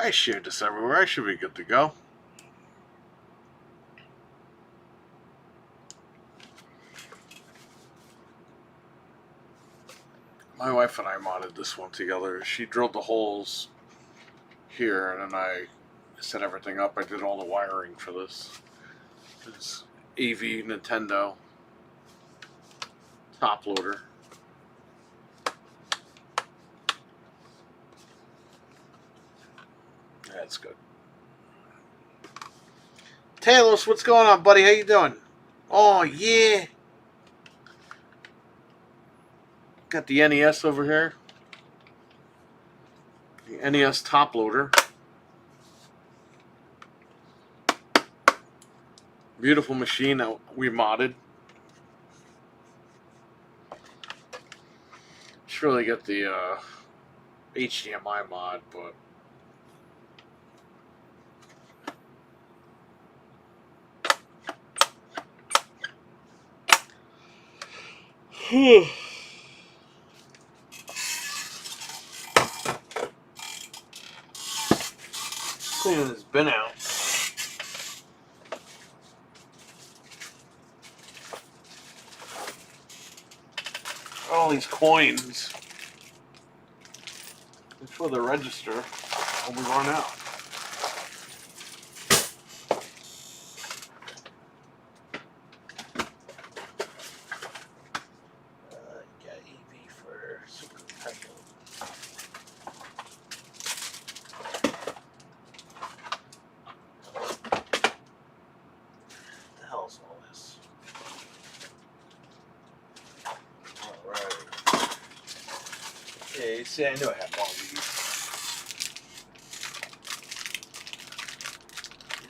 I shared this everywhere. I should be good to go. My wife and I modded this one together. She drilled the holes here, and then I set everything up. I did all the wiring for this. It's AV Nintendo top loader. That's good. Talos, what's going on, buddy? How you doing? Oh yeah. Got the NES over here. The NES top loader. Beautiful machine that we modded. Should really get the HDMI mod, but cleaning this bin out. All these coins for the register when we run out. Got EV for Super Nintendo. What the hell's all this? Alright. Okay, see, I knew I had one of these.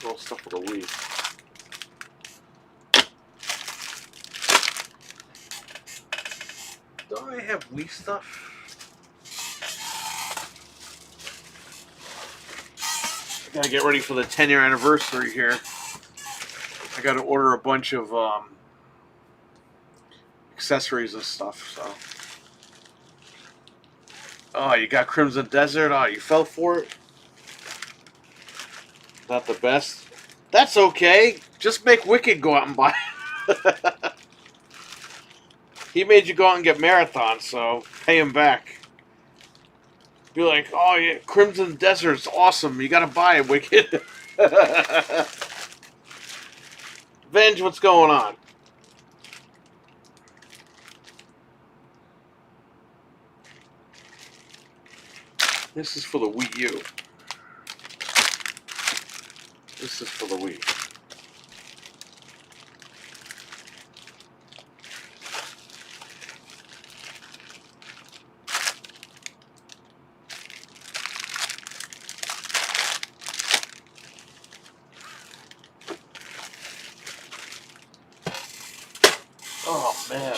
All stuff for the Wii. Don't I have Wii stuff? I gotta get ready for the 10-year anniversary here. I gotta order a bunch of accessories and stuff, so. Oh, you got Crimson Desert? Oh, you fell for it? Not the best? That's okay. Just make Wicked go out and buy it. He made you go out and get Marathon, so pay him back. Be like, oh yeah, Crimson Desert's awesome. You gotta buy it, Wicked. Venge, what's going on? This is for the Wii U. This is for the Wii. Oh man.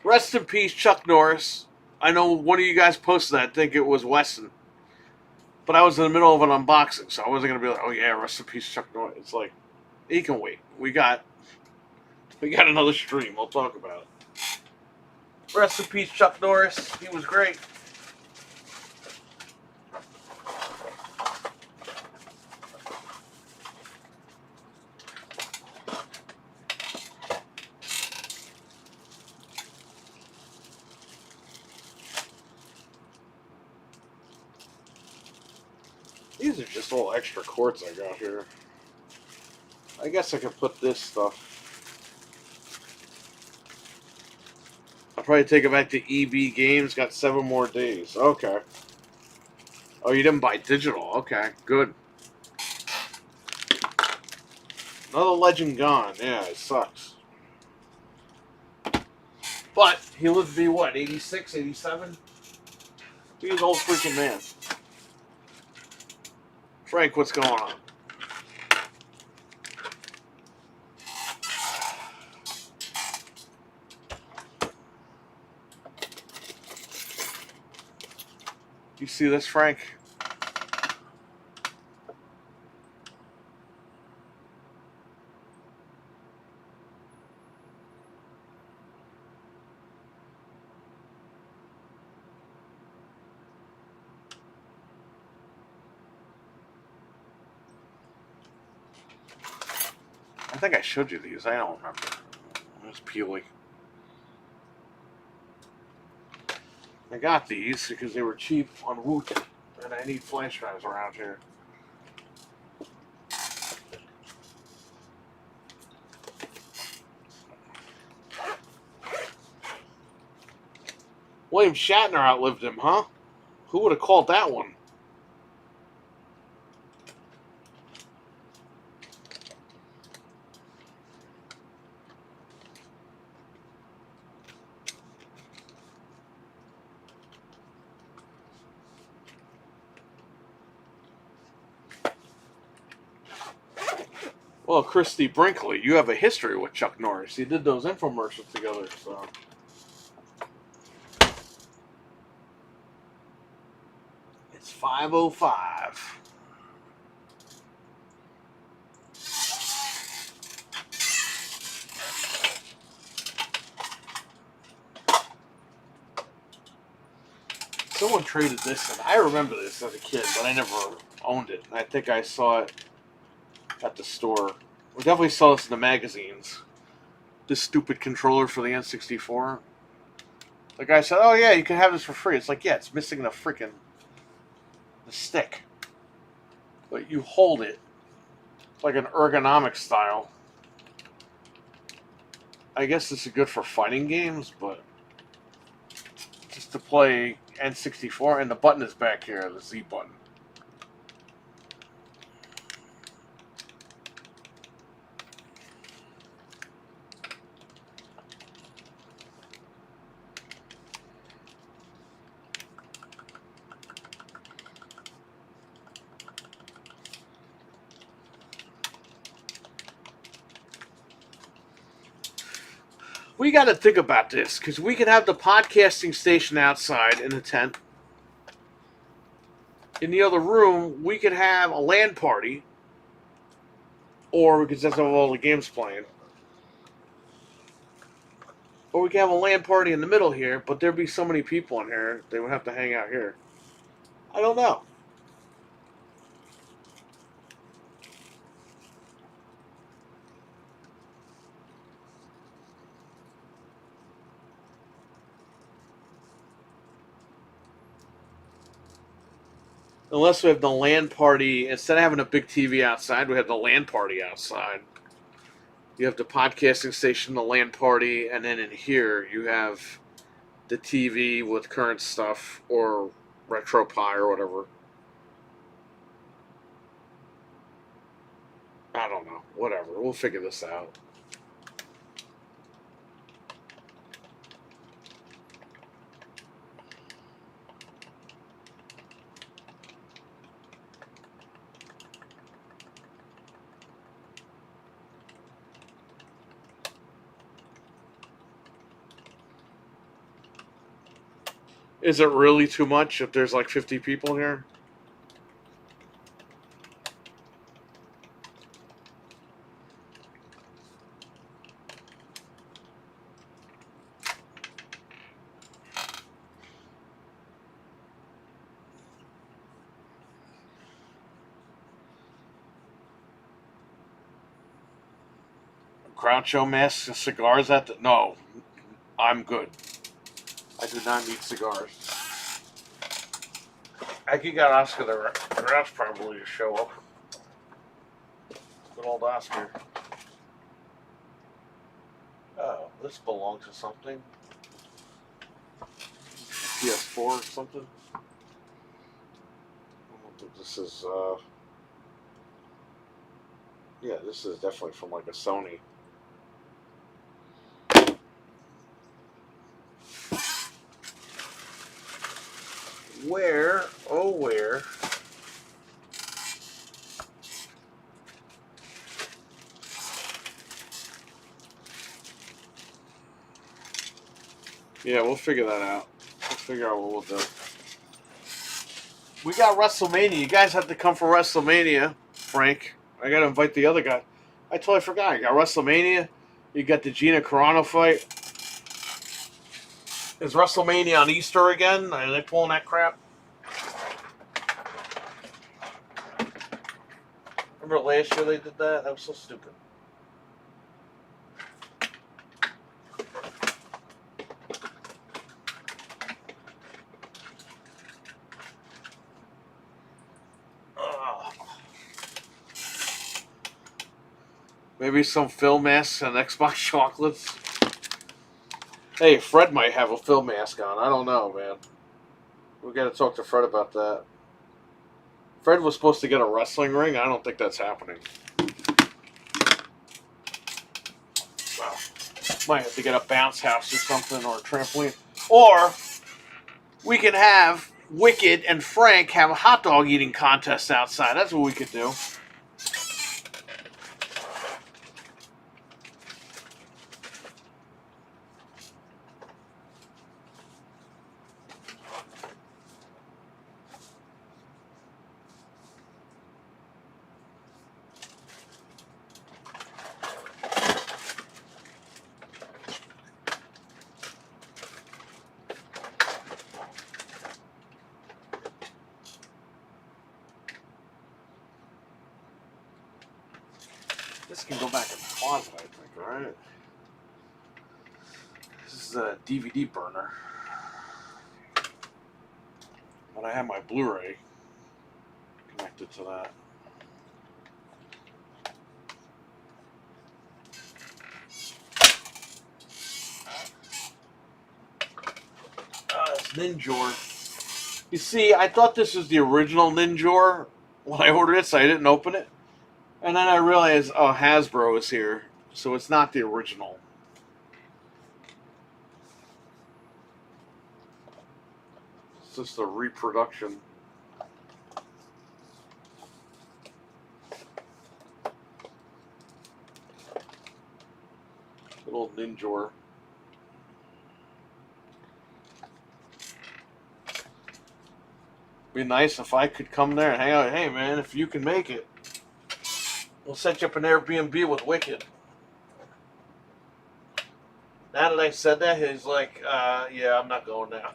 Rest in peace, Chuck Norris. I know one of you guys posted that. I think it was Weston. But I was in the middle of an unboxing, so I wasn't gonna be like, "Oh yeah, rest in peace, Chuck Norris." It's like, he can wait. We got another stream. We'll talk about it. Rest in peace, Chuck Norris. He was great. These are just all extra quartz I got here. I guess I can put this stuff. I'll probably take it back to EB Games. Got 7 more days. Okay. Oh, you didn't buy digital. Okay, good. Another legend gone. Yeah, it sucks. But he lived to be what, 86, 87? He's an old freaking man. Frank, what's going on? You see this, Frank? I think I showed you these. I don't remember. It's peely. I got these because they were cheap on Woot, and I need flash drives around here. William Shatner outlived him, huh? Who would have called that one? Well, Christy Brinkley, you have a history with Chuck Norris. You did those infomercials together, so. It's 5:05. Someone traded this, and I remember this as a kid, but I never owned it. I think I saw it at the store. We definitely saw this in the magazines. This stupid controller for the N64. The guy said, "Oh yeah, you can have this for free." It's like, yeah, it's missing the stick, but you hold it. It's like an ergonomic style. I guess this is good for fighting games, but just to play N64, and the button is back here, the Z button. We got to think about this, because we could have the podcasting station outside in the tent. In the other room, we could have a LAN party, or we could just have all the games playing. Or we could have a LAN party in the middle here, but there'd be so many people in here, they would have to hang out here. I don't know. Unless we have the LAN party, instead of having a big TV outside, we have the LAN party outside. You have the podcasting station, the LAN party, and then in here you have the TV with current stuff or RetroPie or whatever. I don't know. Whatever. We'll figure this out. Is it really too much if there's like 50 people here? Groucho masks and cigars at the... No, I'm good. I do not need cigars. I could get Oscar the Grouch probably to show up. Good old Oscar. Oh, this belongs to something. PS4 or something. This is, yeah, this is definitely from like a Sony. Where, oh where, yeah, we'll figure that out. We'll figure out what we'll do. We got WrestleMania. You guys have to come for WrestleMania, Frank. I gotta invite the other guy. I totally forgot. You got WrestleMania. You got the Gina Carano fight. Is WrestleMania on Easter again? Are they pulling that crap? Remember last year they did that? That was so stupid. Maybe some Phil masks and Xbox chocolates. Hey, Fred might have a Phil mask on. I don't know, man. We got to talk to Fred about that. Fred was supposed to get a wrestling ring. I don't think that's happening. Well, might have to get a bounce house or something, or a trampoline. Or we can have Wicked and Frank have a hot dog eating contest outside. That's what we could do. This can go back in the closet, I think, right? This is a DVD burner. But I have my Blu-ray connected to that. It's Ninjor. You see, I thought this was the original Ninjor when I ordered it, so I didn't open it. And then I realized, oh, Hasbro is here, so it's not the original. It's just a reproduction. Little Ninjor. Be nice if I could come there and hang out. Hey, man, if you can make it, we'll set you up an Airbnb with Wicked. Now that I said that, he's like, yeah, I'm not going now.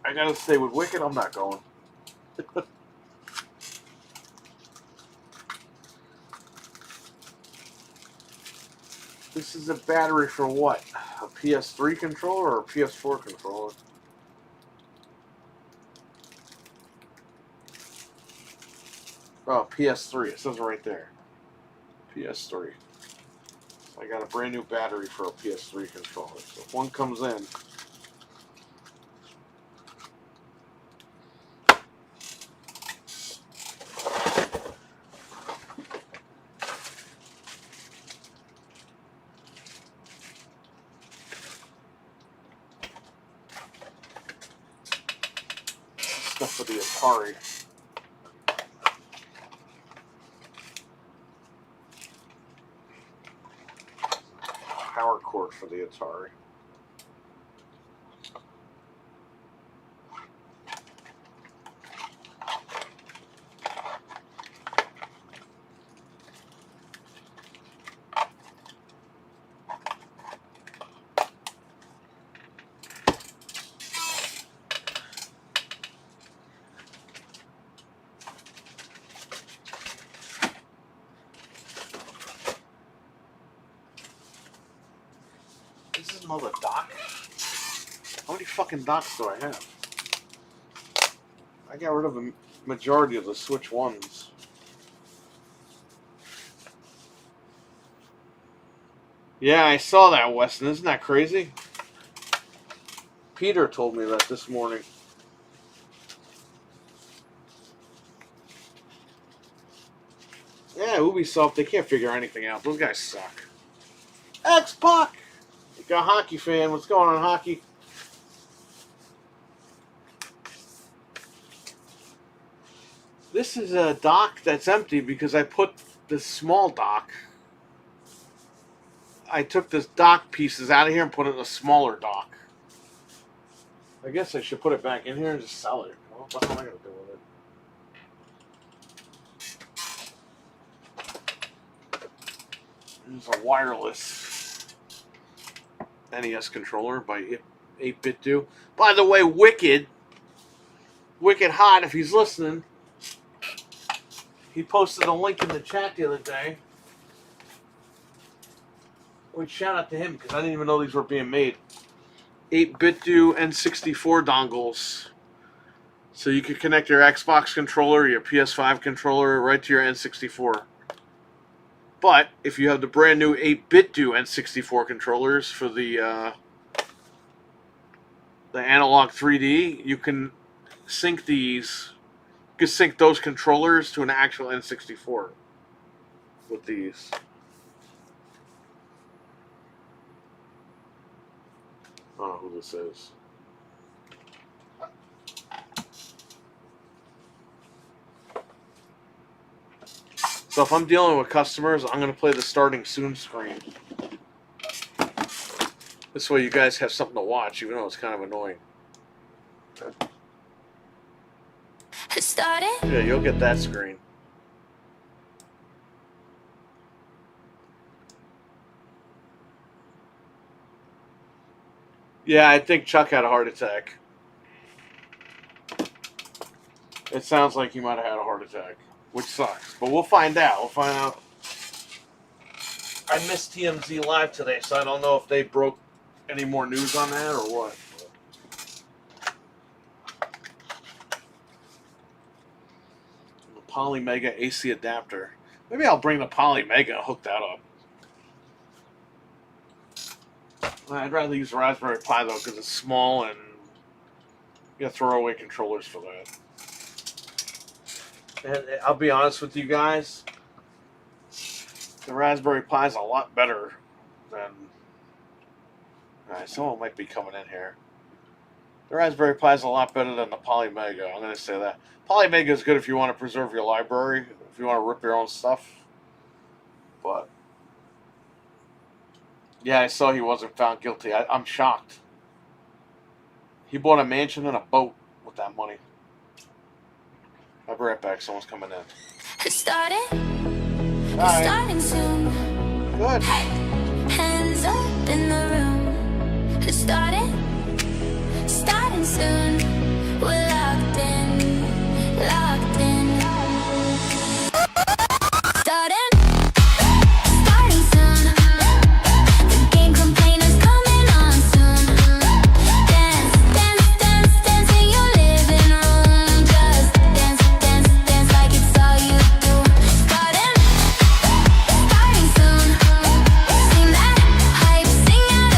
I gotta stay with Wicked, I'm not going. This is a battery for what? A PS3 controller or a PS4 controller? Oh, PS3. It says right there. PS3. So I got a brand new battery for a PS3 controller. So if one comes in, stuff for the Atari. Power cord for the Atari. This is another dock? How many fucking docks do I have? I got rid of the majority of the Switch 1s. Yeah, I saw that, Weston. Isn't that crazy? Peter told me that this morning. Yeah, Ubisoft, they can't figure anything out. Those guys suck. X-Pac! Like a hockey fan. What's going on, hockey? This is a dock that's empty because I put this small dock. I took this dock pieces out of here and put it in a smaller dock. I guess I should put it back in here and just sell it. What the hell am I going to do with it? There's a wireless NES controller by 8BitDo. By the way, Wicked Hot, if he's listening, he posted a link in the chat the other day. Well, shout out to him because I didn't even know these were being made. 8BitDo N64 dongles So you can connect your Xbox controller, your PS5 controller, right to your N64. But if you have the brand new 8-bit do N64 controllers for the analog 3D, you can sync these. You can sync those controllers to an actual N64 with these. I don't know who this is. So if I'm dealing with customers, I'm going to play the starting soon screen. This way you guys have something to watch, even though it's kind of annoying. Yeah, you'll get that screen. Yeah, I think Chuck had a heart attack. It sounds like he might have had a heart attack, which sucks. But we'll find out. We'll find out. I missed TMZ Live today, so I don't know if they broke any more news on that or what. The Poly Mega AC adapter. Maybe I'll bring the Poly Mega and hook that up. I'd rather use the Raspberry Pi though, because it's small and you gotta throw away controllers for that. And I'll be honest with you guys, the Raspberry Pi is a lot better than. Alright, someone might be coming in here. The Raspberry Pi is a lot better than the Poly Mega. I'm going to say that. Poly Mega is good if you want to preserve your library, if you want to rip your own stuff. But yeah, I saw he wasn't found guilty. I'm shocked. He bought a mansion and a boat with that money. I'll be right back. Someone's coming in. It started. Hi. It's starting soon. Good. Hands up in the room. It started. Starting soon. We're locked in. Locked in. Starting. Starting soon. The game complainers coming on soon. Dance, dance, dance, dance in your living room. Just dance, dance, dance like it's all you do. Starting soon. Sing that hype, sing out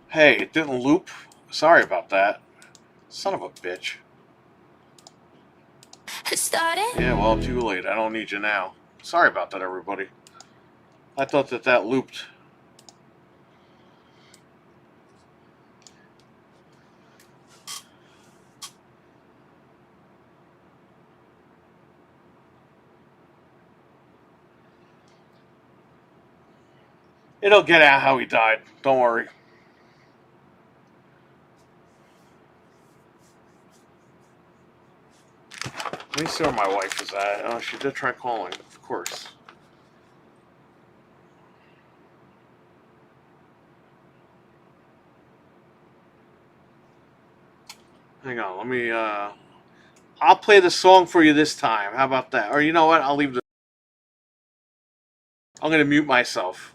Hey, it didn't loop. Sorry about that. Son of a bitch. Started. Yeah, well, too late. I don't need you now. Sorry about that, everybody. I thought that looped. It'll get out how he died. Don't worry. Let me see where my wife is at. Oh, she did try calling, of course. Hang on, let me I'll play the song for you this time. How about that? Or you know what? I'll leave the I'm gonna mute myself.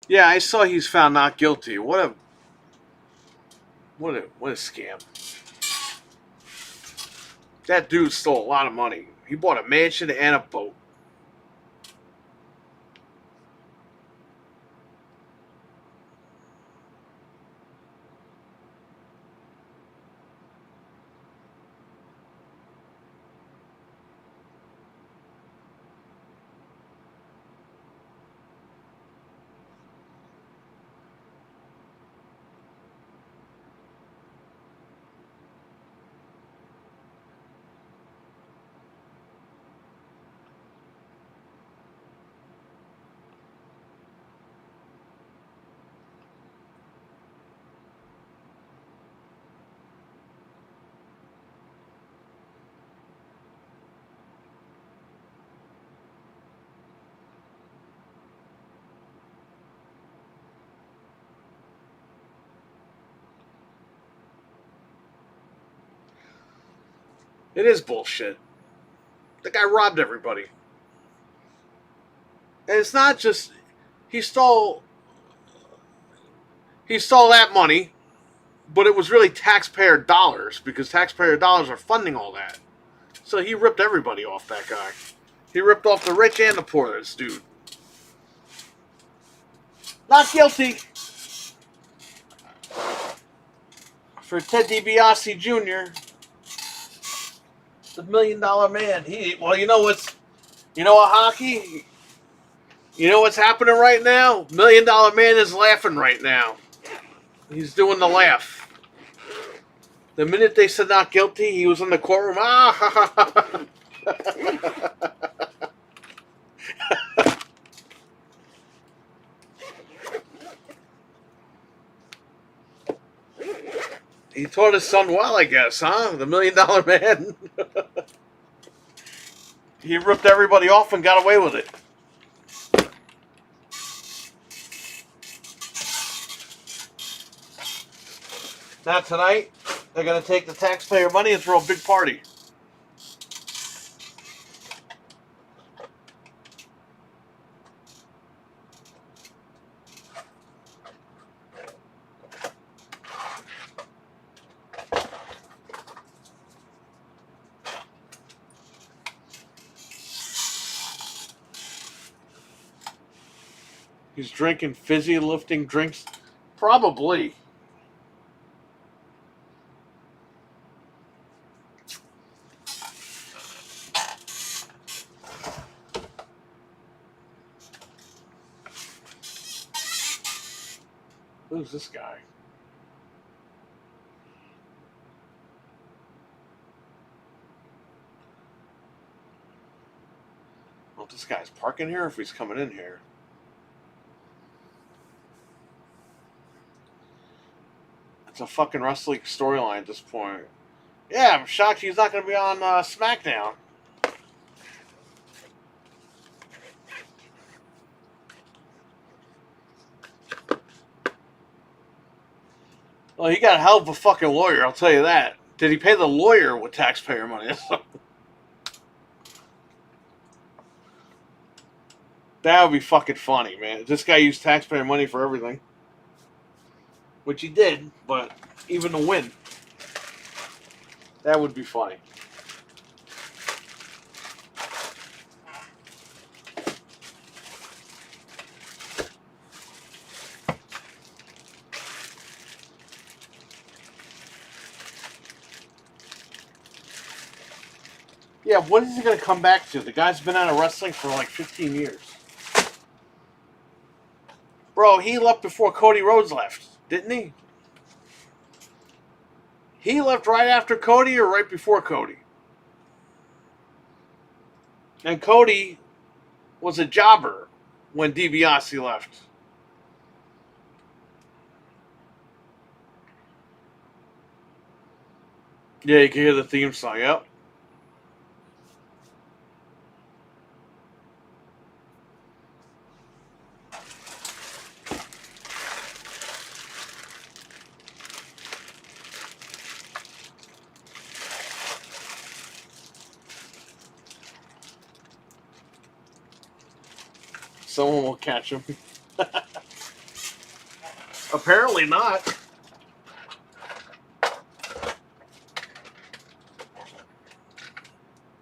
Yeah, I saw he's found not guilty. What a scam. That dude stole a lot of money. He bought a mansion and a boat. It is bullshit. The guy robbed everybody. And it's not just he stole he stole that money, but it was really taxpayer dollars because taxpayer dollars are funding all that. So he ripped everybody off, that guy. He ripped off the rich and the poor, this dude. Not guilty for Ted DiBiase Jr., the $1 million man. Well, you know what, hockey? You know what's happening right now? $1 million man is laughing right now. He's doing the laugh. The minute they said not guilty, he was in the courtroom. Ah, ha, ha, ha. He taught his son well, I guess, huh? The $1 million man. He ripped everybody off and got away with it. Now tonight, they're going to take the taxpayer money and throw a big party. He's drinking fizzy lifting drinks? Probably. Who's this guy? Well, if this guy's parking here or if he's coming in here. It's a fucking wrestling storyline at this point. Yeah, I'm shocked he's not going to be on SmackDown. Well, he got a hell of a fucking lawyer, I'll tell you that. Did he pay the lawyer with taxpayer money? That would be fucking funny, man. This guy used taxpayer money for everything. Which he did, but even to win. That would be funny. Yeah, what is he going to come back to? The guy's been out of wrestling for like 15 years. Bro, he left before Cody Rhodes left, didn't he? He left right after Cody or right before Cody? And Cody was a jobber when DiBiase left. Yeah, you can hear the theme song, yep. Someone will catch him. Apparently not.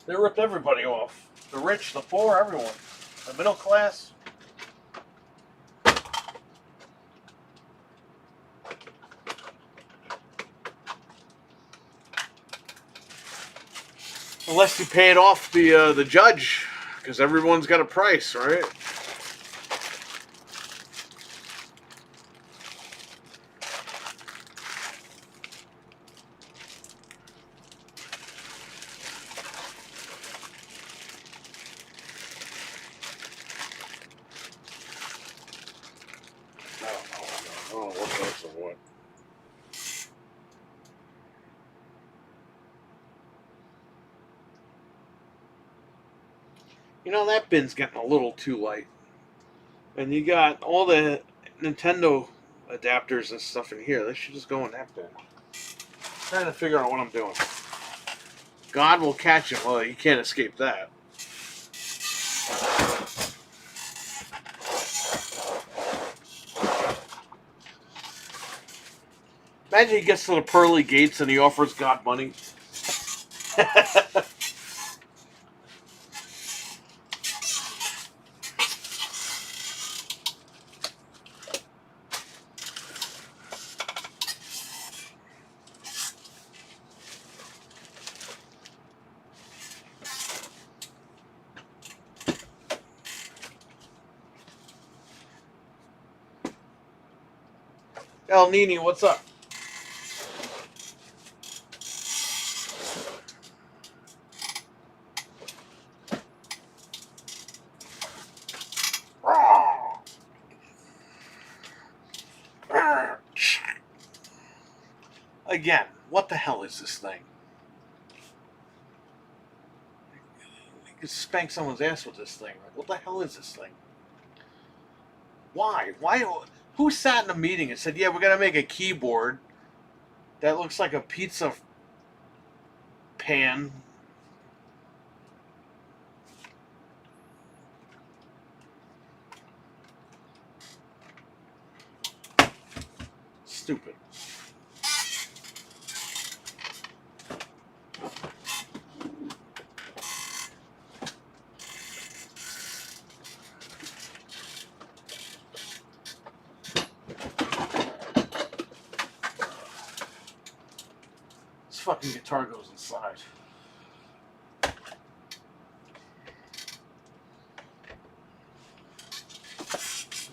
They ripped everybody off. The rich, the poor, everyone. The middle class. Unless you paid off the judge, because everyone's got a price, right? I don't know what goes or what. You know, that bin's getting a little too light. And you got all the Nintendo adapters and stuff in here. They should just go in that bin. I'm trying to figure out what I'm doing. God will catch him. Well, you can't escape that. Imagine he gets to the pearly gates and he offers God money. El Nini, what's up? Again, what the hell is this thing? You could spank someone's ass with this thing. What the hell is this thing? Why? Why? Who sat in a meeting and said, yeah, we're going to make a keyboard that looks like a pizza pan? Stupid. This fucking guitar goes inside.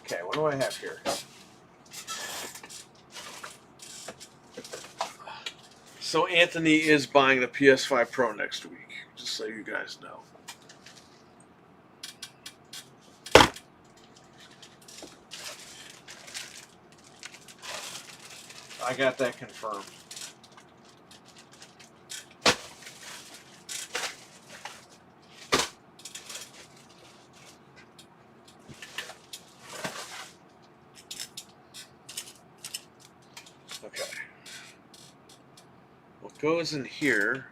Okay, what do I have here? So Anthony is buying the PS5 Pro next week, just so you guys know. I got that confirmed. Okay. What goes in here?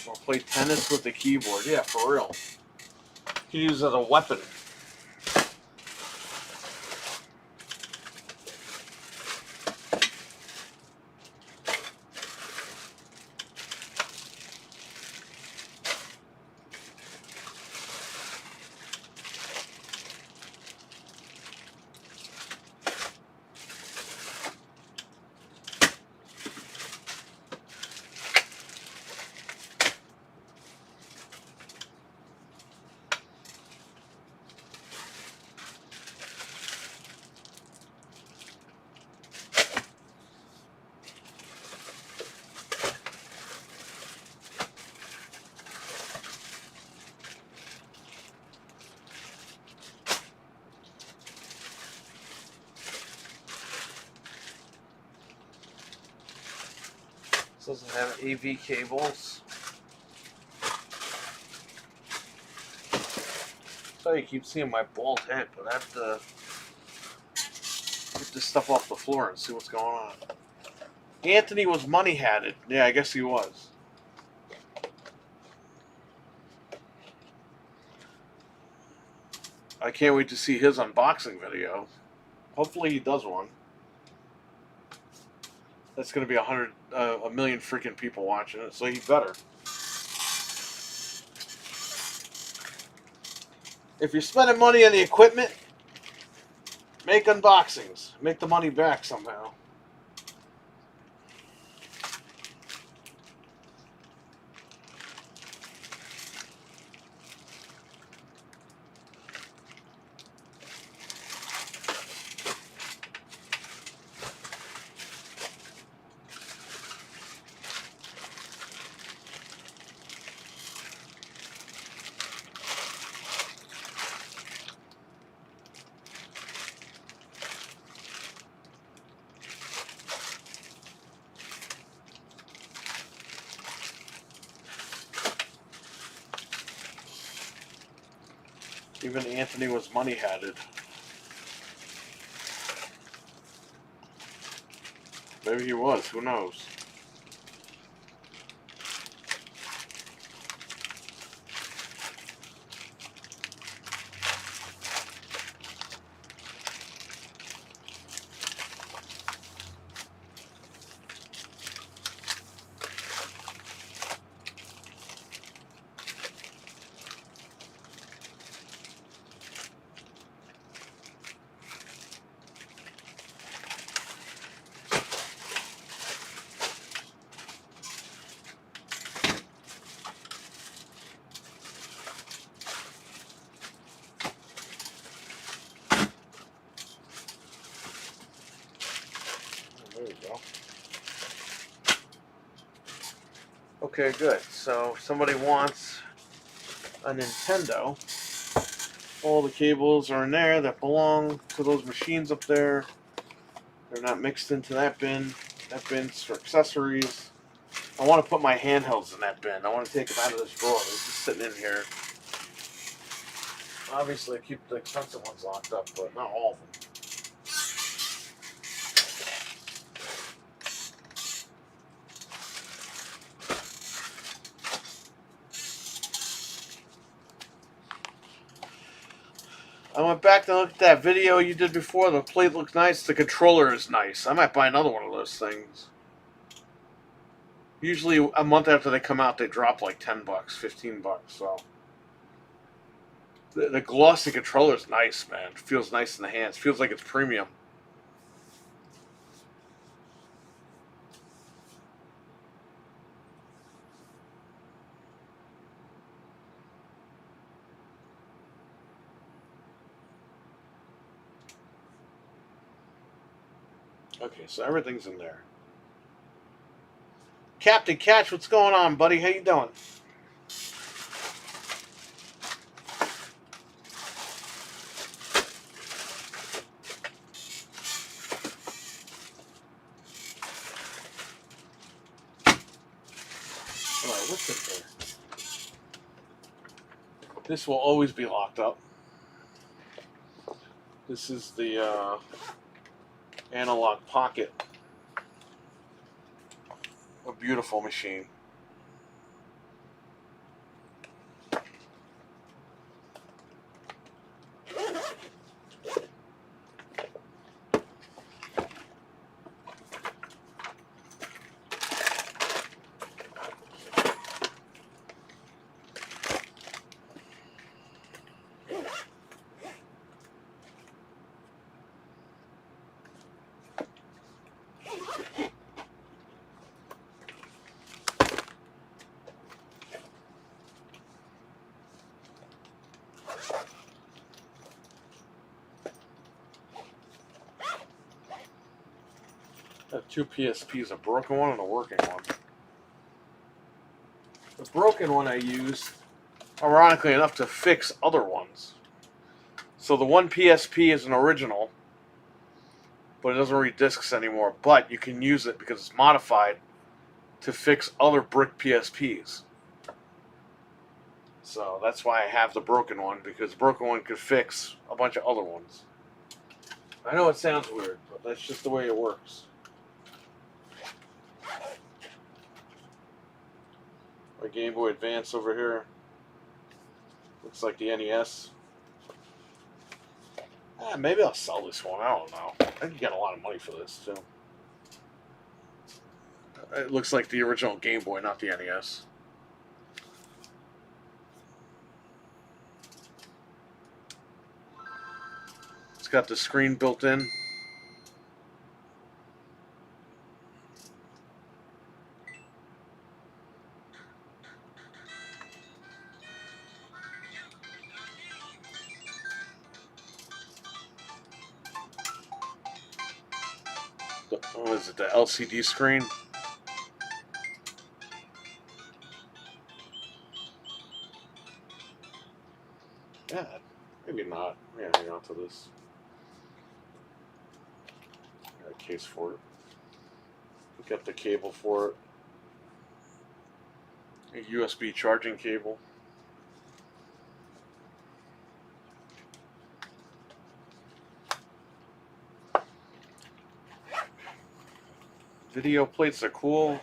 I'll play tennis with the keyboard. Yeah, for real. You can use it as a weapon. This doesn't have AV cables. So you keep seeing my bald head, but I have to get this stuff off the floor and see what's going on. Anthony was money-hatted. Yeah, I guess he was. I can't wait to see his unboxing video. Hopefully he does one. That's going to be a million freaking people watching it, so he better. If you're spending money on the equipment, make unboxings. Make the money back somehow. Even Anthony was money-hatted. Maybe he was. Who knows? There we go. Okay, good. So somebody wants a Nintendo. All the cables are in there that belong to those machines up there. They're not mixed into that bin. That bin's for accessories. I want to put my handhelds in that bin. I want to take them out of this drawer. They're just sitting in here. Obviously, I keep the expensive ones locked up, but not all of them. I went back to look at that video you did before. The plate looks nice. The controller is nice. I might buy another one of those things. Usually, a month after they come out, they drop like $10, $15. So the glossy controller is nice, man. It feels nice in the hands. Feels like it's premium. Okay, so everything's in there. Captain Catch, what's going on, buddy? How you doing? Alright, what's in there? This will always be locked up. This is the analog pocket. A beautiful machine. I have two PSPs, a broken one and a working one. The broken one I used, ironically enough, to fix other ones. So the one PSP is an original, but it doesn't read discs anymore. But you can use it because it's modified to fix other brick PSPs. So that's why I have the broken one, because the broken one could fix a bunch of other ones. I know it sounds weird, but that's just the way it works. My Game Boy Advance over here. Looks like the NES. Maybe I'll sell this one. I don't know. I can get a lot of money for this too. It looks like the original Game Boy, not the NES. It's got the screen built in. What is it? The LCD screen. Yeah, maybe not. Yeah, hang on to this. Got a case for it. Got the cable for it. A USB charging cable. Video plates are cool.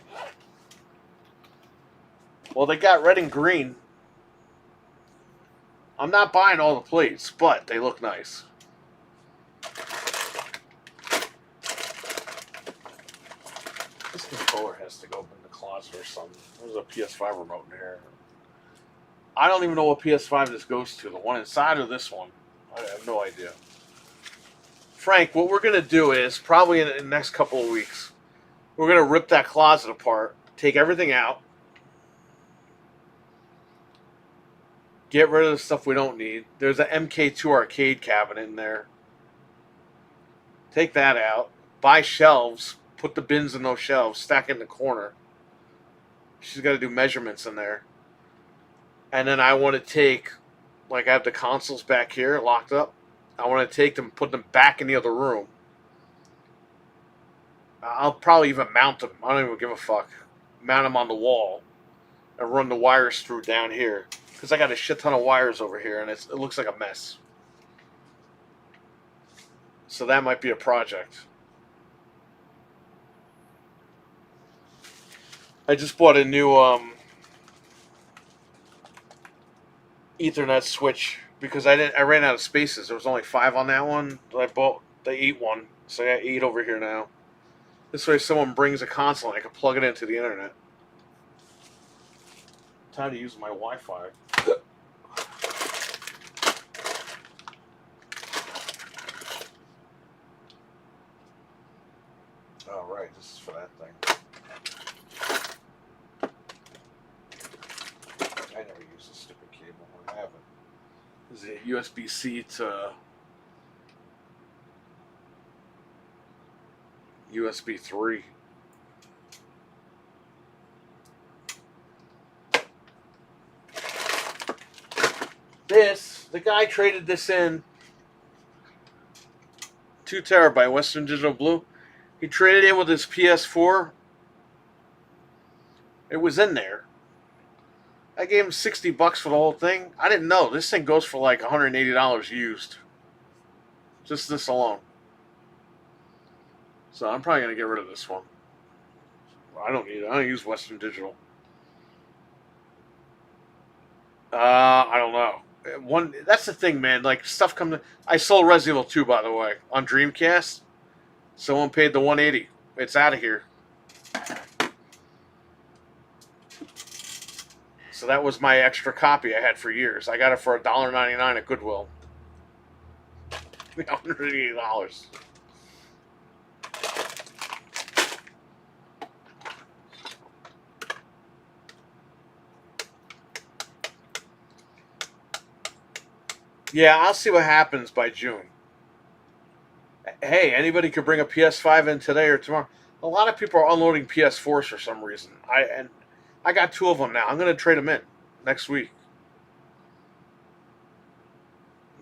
Well, they got red and green. I'm not buying all the plates, but they look nice. This controller has to go in the closet or something. There's a PS5 remote in here. I don't even know what PS5 this goes to. The one inside or this one? I have no idea. Frank, what we're going to do is, probably in the next couple of weeks, we're going to rip that closet apart, take everything out, get rid of the stuff we don't need. There's an MK2 arcade cabinet in there. Take that out. Buy shelves. Put the bins in those shelves. Stack it in the corner. She's got to do measurements in there. And then I want to take, like I have the consoles back here locked up. I want to take them, put them back in the other room. I'll probably even mount them. I don't even give a fuck. Mount them on the wall and run the wires through down here. Because I got a shit ton of wires over here and it looks like a mess. So that might be a project. I just bought a new Ethernet switch because I ran out of spaces. There was only 5 on that one. I bought the 8 one, so I got 8 over here now. This way, if someone brings a console, I can plug it into the internet. Time to use my Wi-Fi. Oh, right, this is for that thing. I never use this stupid cable. I haven't. This is a USB-C to USB 3. The guy traded this in 2 terabyte Western Digital Blue. He traded in with his PS4. It was in there. I gave him $60 for the whole thing. I didn't know. This thing goes for like $180 used. Just this alone. So I'm probably going to get rid of this one. I don't need it. I don't use Western Digital. I don't know. That's the thing, man. Like, stuff comes... I sold Resident Evil 2, by the way, on Dreamcast. Someone paid the $180. It's out of here. So that was my extra copy I had for years. I got it for $1.99 at Goodwill. $180. Yeah, I'll see what happens by June. Hey, anybody could bring a PS5 in today or tomorrow. A lot of people are unloading PS4s for some reason. I got 2 of them now. I'm going to trade them in next week.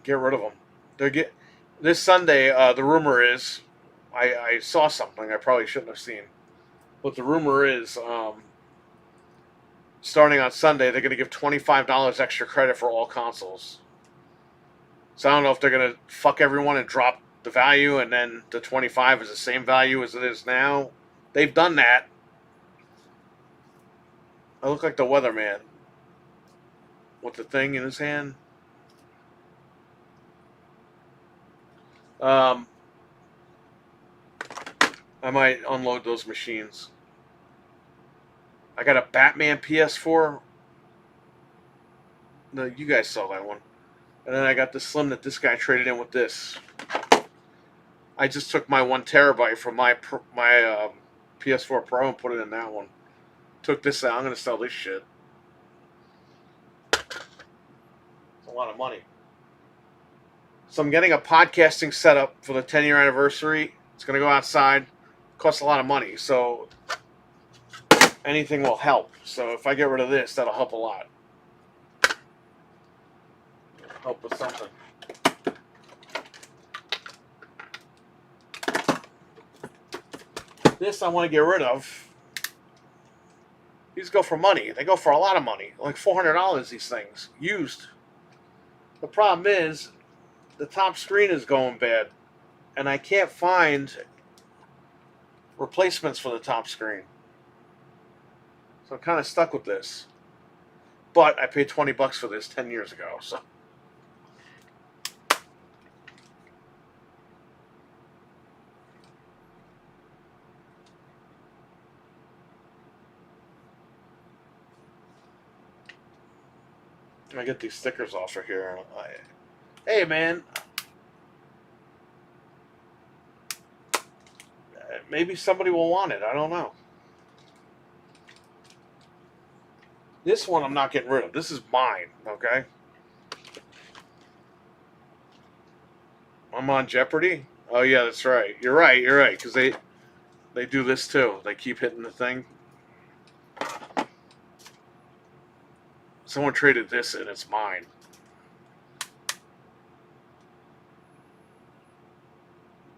Get rid of them. This Sunday. The rumor is, I saw something I probably shouldn't have seen, but the rumor is, starting on Sunday, they're going to give $25 extra credit for all consoles. So I don't know if they're going to fuck everyone and drop the value, and then the 25 is the same value as it is now. They've done that. I look like the weatherman with the thing in his hand. Um, I might unload those machines. I got a Batman PS4. No, you guys saw that one. And then I got the Slim that this guy traded in with this. I just took my 1 terabyte from my PS4 Pro and put it in that one. Took this out. I'm gonna sell this shit. It's a lot of money. So I'm getting a podcasting setup for the 10-year anniversary. It's gonna go outside. Costs a lot of money. So anything will help. So if I get rid of this, that'll help a lot. Help with something. This I want to get rid of. These go for money. They go for a lot of money. Like $400, these things. Used. The problem is, the top screen is going bad. And I can't find replacements for the top screen. So I'm kind of stuck with this. But I paid $20 for this 10 years ago. So I get these stickers off of here. Hey, man. Maybe somebody will want it. I don't know. This one I'm not getting rid of. This is mine, okay? I'm on Jeopardy? Oh, yeah, that's right. You're right, because they do this too. They keep hitting the thing. Someone traded this and it's mine.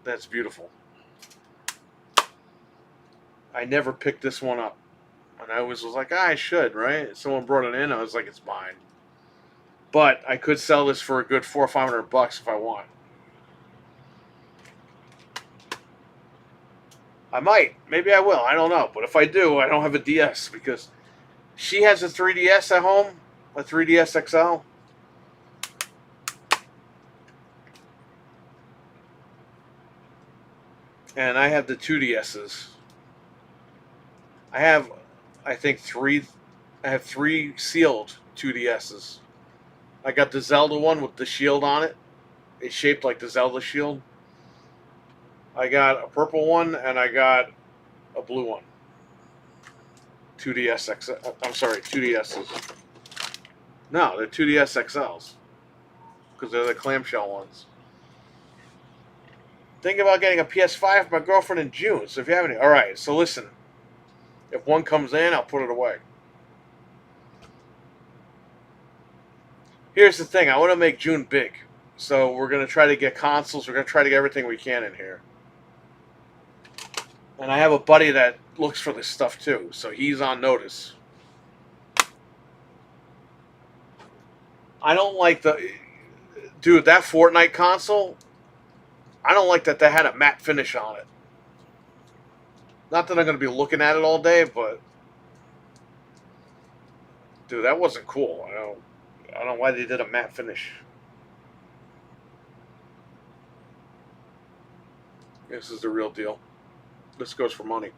That's beautiful. I never picked this one up. And I always was like, I should, right? Someone brought it in. I was like, it's mine. But I could sell this for a good $400 or $500 if I want. I might. Maybe I will. I don't know. But if I do, I don't have a DS because she has a 3DS at home, a 3DS XL. And I have the 2DSs. I have, I think, I have 3 sealed 2DSs. I got the Zelda one with the shield on it. It's shaped like the Zelda shield. I got a purple one and I got a blue one. 2DSs. No, they're 2DS XLs. Because they're the clamshell ones. Think about getting a PS5 for my girlfriend in June. So if you have any... Alright, so listen. If one comes in, I'll put it away. Here's the thing. I want to make June big. So we're going to try to get consoles. We're going to try to get everything we can in here. And I have a buddy that looks for this stuff too. So he's on notice. I don't like the... Dude, that Fortnite console... I don't like that they had a matte finish on it. Not that I'm going to be looking at it all day, but... Dude, that wasn't cool. I don't know why they did a matte finish. This is the real deal. This goes for money.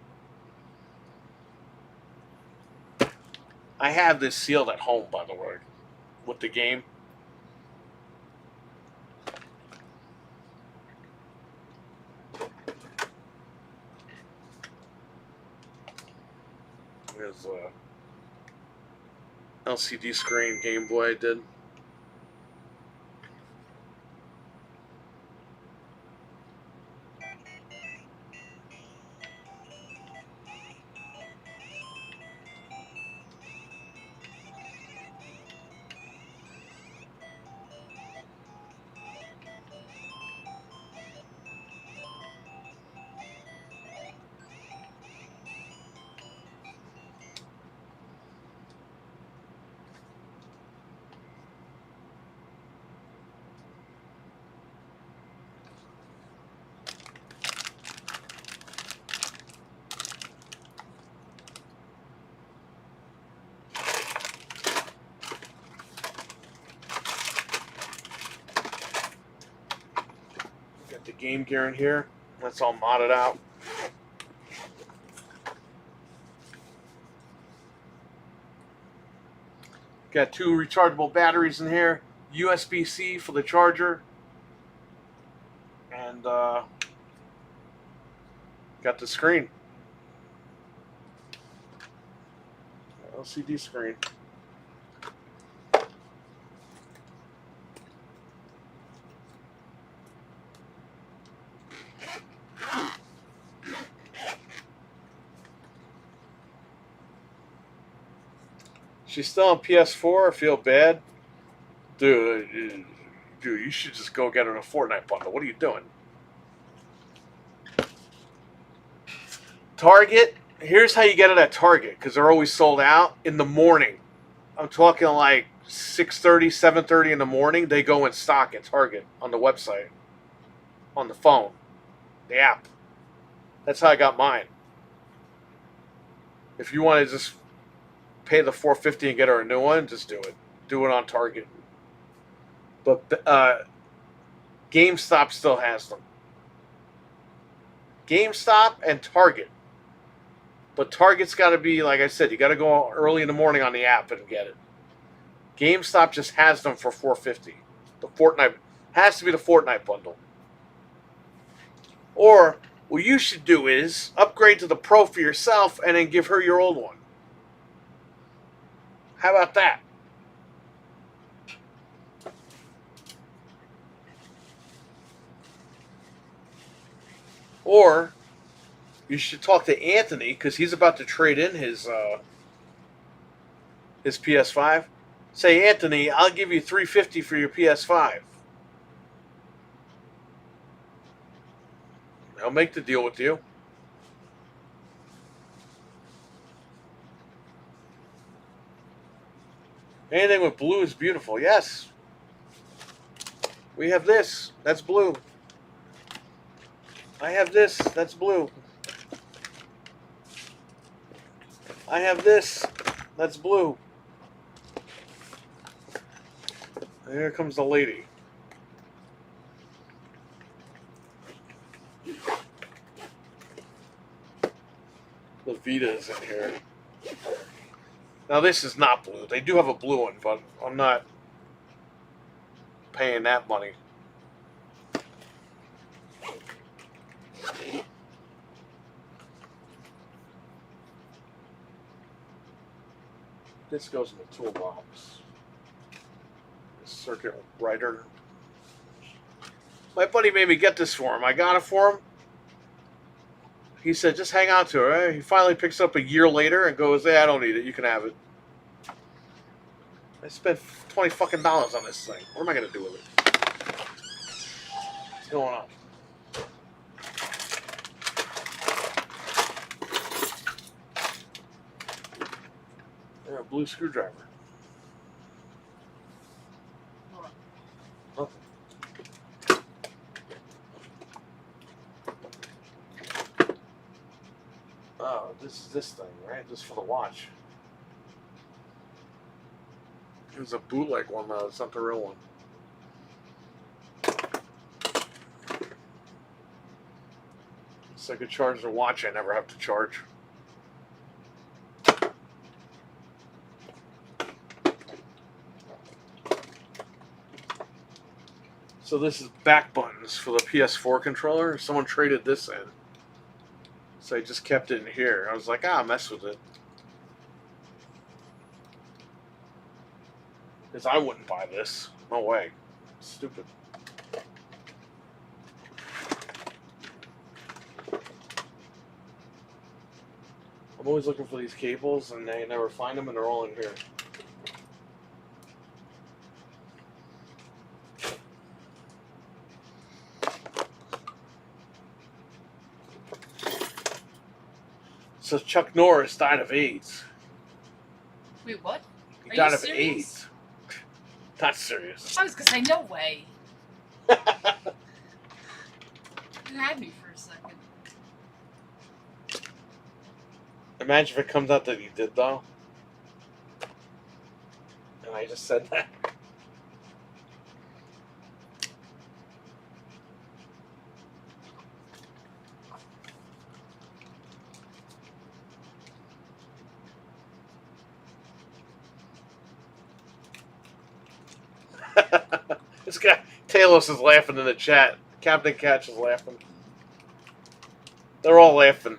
I have this sealed at home, by the way, with the game. There's a LCD screen Game Boy I did. game gear in here. That's all modded out. Got 2 rechargeable batteries in here. USB-C for the charger. And got the screen. LCD screen. She's still on PS4. I feel bad. Dude, you should just go get her a Fortnite bundle. What are you doing? Target, here's how you get it at Target, because they're always sold out in the morning. I'm talking like 6:30, 7:30 in the morning. They go in stock at Target on the website, on the phone, the app. That's how I got mine. If you want to just pay the $450 and get her a new one, just do it. Do it on Target. But GameStop still has them. GameStop and Target. But Target's got to be, like I said, you got to go early in the morning on the app and get it. GameStop just has them for $450. The Fortnite has to be the Fortnite bundle. Or what you should do is upgrade to the Pro for yourself and then give her your old one. How about that? Or you should talk to Anthony because he's about to trade in his PS5. Say, Anthony, I'll give you $350 for your PS5. I'll make the deal with you. Anything with blue is beautiful. Yes. We have this. That's blue. I have this. That's blue. I have this. That's blue. And here comes the lady. The Vita's in here. Now this is not blue. They do have a blue one, but I'm not paying that money. This goes in the toolbox. Circuit writer. My buddy made me get this for him. I got it for him. He said, just hang on to it. Right? He finally picks up a year later and goes, hey, I don't need it. You can have it. I spent $20 fucking on this thing. What am I going to do with it? What's going on? Yeah, a blue screwdriver. Nothing. Oh, this is this thing, right? Just for the watch. It was a bootleg one, though. It's not the real one. So I could charge the watch I never have to charge. So this is back buttons for the PS4 controller. Someone traded this in. So I just kept it in here. I was like, mess with it. Because I wouldn't buy this. No way. Stupid. I'm always looking for these cables and I never find them and they're all in here. So Chuck Norris died of AIDS. Wait, what? He Are died you of serious? AIDS. Not serious. I was gonna say, no way. You had me for a second. Imagine if it comes out that he did, though. And I just said that. This guy, Talos, is laughing in the chat. Captain Catch is laughing. They're all laughing.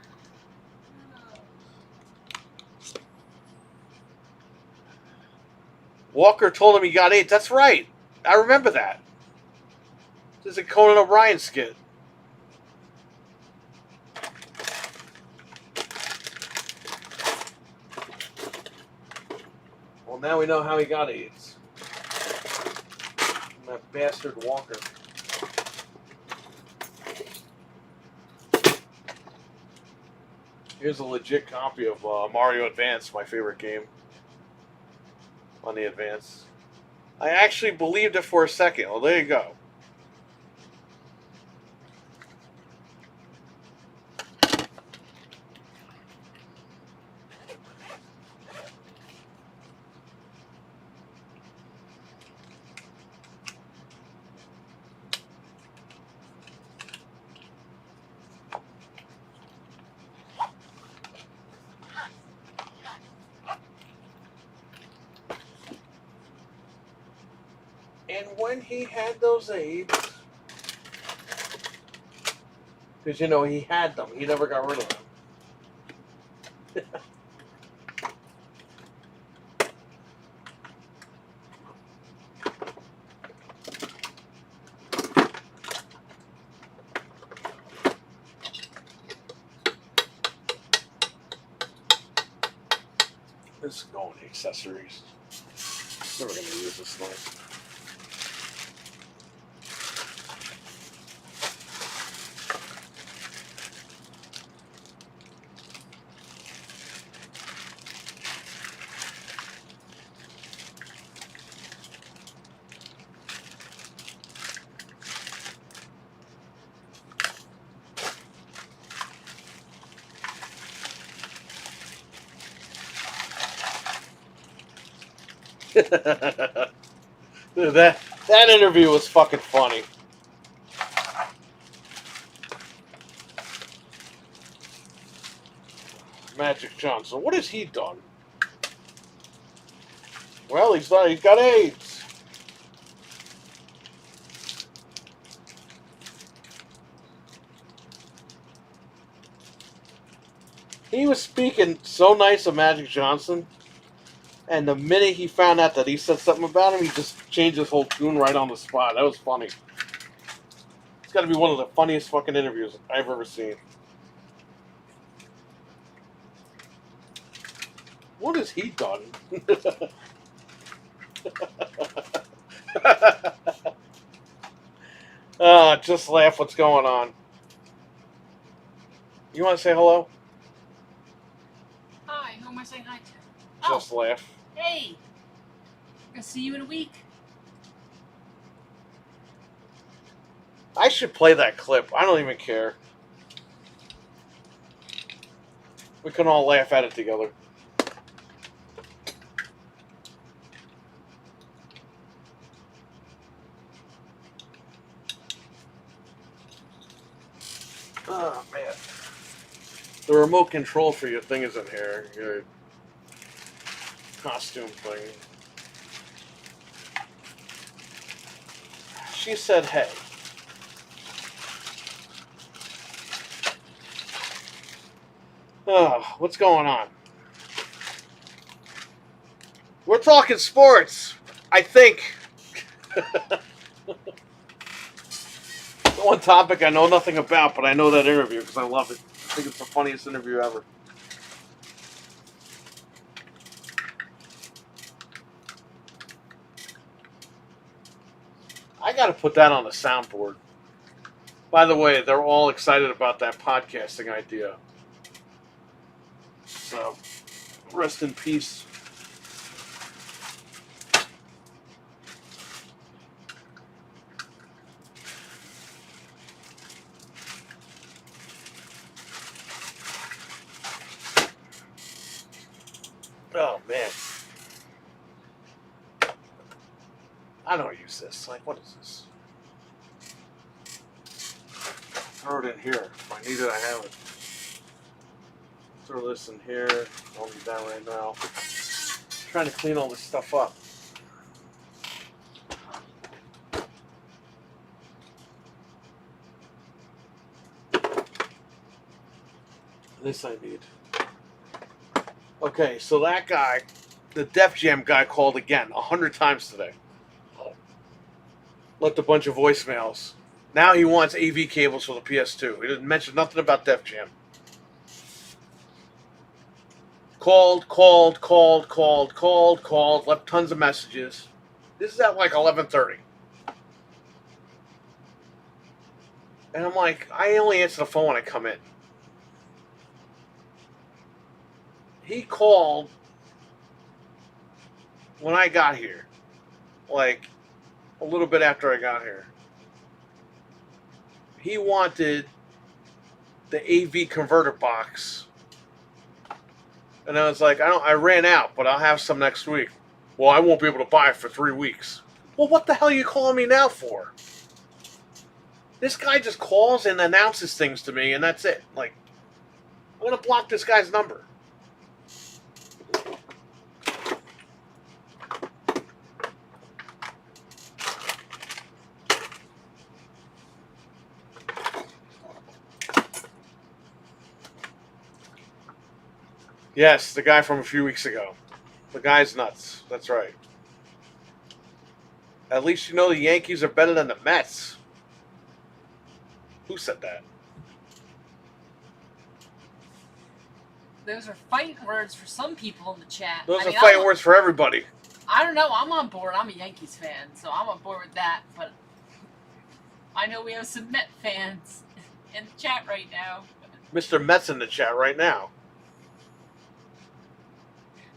Walker told him he got AIDS. That's right. I remember that. This is a Conan O'Brien skit. Well, now we know how he got AIDS. That bastard Walker. Here's a legit copy of Mario Advance, my favorite game. On the Advance. I actually believed it for a second. Well, there you go. And when he had those AIDS, because you know he had them, he never got rid of them. Let's go on the accessories. Never gonna use this thing. Dude, that interview was fucking funny. Magic Johnson, what has he done? Well, he's got AIDS. He was speaking so nice of Magic Johnson. And the minute he found out that he said something about him, he just changed his whole tune right on the spot. That was funny. It's got to be one of the funniest fucking interviews I've ever seen. What has he done? Just laugh. What's going on? You want to say hello? Hi, who am I saying hi to? Just laugh. Hey! I'll see you in a week. I should play that clip. I don't even care. We can all laugh at it together. Oh, man. The remote control for your thing isn't here. Your costume thing. She said, hey. Oh, what's going on? We're talking sports, I think. The one topic I know nothing about, but I know that interview because I love it. I think it's the funniest interview ever. I got to put that on the soundboard. By the way, they're all excited about that podcasting idea. So, rest in peace. Oh, man. I don't use this. Like, what is this? Throw it in here. If I need it, I have it. Throw this in here. Don't need that right now. I'm trying to clean all this stuff up. This I need. Okay, so that guy, the Def Jam guy, called again 100 times today. Left a bunch of voicemails. Now he wants AV cables for the PS2. He didn't mention nothing about Def Jam. Called, left tons of messages. This is at like 11:30. And I'm like, I only answer the phone when I come in. He called when I got here. Like, a little bit after I got here. He wanted the AV converter box. And I was like, I ran out, but I'll have some next week. Well, I won't be able to buy it for 3 weeks. Well, what the hell are you calling me now for? This guy just calls and announces things to me, and that's it. Like, I'm going to block this guy's number. Yes, the guy from a few weeks ago. The guy's nuts. That's right. At least you know the Yankees are better than the Mets. Who said that? Those are fighting words for some people in the chat. Those are fighting words for everybody. I don't know. I'm on board. I'm a Yankees fan, so I'm on board with that. But I know we have some Met fans in the chat right now. Mr. Met's in the chat right now.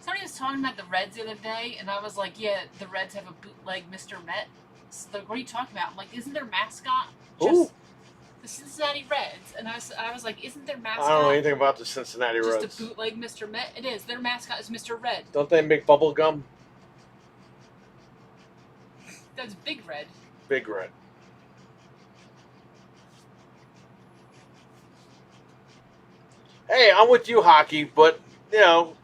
Somebody was talking about the Reds the other day, and I was like, yeah, the Reds have a bootleg Mr. Met. So, what are you talking about? I'm like, isn't their mascot just Ooh. the Cincinnati Reds? And I was like, isn't their mascot I don't know anything about the Cincinnati Reds. just a bootleg Mr. Met? It is. Their mascot is Mr. Red. Don't they make bubble gum? That's Big Red. Big Red. Hey, I'm with you, hockey, but, you know,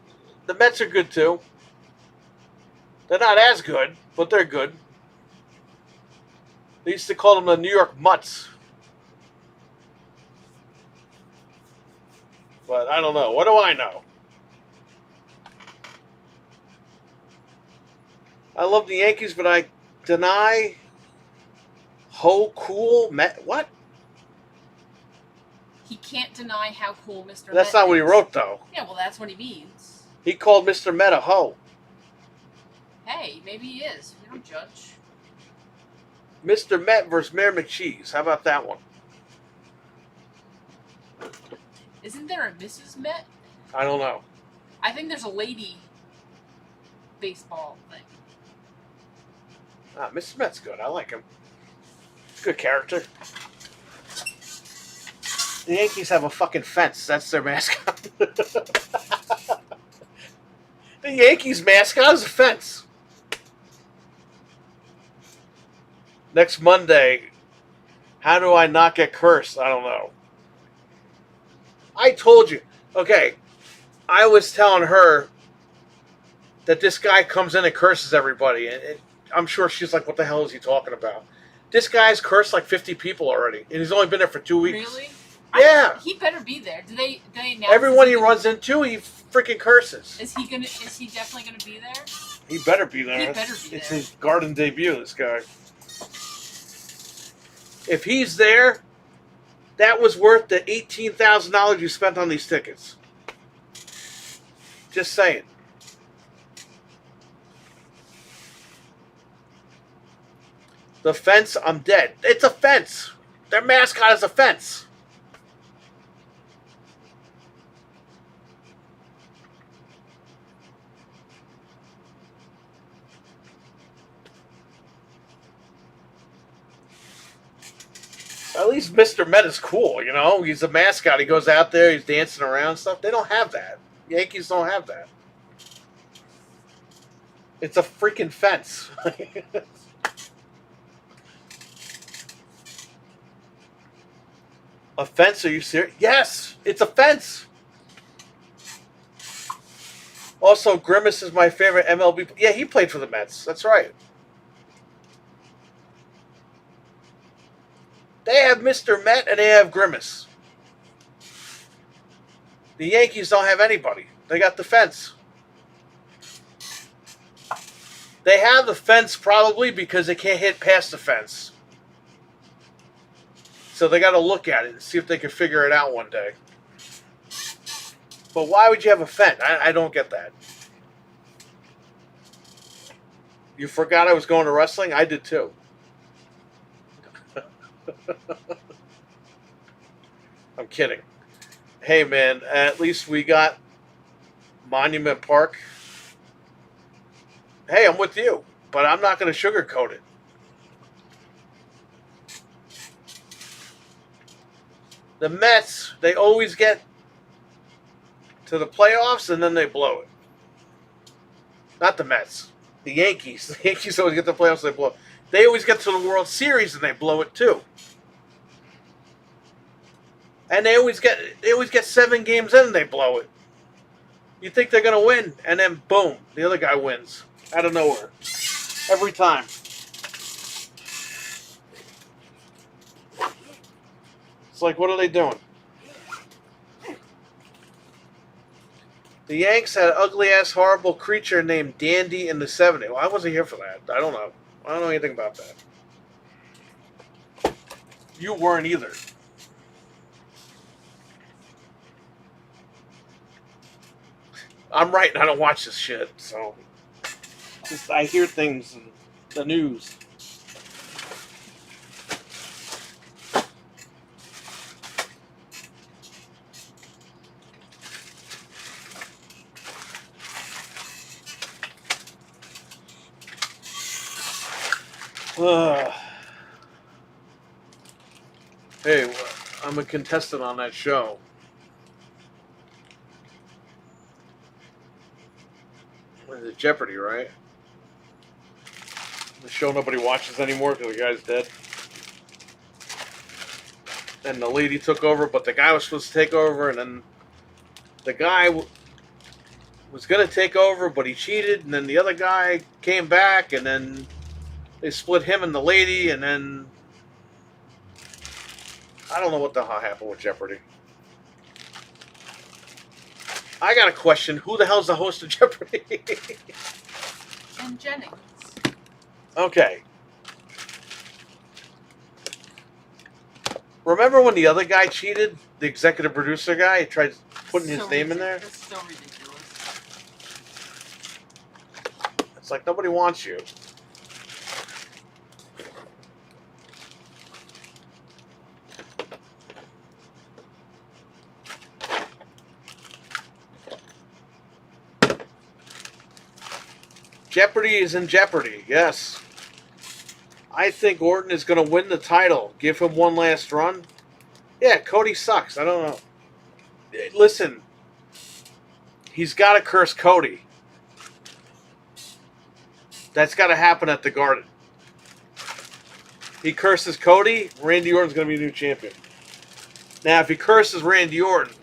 the Mets are good, too. They're not as good, but they're good. They used to call them the New York Mutts. But I don't know. What do I know? I love the Yankees, but I deny how cool Met. What? He can't deny how cool Mr. That's Met not what he is. wrote, though. Yeah, well, that's what he means. He called Mr. Met a hoe. Hey, maybe he is. We don't judge. Mr. Met versus Mayor McCheese. How about that one? Isn't there a Mrs. Met? I don't know. I think there's a lady baseball thing. Ah, Mr. Met's good. I like him. Good character. The Yankees have a fucking fence. That's their mascot. The Yankees mascot is a fence. Next Monday, how do I not get cursed? I don't know. I told you. Okay, I was telling her that this guy comes in and curses everybody. And I'm sure she's like, what the hell is he talking about? This guy's cursed like 50 people already. And he's only been there for 2 weeks. Really? Yeah. He better be there. Do they announce Everyone he runs into, he freaking curses. Is he definitely gonna be there? He better be there. He better be It's there. his garden debut, this guy. If he's there, that was worth the $18,000 you spent on these tickets. Just saying. The fence, I'm dead. It's a fence. Their mascot is a fence. At least Mr. Met is cool, you know? He's a mascot. He goes out there, he's dancing around and stuff. They don't have that. Yankees don't have that. It's a freaking fence. A fence? Are you serious? Yes! It's a fence! Also, Grimace is my favorite MLB. Yeah, he played for the Mets. That's right. They have Mr. Met and they have Grimace. The Yankees don't have anybody. They got the fence. They have the fence probably because they can't hit past the fence. So they got to look at it and see if they can figure it out one day. But why would you have a fence? I don't get that. You forgot I was going to wrestling? I did too. I'm kidding. Hey man, at least we got Monument Park. Hey, I'm with you, but I'm not going to sugarcoat it. The Mets, they always get to the playoffs and then they blow it. Not the Mets. The Yankees. The Yankees always get to the playoffs and they blow it. They always get to the World Series and they blow it too. And they always get 7 games in and they blow it. You think they're going to win, and then boom, the other guy wins out of nowhere. Every time. It's like, what are they doing? The Yanks had an ugly-ass, horrible creature named Dandy in the 70s. Well, I wasn't here for that. I don't know. I don't know anything about that. You weren't either. I'm right, and I don't watch this shit, so just I hear things in the news. Hey, I'm a contestant on that show. What is it, Jeopardy, right? The show nobody watches anymore because the guy's dead. And the lady took over, but the guy was supposed to take over, and then the guy was going to take over, but he cheated, and then the other guy came back, and then they split him and the lady, and then I don't know what the hell happened with Jeopardy. I got a question. Who the hell's the host of Jeopardy? And Jennings. Okay. Remember when the other guy cheated? The executive producer guy? He tried putting his name in there? That's so ridiculous. It's like nobody wants you. Jeopardy is in jeopardy, yes. I think Orton is going to win the title. Give him one last run. Yeah, Cody sucks. I don't know. Listen, he's got to curse Cody. That's got to happen at the Garden. He curses Cody, Randy Orton's going to be the new champion. Now, if he curses Randy Orton,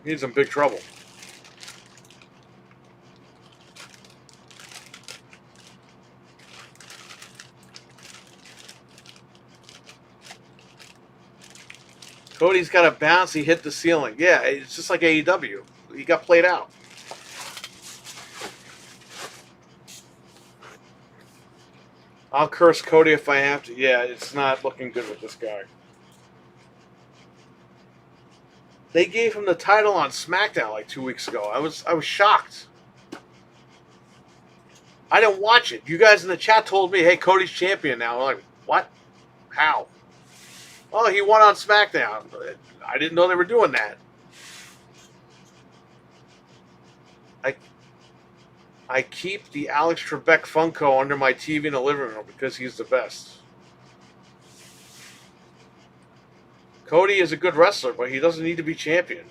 he's in big trouble. Cody's got a bounce. He hit the ceiling. Yeah, it's just like AEW. He got played out. I'll curse Cody if I have to. Yeah, it's not looking good with this guy. They gave him the title on SmackDown like 2 weeks ago. I was shocked. I didn't watch it. You guys in the chat told me, hey, Cody's champion now. I'm like, what? How? Oh, he won on SmackDown. I didn't know they were doing that. I keep the Alex Trebek Funko under my TV in the living room because he's the best. Cody is a good wrestler, but he doesn't need to be champion.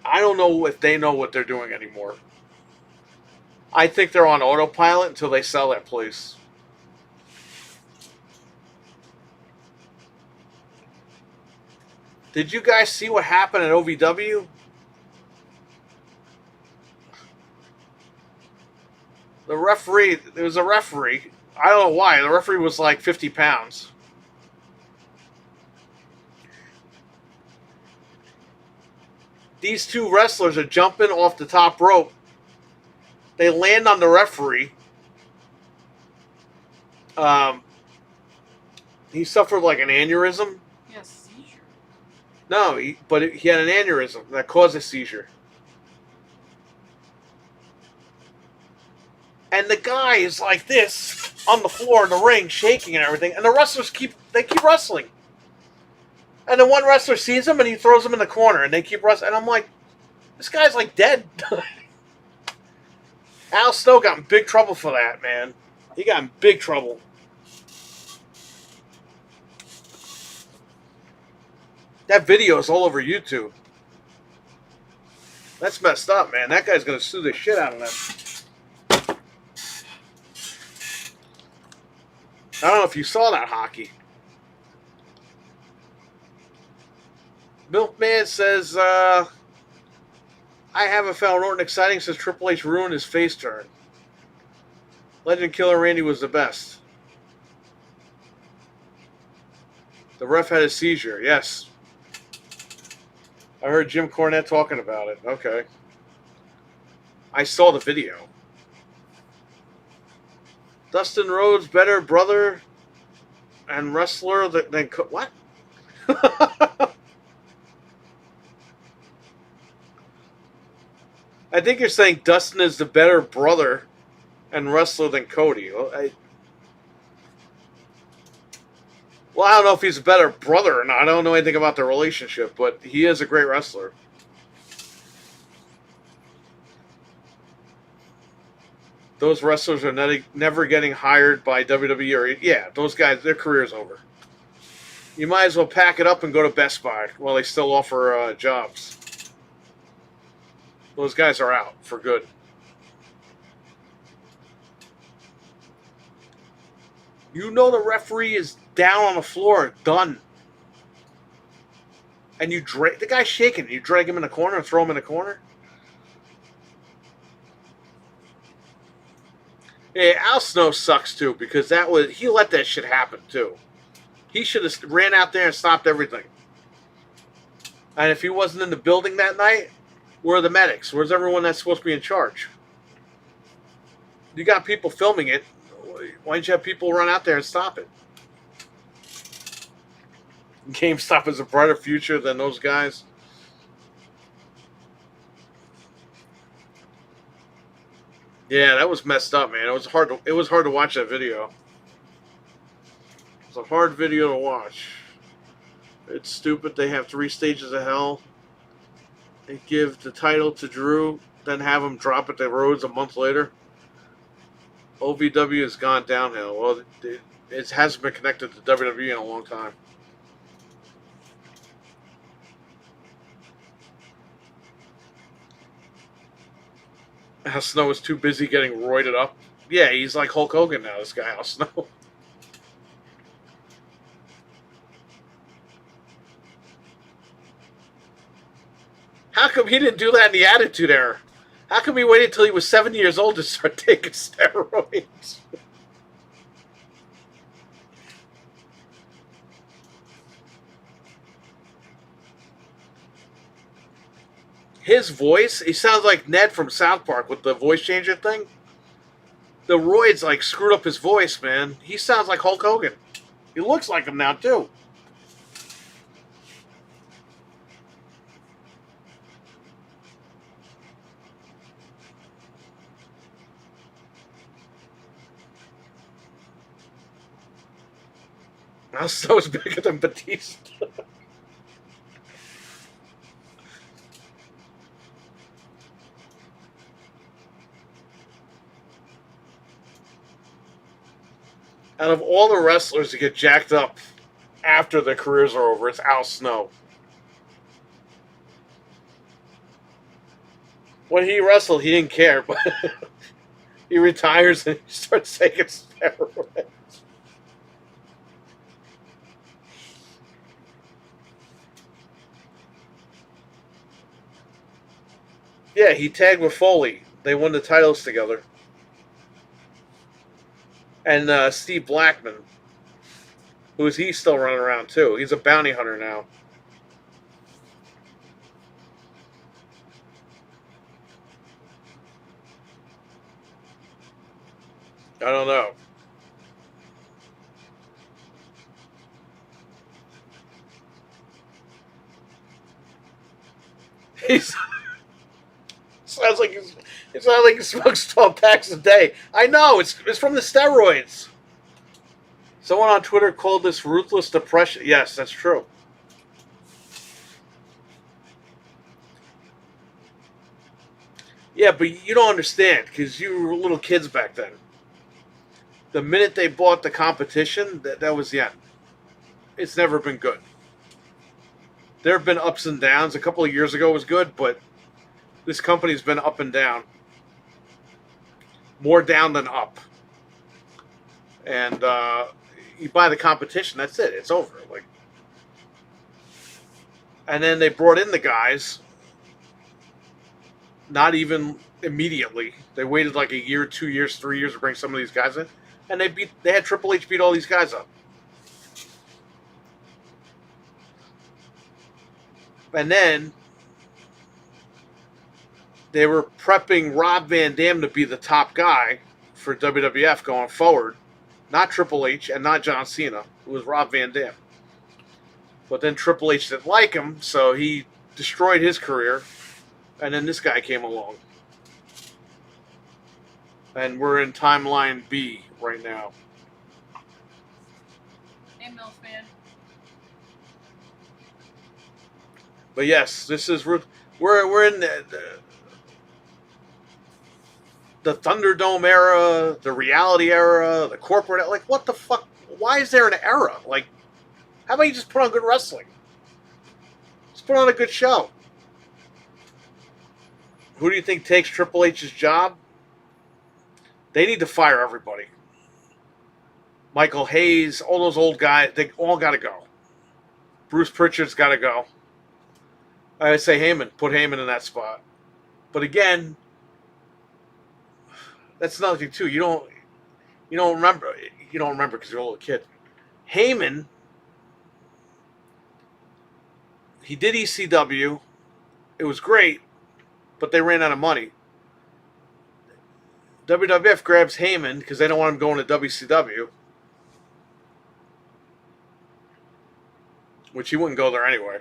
I don't know if they know what they're doing anymore. I think they're on autopilot until they sell that place. Did you guys see what happened at OVW? The referee, there was a referee. I don't know why. The referee was like 50 pounds. These two wrestlers are jumping off the top rope. They land on the referee. He suffered like an aneurysm. Yes, seizure. No, but he had an aneurysm that caused a seizure. And the guy is like this on the floor in the ring, shaking and everything. And the wrestlers keep wrestling. And then one wrestler sees him and he throws him in the corner, and they keep wrestling. And I'm like, this guy's like dead. Al Snow got in big trouble for that, man. He got in big trouble. That video is all over YouTube. That's messed up, man. That guy's going to sue the shit out of them. I don't know if you saw that hockey. Milkman says, I haven't found Orton exciting since Triple H ruined his face turn. Legend Killer Randy was the best. The ref had a seizure, yes. I heard Jim Cornette talking about it. Okay. I saw the video. Dustin Rhodes, better brother and wrestler than... What? I think you're saying Dustin is the better brother and wrestler than Cody. Well, I don't know if he's a better brother or not. I don't know anything about their relationship, but he is a great wrestler. Those wrestlers are never getting hired by WWE. Or, yeah, those guys, their career's over. You might as well pack it up and go to Best Buy while they still offer jobs. Those guys are out for good. You know the referee is down on the floor, done. And you drag the guy's shaking. You drag him in the corner and throw him in the corner. Yeah, Al Snow sucks too because he let that shit happen too. He should have ran out there and stopped everything. And if he wasn't in the building that night, where are the medics? Where's everyone that's supposed to be in charge? You got people filming it. Why don't you have people run out there and stop it? GameStop is a brighter future than those guys. Yeah, that was messed up, man. It was hard to watch that video. It's a hard video to watch. It's stupid. They have 3 stages of hell. They give the title to Drew, then have him drop it to Rhodes a month later. OVW has gone downhill. Well, it hasn't been connected to WWE in a long time. Al Snow is too busy getting roided up. Yeah, he's like Hulk Hogan now, this guy, Al Snow. How come he didn't do that in the Attitude Era? How come he waited until he was 70 years old to start taking steroids? His voice, he sounds like Ned from South Park with the voice changer thing. The roids like screwed up his voice, man. He sounds like Hulk Hogan. He looks like him now too. Now Snow's bigger than Batista. Out of all the wrestlers to get jacked up after their careers are over, it's Al Snow. When he wrestled, he didn't care, but he retires and he starts taking steroids. Yeah, he tagged with Foley. They won the titles together. And Steve Blackman, who's he still running around too? He's a bounty hunter now. I don't know. He's sounds like it sounds like he smokes 12 packs a day. I know it's from the steroids. Someone on Twitter called this ruthless depression. Yes, that's true. Yeah, but you don't understand because you were little kids back then. The minute they bought the competition, that was the end. It's never been good. There have been ups and downs. A couple of years ago was good, but this company's been up and down. More down than up. And you buy the competition, that's it. It's over. Like, and then they brought in the guys. Not even immediately. They waited like a year, 2 years, 3 years to bring some of these guys in, and they had Triple H beat all these guys up. And then they were prepping Rob Van Dam to be the top guy for WWF going forward. Not Triple H and not John Cena. It was Rob Van Dam. But then Triple H didn't like him, so he destroyed his career. And then this guy came along. And we're in timeline B right now. Hey, Milf man. But yes, this is we're in the Thunderdome era, the reality era, the corporate. Like, what the fuck? Why is there an era? Like, how about you just put on good wrestling? Just put on a good show. Who do you think takes Triple H's job? They need to fire everybody. Michael Hayes, all those old guys, they all got to go. Bruce Pritchard's got to go. I would say Heyman. Put Heyman in that spot. But again, that's another thing too. You don't remember. You don't remember because you're a little kid. Heyman, he did ECW. It was great, but they ran out of money. WWF grabs Heyman because they don't want him going to WCW, which he wouldn't go there anyway.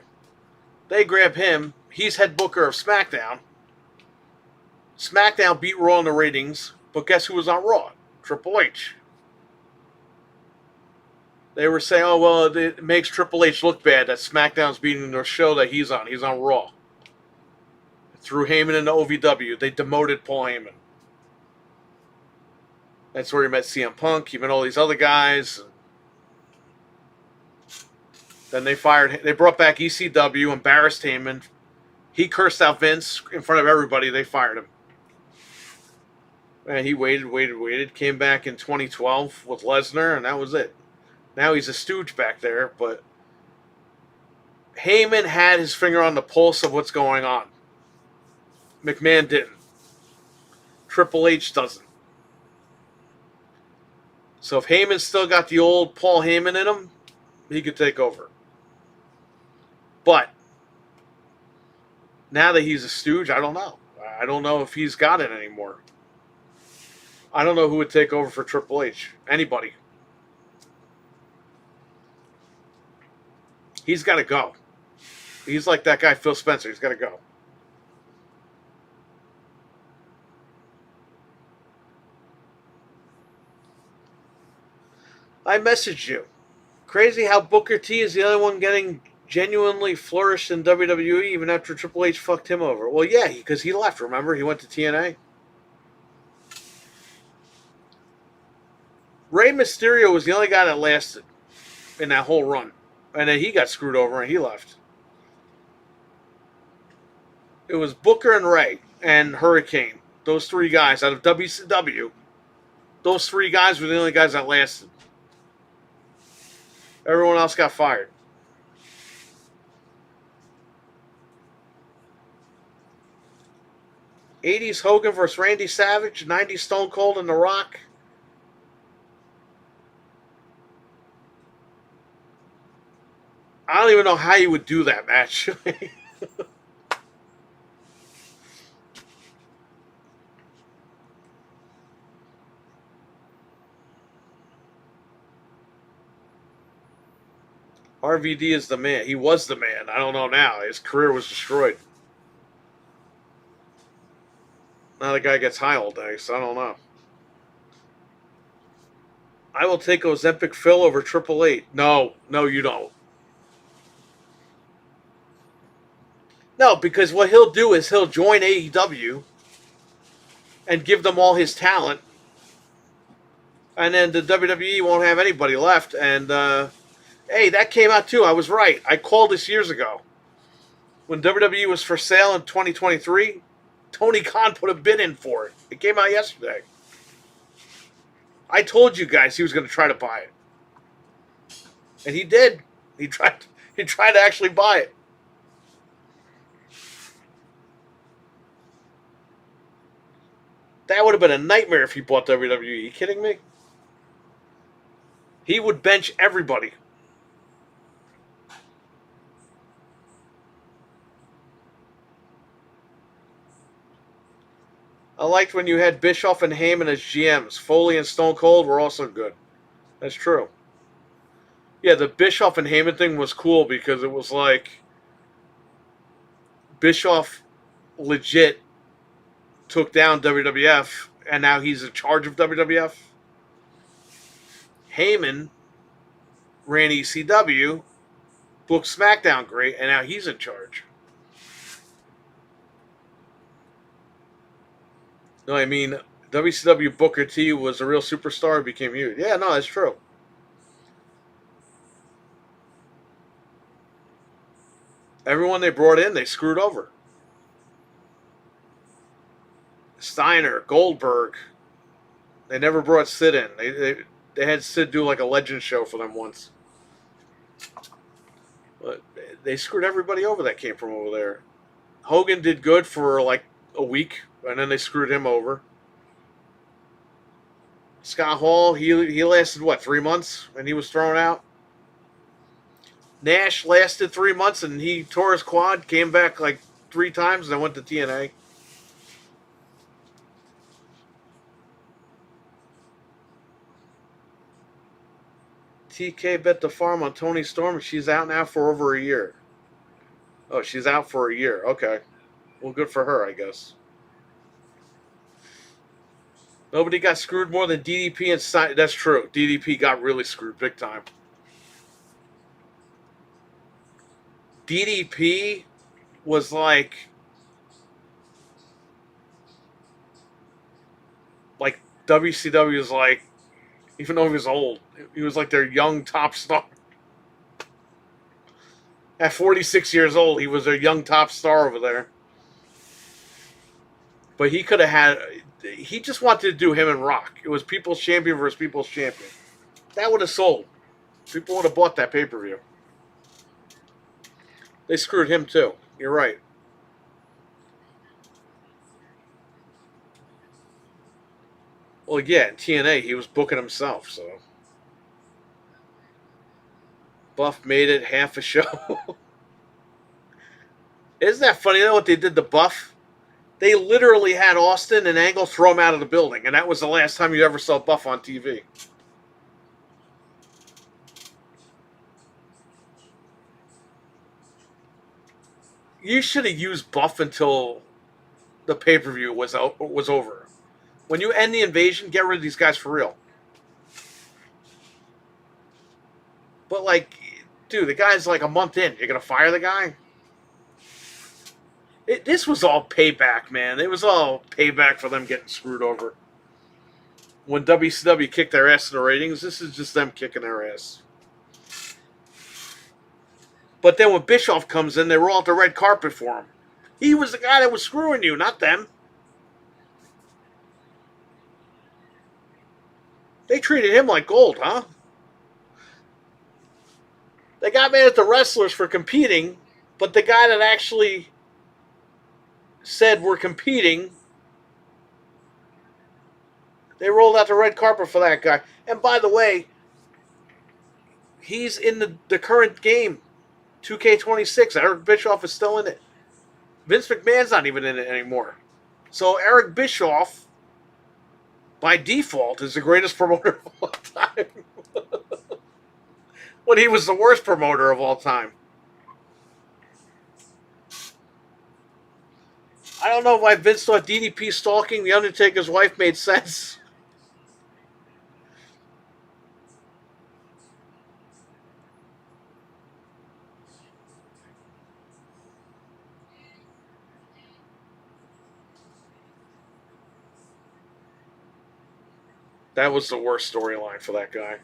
They grab him. He's head booker of SmackDown. SmackDown beat Raw in the ratings, but guess who was on Raw? Triple H. They were saying, oh, well, it makes Triple H look bad that SmackDown's beating the show that he's on. He's on Raw. Threw Heyman into OVW. They demoted Paul Heyman. That's where he met CM Punk. He met all these other guys. Then they brought back ECW, embarrassed Heyman. He cursed out Vince in front of everybody. They fired him. And he waited. Came back in 2012 with Lesnar, and that was it. Now he's a stooge back there, but Heyman had his finger on the pulse of what's going on. McMahon didn't. Triple H doesn't. So if Heyman's still got the old Paul Heyman in him, he could take over. But now that he's a stooge, I don't know. I don't know if he's got it anymore. I don't know who would take over for Triple H. Anybody. He's got to go. He's like that guy Phil Spencer. He's got to go. I messaged you. Crazy how Booker T is the only one getting genuinely flourished in WWE even after Triple H fucked him over. Well, yeah, because he left, remember? He went to TNA. Rey Mysterio was the only guy that lasted in that whole run. And then he got screwed over and he left. It was Booker and Rey and Hurricane. Those three guys out of WCW. Those three guys were the only guys that lasted. Everyone else got fired. '80s Hogan versus Randy Savage. '90s Stone Cold and The Rock. I don't even know how you would do that match. RVD is the man. He was the man. I don't know now. His career was destroyed. Now the guy gets high all day, so I don't know. I will take Ozempic Phil over Triple Eight. No, you don't. No, because what he'll do is he'll join AEW and give them all his talent, and then the WWE won't have anybody left. And hey, that came out too. I was right. I called this years ago. When WWE was for sale in 2023, Tony Khan put a bid in for it. It came out yesterday. I told you guys he was going to try to buy it. And he did. He tried to actually buy it. That would have been a nightmare if he bought WWE. Are you kidding me? He would bench everybody. I liked when you had Bischoff and Heyman as GMs. Foley and Stone Cold were also good. That's true. Yeah, the Bischoff and Heyman thing was cool because it was like Bischoff legit took down WWF and now he's in charge of WWF. Heyman ran ECW, booked SmackDown great, and now he's in charge. No, I mean, WCW Booker T was a real superstar, became huge. Yeah, no, that's true. Everyone they brought in, they screwed over. Steiner, Goldberg. They never brought Sid in. They had Sid do like a legend show for them once. But they screwed everybody over that came from over there. Hogan did good for like a week, and then they screwed him over. Scott Hall, he lasted, what, 3 months, and he was thrown out? Nash lasted 3 months, and he tore his quad, came back like 3 times, and then went to TNA. TK bet the farm on Tony Storm. She's out now for over a year. Oh, she's out for a year. Okay. Well, good for her, I guess. Nobody got screwed more than DDP and Steiner. That's true. DDP got really screwed big time. DDP was like WCW was like, even though he was old, he was like their young top star. At 46 years old, he was their young top star over there. But he could have had... He just wanted to do him and Rock. It was People's Champion versus People's Champion. That would have sold. People would have bought that pay-per-view. They screwed him too. You're right. Well, yeah, in TNA, he was booking himself, so... Buff made it half a show. Isn't that funny, though, what they did to Buff? They literally had Austin and Angle throw him out of the building, and that was the last time you ever saw Buff on TV. You should have used Buff until the pay-per-view was over. When you end the invasion, get rid of these guys for real. But, like, dude, the guy's like a month in. You're going to fire the guy? This was all payback, man. It was all payback for them getting screwed over. When WCW kicked their ass in the ratings, this is just them kicking their ass. But then when Bischoff comes in, they roll out the red carpet for him. He was the guy that was screwing you, not them. They treated him like gold, huh? They got mad at the wrestlers for competing, but the guy that actually said we're competing, they rolled out the red carpet for that guy. And by the way, he's in the current game, 2K26. Eric Bischoff is still in it. Vince McMahon's not even in it anymore. So Eric Bischoff, by default, is the greatest promoter of all time. when he was the worst promoter of all time. I don't know why Vince thought DDP stalking The Undertaker's wife made sense. That was the worst storyline for that guy.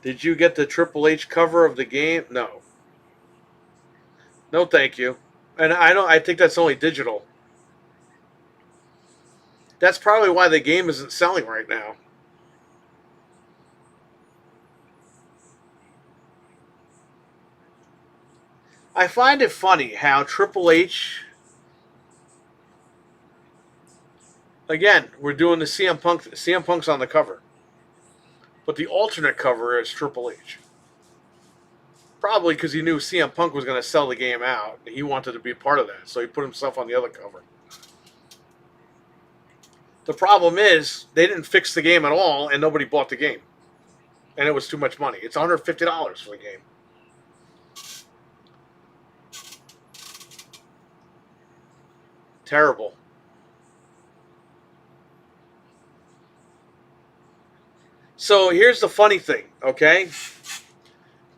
Did you get the Triple H cover of the game? No. No, thank you. And I don't. I think that's only digital. That's probably why the game isn't selling right now. I find it funny how Triple H. Again, we're doing the CM Punk. CM Punk's on the cover, but the alternate cover is Triple H. Probably because he knew CM Punk was going to sell the game out. He wanted to be part of that, so he put himself on the other cover. The problem is they didn't fix the game at all, and nobody bought the game, and it was too much money. It's $150 for the game. Terrible. So here's the funny thing, okay?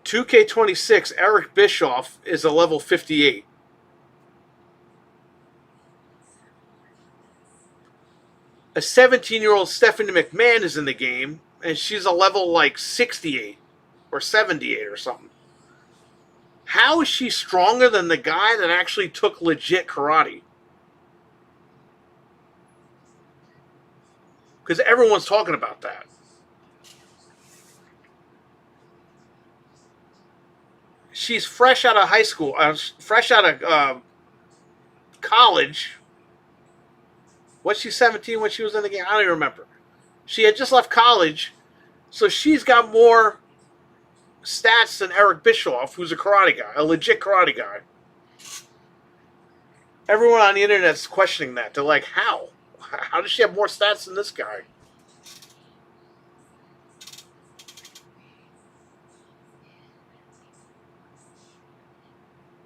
2K26, Eric Bischoff is a level 58. A 17-year-old Stephanie McMahon is in the game, and she's a level like 68 or 78 or something. How is she stronger than the guy that actually took legit karate? Because everyone's talking about that. She's fresh out of high school, fresh out of college. Was she 17 when she was in the game? I don't even remember. She had just left college, so she's got more stats than Eric Bischoff, who's a karate guy, a legit karate guy. Everyone on the internet's questioning that. They're like, how? How does she have more stats than this guy?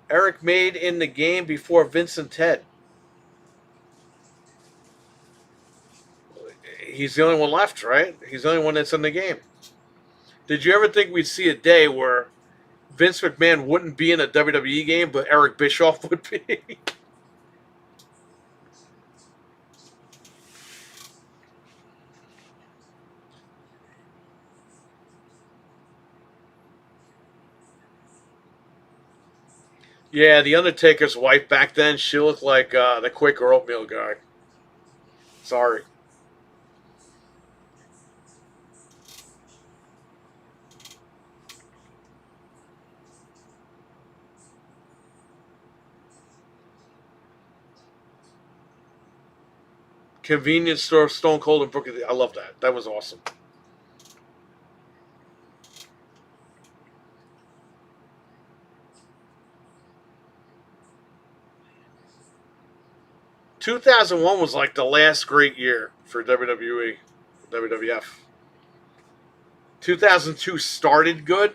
Eric made in the game before Vince and Ted. He's the only one left, right? He's the only one that's in the game. Did you ever think we'd see a day where Vince McMahon wouldn't be in a WWE game, but Eric Bischoff would be? Yeah, the Undertaker's wife back then, she looked like the Quaker oatmeal guy. Sorry. Convenience store, Stone Cold and Brooklyn. I love that. That was awesome. ...2001 was like the last great year for WWE, WWF. 2002 started good.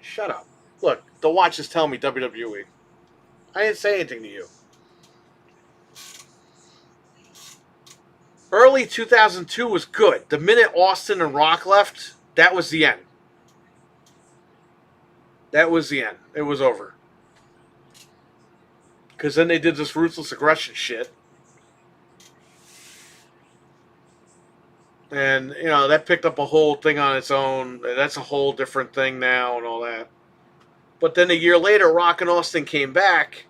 Shut up. Look, the watch is telling me WWE. I didn't say anything to you. Early 2002 was good. The minute Austin and Rock left, that was the end. That was the end. It was over. Because then they did this ruthless aggression shit. And, you know, that picked up a whole thing on its own. That's a whole different thing now and all that. But then a year later, Rock and Austin came back.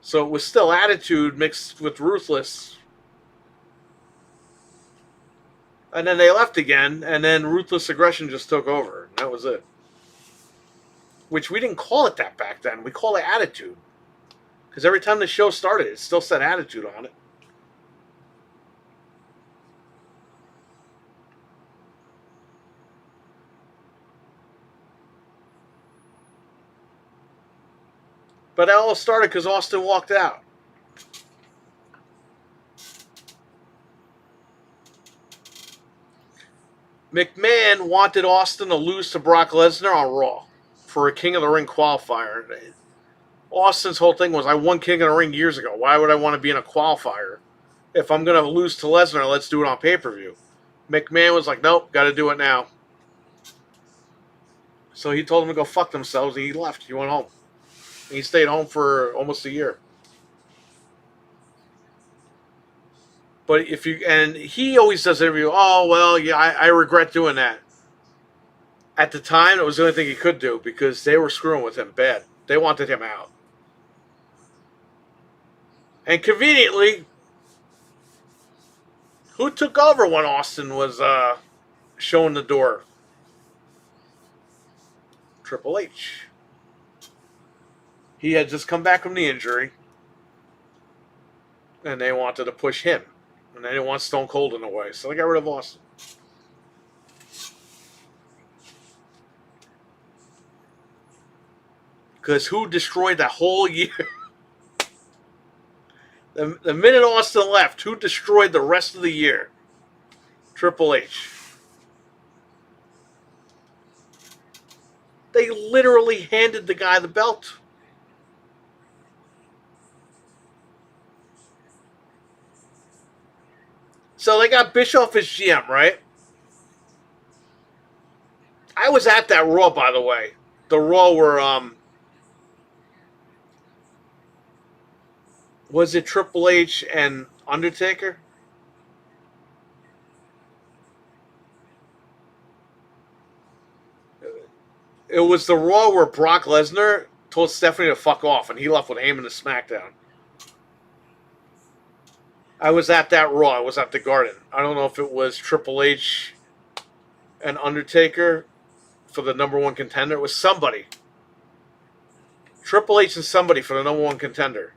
So it was still Attitude mixed with Ruthless. And then they left again, and then Ruthless Aggression just took over. And that was it. Which we didn't call it that back then. We call it Attitude. Because every time the show started, it still said Attitude on it. But that all started because Austin walked out. McMahon wanted Austin to lose to Brock Lesnar on Raw for a King of the Ring qualifier. Austin's whole thing was, I won King of the Ring years ago. Why would I want to be in a qualifier? If I'm going to lose to Lesnar, let's do it on pay-per-view. McMahon was like, nope, got to do it now. So he told them to go fuck themselves, and he left. He went home. And he stayed home for almost a year. But if you, and he always does an interview, oh, well, yeah, I regret doing that. At the time, it was the only thing he could do because they were screwing with him bad. They wanted him out. And conveniently, who took over when Austin was showing the door? Triple H. He had just come back from the injury, and they wanted to push him. And they didn't want Stone Cold in the way, so they got rid of Austin. Because who destroyed that whole year? The minute Austin left, who destroyed the rest of the year? Triple H. They literally handed the guy the belt. So they got Bischoff as GM, right? I was at that Raw, by the way. The Raw where, was it Triple H and Undertaker? It was the Raw where Brock Lesnar told Stephanie to fuck off, and he left with Heyman to SmackDown. I was at that Raw. I was at the Garden. I don't know if it was Triple H and Undertaker for the number one contender. It was somebody. Triple H and somebody for the number one contender.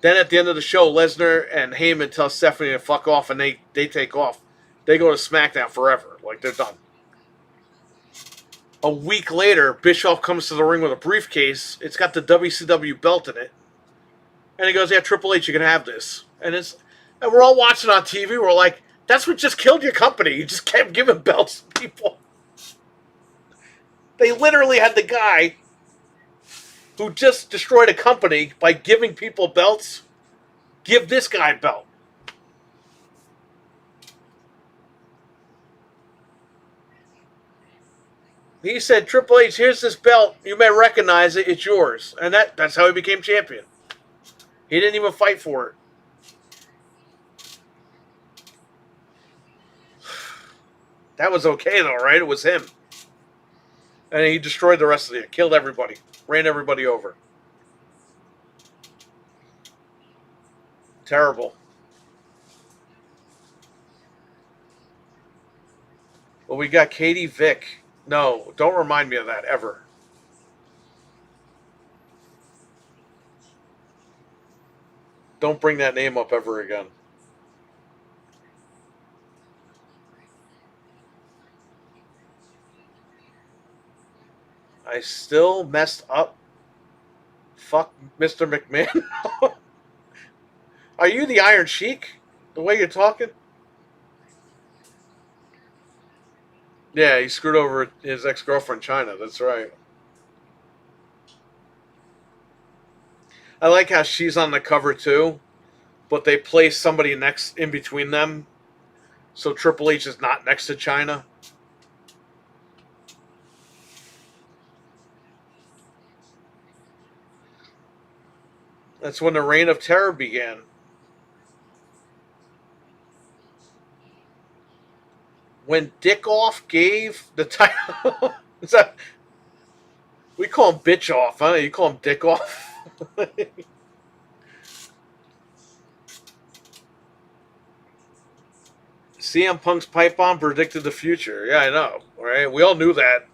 Then at the end of the show, Lesnar and Heyman tell Stephanie to fuck off, and they take off. They go to SmackDown forever. Like, they're done. A week later, Bischoff comes to the ring with a briefcase. It's got the WCW belt in it. And he goes, yeah, Triple H, you can have this. And we're all watching on TV. We're like, that's what just killed your company. You just kept giving belts to people. They literally had the guy who just destroyed a company by giving people belts, give this guy a belt. He said, Triple H, here's this belt. You may recognize it. It's yours. And that's how he became champion. He didn't even fight for it. That was okay, though, right? It was him. And he destroyed the rest of it. Killed everybody. Ran everybody over. Terrible. Well, we got Katie Vick. No, don't remind me of that, ever. Don't bring that name up ever again. I still messed up. Fuck Mr. McMahon. Are you the Iron Sheik? The way you're talking? Yeah, he screwed over his ex-girlfriend, China. That's right. I like how she's on the cover, too. But they place somebody next in between them. So Triple H is not next to China. That's when the Reign of Terror began. When Dickoff gave the title... Is that... We call him Bitch Off, huh? You call him Dickoff? CM Punk's pipe bomb predicted the future. Yeah, I know. Right? We all knew that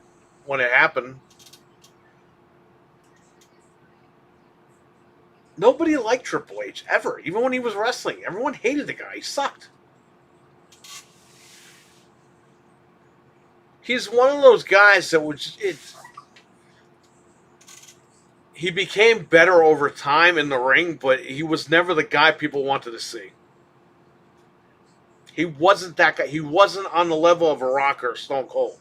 when it happened. Nobody liked Triple H, ever. Even when he was wrestling. Everyone hated the guy. He sucked. He's one of those guys that would... He became better over time in the ring, but he was never the guy people wanted to see. He wasn't that guy. He wasn't on the level of a Rock or Stone Cold.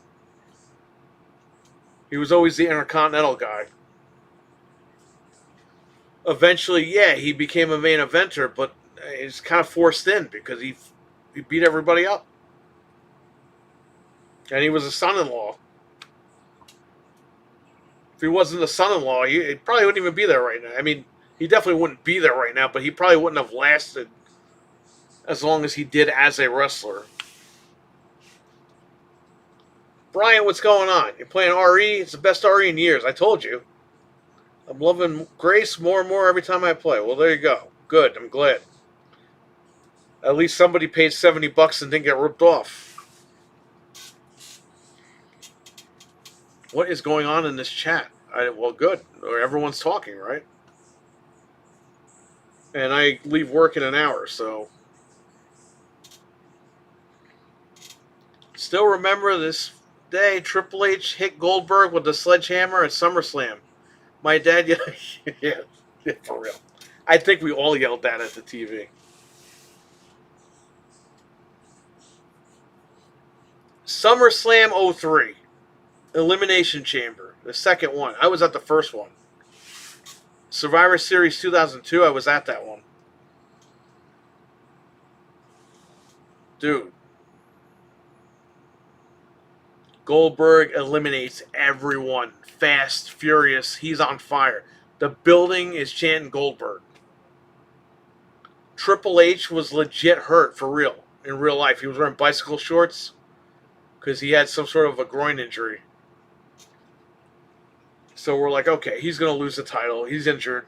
He was always the Intercontinental guy. Eventually, yeah, he became a main eventer, but he's kind of forced in because he beat everybody up. And he was a son-in-law. If he wasn't a son-in-law, he probably wouldn't even be there right now. I mean, he definitely wouldn't be there right now, but he probably wouldn't have lasted as long as he did as a wrestler. Brian, what's going on? You're playing RE? It's the best RE in years. I told you. I'm loving Grace more and more every time I play. Well, there you go. Good. I'm glad. At least somebody paid $70 and didn't get ripped off. What is going on in this chat? Well, good. Everyone's talking, right? And I leave work in an hour, so. Still remember this day Triple H hit Goldberg with the sledgehammer at SummerSlam. My dad, yeah, for real. I think we all yelled that at the TV. SummerSlam 03. Elimination Chamber. The second one. I was at the first one. Survivor Series 2002, I was at that one. Dude. Goldberg eliminates everyone. Fast, furious. He's on fire. The building is chanting Goldberg. Triple H was legit hurt for real. In real life. He was wearing bicycle shorts because he had some sort of a groin injury. So we're like, okay, he's going to lose the title. He's injured.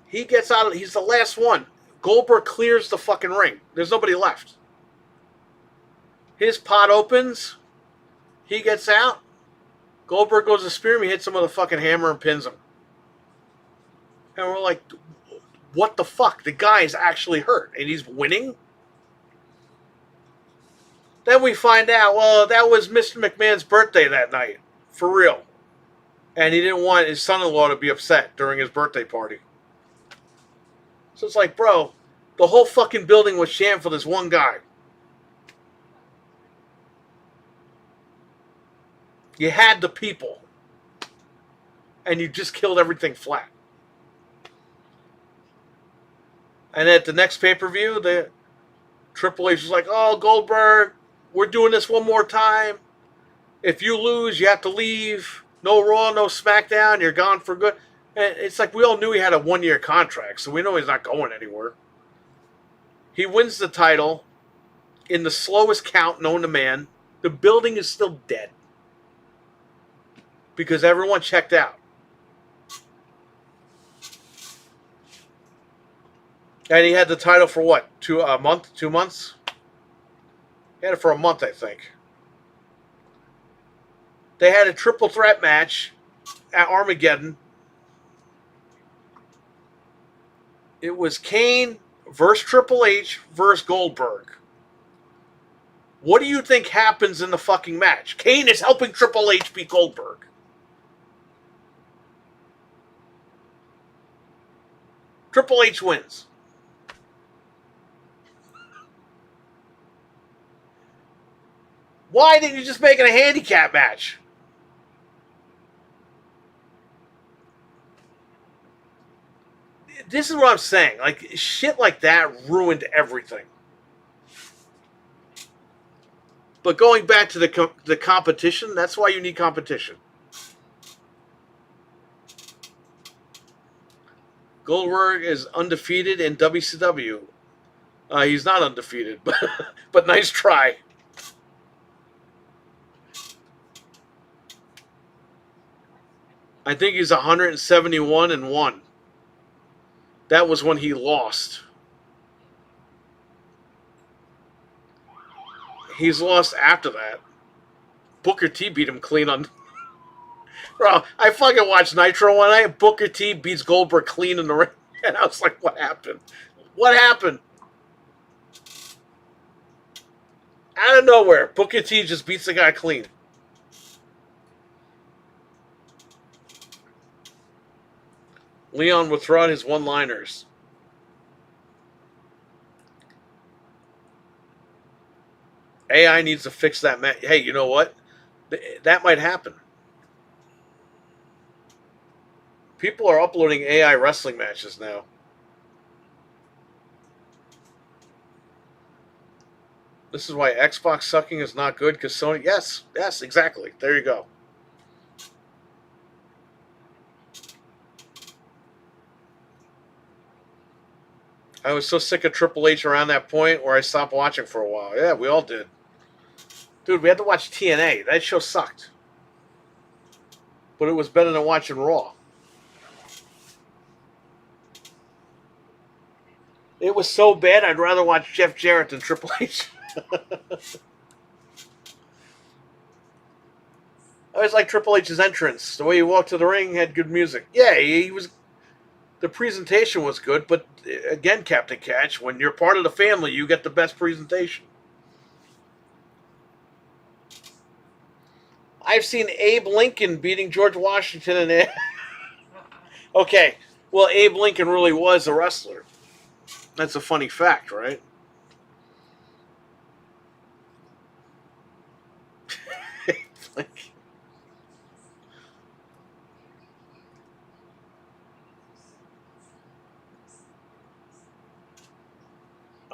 He gets out. He's the last one. Goldberg clears the fucking ring. There's nobody left. His pot opens. He gets out. Goldberg goes to spear him. He hits him with a fucking hammer and pins him. And we're like, what the fuck? The guy is actually hurt. And he's winning? Then we find out, well, that was Mr. McMahon's birthday that night. For real. And he didn't want his son-in-law to be upset during his birthday party. So it's like, bro, the whole fucking building was sham for this one guy. You had the people. And you just killed everything flat. And at the next pay-per-view, the Triple H was like, oh, Goldberg, we're doing this one more time. If you lose, you have to leave. No Raw, no SmackDown. You're gone for good. And it's like we all knew he had a one-year contract, so we know he's not going anywhere. He wins the title in the slowest count known to man. The building is still dead because everyone checked out. And he had the title for what? 2 months? He had it for a month, I think. They had a triple threat match at Armageddon. It was Kane versus Triple H versus Goldberg. What do you think happens in the fucking match? Kane is helping Triple H beat Goldberg. Triple H wins. Why didn't you just make it a handicap match? This is what I'm saying. Like, shit like that ruined everything. But going back to the competition, that's why you need competition. Goldberg is undefeated in WCW. He's not undefeated, but nice try. I think he's 171-1. That was when he lost. He's lost after that. Booker T beat him clean on... Bro, I fucking watched Nitro one night. Booker T beats Goldberg clean in the ring. And I was like, what happened? What happened? Out of nowhere, Booker T just beats the guy clean. Leon would throw out his one-liners. AI needs to fix that match. Hey, you know what? That might happen. People are uploading AI wrestling matches now. This is why Xbox sucking is not good, because Sony... Yes, exactly. There you go. I was so sick of Triple H around that point where I stopped watching for a while. Yeah, we all did. Dude, we had to watch TNA. That show sucked. But it was better than watching Raw. It was so bad, I'd rather watch Jeff Jarrett than Triple H. I always like Triple H's entrance. The way he walked to the ring had good music. Yeah, he was... The presentation was good, but again, Captain Catch, when you're part of the family, you get the best presentation. I've seen Abe Lincoln beating George Washington and... Okay, well, Abe Lincoln really was a wrestler. That's a funny fact, right?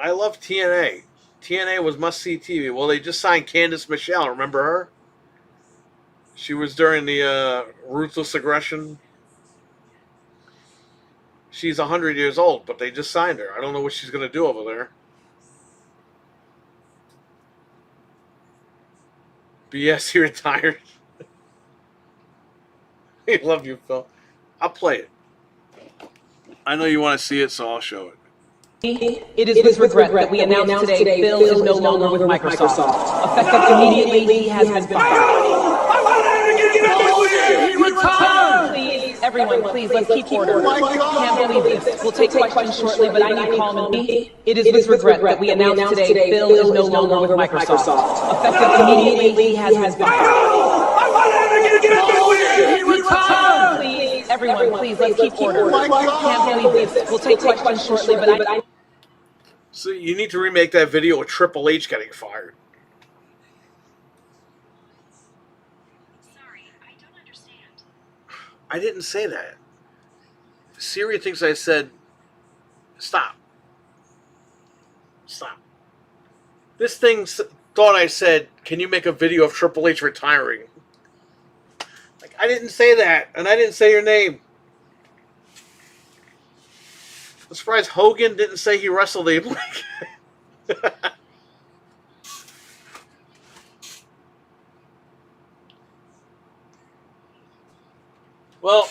I love TNA. TNA was must-see TV. Well, they just signed Candice Michelle. Remember her? She was during the Ruthless Aggression. She's 100 years old, but they just signed her. I don't know what she's going to do over there. BS, he retired. I love you, Phil. I'll play it. I know you want to see it, so I'll show it. It is with regret that we announce today Bill is no longer with Microsoft. Effective immediately, he has been fired. He returned! Please, everyone, please, let's keep order. Can't believe this. We'll take questions shortly, but I need calm and... It is with regret that we announce today Bill is no longer with Microsoft. Effective immediately, he has been fired. He returned! Please, everyone, please, let's keep order. Can't believe this. We'll take questions shortly, but I... So you need to remake that video with Triple H getting fired. Sorry, I don't understand. I didn't say that. Siri thinks I said, stop. Stop. This thing thought I said, can you make a video of Triple H retiring? Like, I didn't say that, and I didn't say your name. I'm surprised Hogan didn't say he wrestled Abe Lincoln. Well,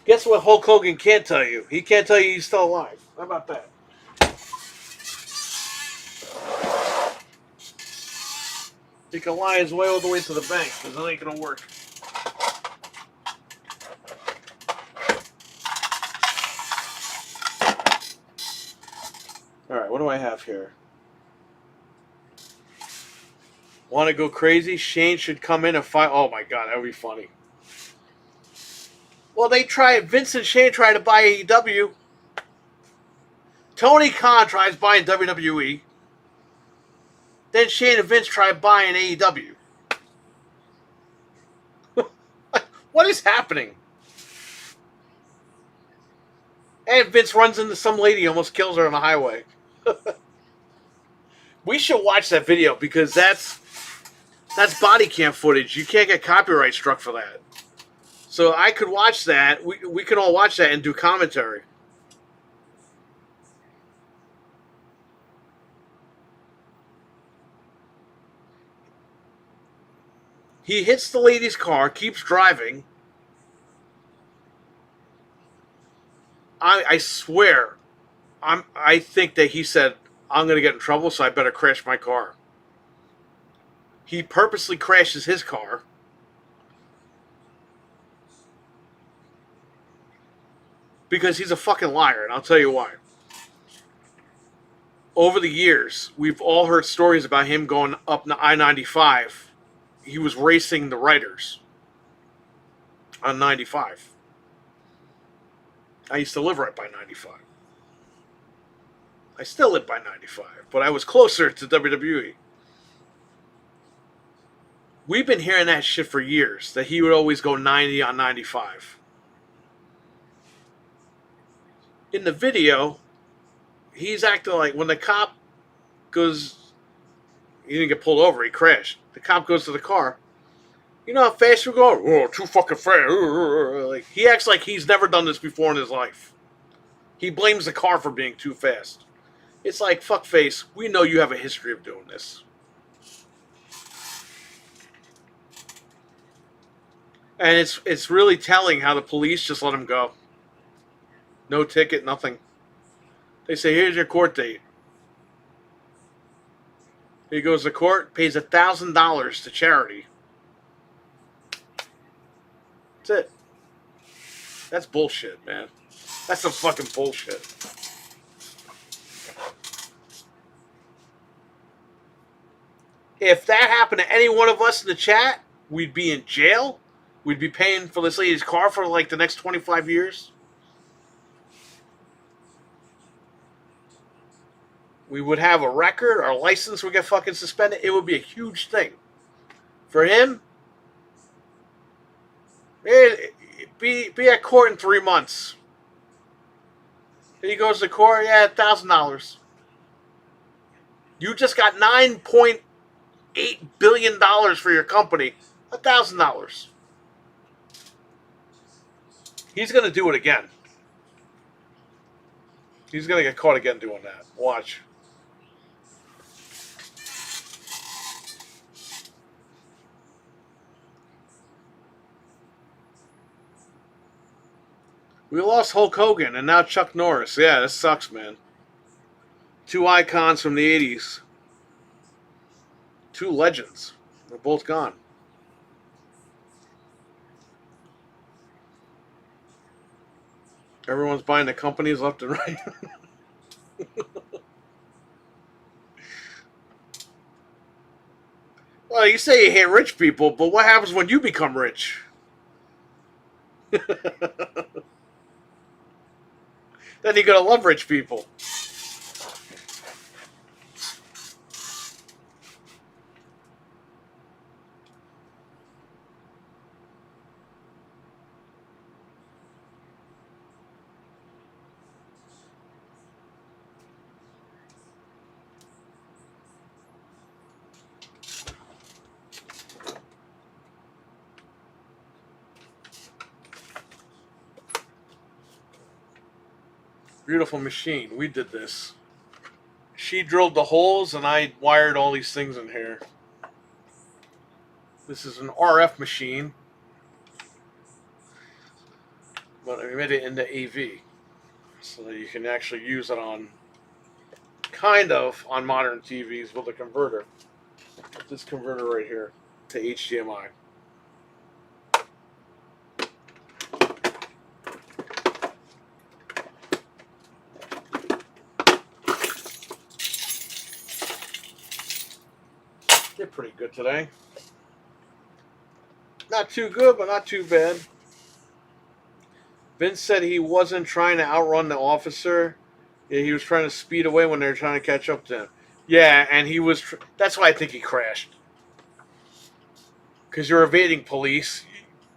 guess what Hulk Hogan can't tell you? He can't tell you he's still alive. How about that? He can lie his way all the way to the bank, because it ain't going to work. Alright, what do I have here? Want to go crazy? Shane should come in and fight. Oh my god, that would be funny. Well, Vince and Shane tried to buy AEW. Tony Khan tries buying WWE. Then Shane and Vince try buying AEW. What is happening? And Vince runs into some lady, almost kills her on the highway. We should watch that video because that's body cam footage. You can't get copyright struck for that. So I could watch that. We can all watch that and do commentary. He hits the lady's car, keeps driving. I swear, I think that he said, I'm going to get in trouble, so I better crash my car. He purposely crashes his car. Because he's a fucking liar, and I'll tell you why. Over the years, we've all heard stories about him going up I-95. He was racing the writers on 95. I used to live right by 95. I still live by 95, but I was closer to WWE. We've been hearing that shit for years, that he would always go 90 on 95. In the video, he's acting like when the cop goes, he didn't get pulled over, he crashed. The cop goes to the car. You know how fast you're going? Oh, too fucking fast. Like, he acts like he's never done this before in his life. He blames the car for being too fast. It's like, fuckface, we know you have a history of doing this. And it's really telling how the police just let him go. No ticket, nothing. They say, here's your court date. He goes to court, pays $1,000 to charity. That's it. That's bullshit, man. That's some fucking bullshit. If that happened to any one of us in the chat, we'd be in jail. We'd be paying for this lady's car for like the next 25 years. We would have a record, our license would get fucking suspended. It would be a huge thing. For him, be at court in 3 months. He goes to court, yeah, $1,000. You just got $9.8 billion for your company. $1,000. He's going to do it again. He's going to get caught again doing that. Watch. We lost Hulk Hogan and now Chuck Norris. Yeah, this sucks, man. Two icons from the 80s. Two legends. They're both gone. Everyone's buying the companies left and right. Well, you say you hate rich people, but what happens when you become rich? Then you're going to love rich people. Beautiful machine. We did this. She drilled the holes and I wired all these things in here. This is an RF machine, but I made it into AV so that you can actually use it on, kind of, on modern TVs with a converter. With this converter right here to HDMI. Did pretty good today. Not too good, but not too bad. Vince said he wasn't trying to outrun the officer. Yeah, he was trying to speed away when they were trying to catch up to him. Yeah, and he was... That's why I think he crashed. Because you're evading police.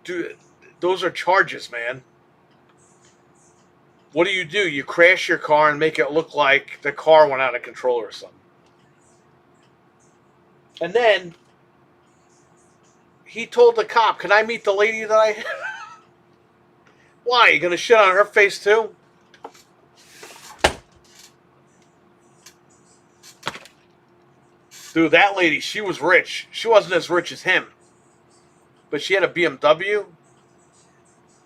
Dude, those are charges, man. What do? You crash your car and make it look like the car went out of control or something. And then he told the cop, can I meet the lady that I hit? Why? You gonna shit on her face too? Dude, that lady, she was rich. She wasn't as rich as him. But she had a BMW.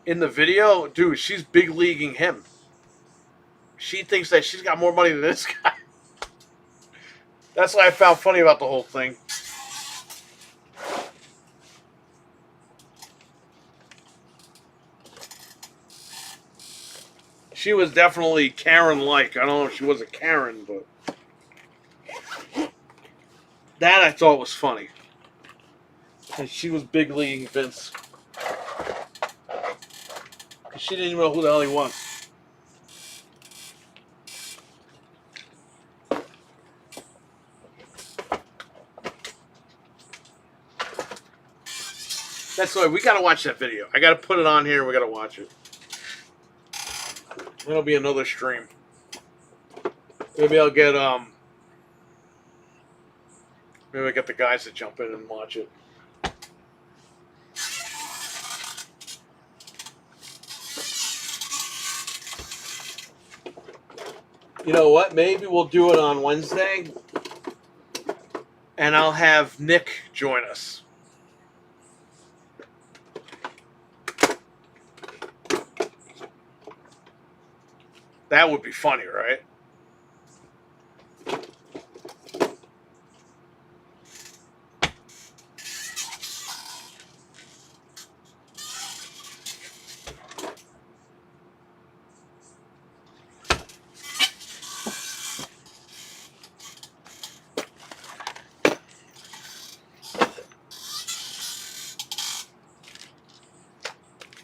In the video, dude, she's big leaguing him. She thinks that she's got more money than this guy. That's what I found funny about the whole thing. She was definitely Karen-like. I don't know if she was a Karen, but... That I thought was funny. And she was big leaguing Vince. She didn't even know who the hell he was. That's why we gotta watch that video. I gotta put it on here. We gotta watch it. That'll be another stream. Maybe I'll get Maybe I get the guys to jump in and watch it. You know what? Maybe we'll do it on Wednesday, and I'll have Nick join us. That would be funny, right?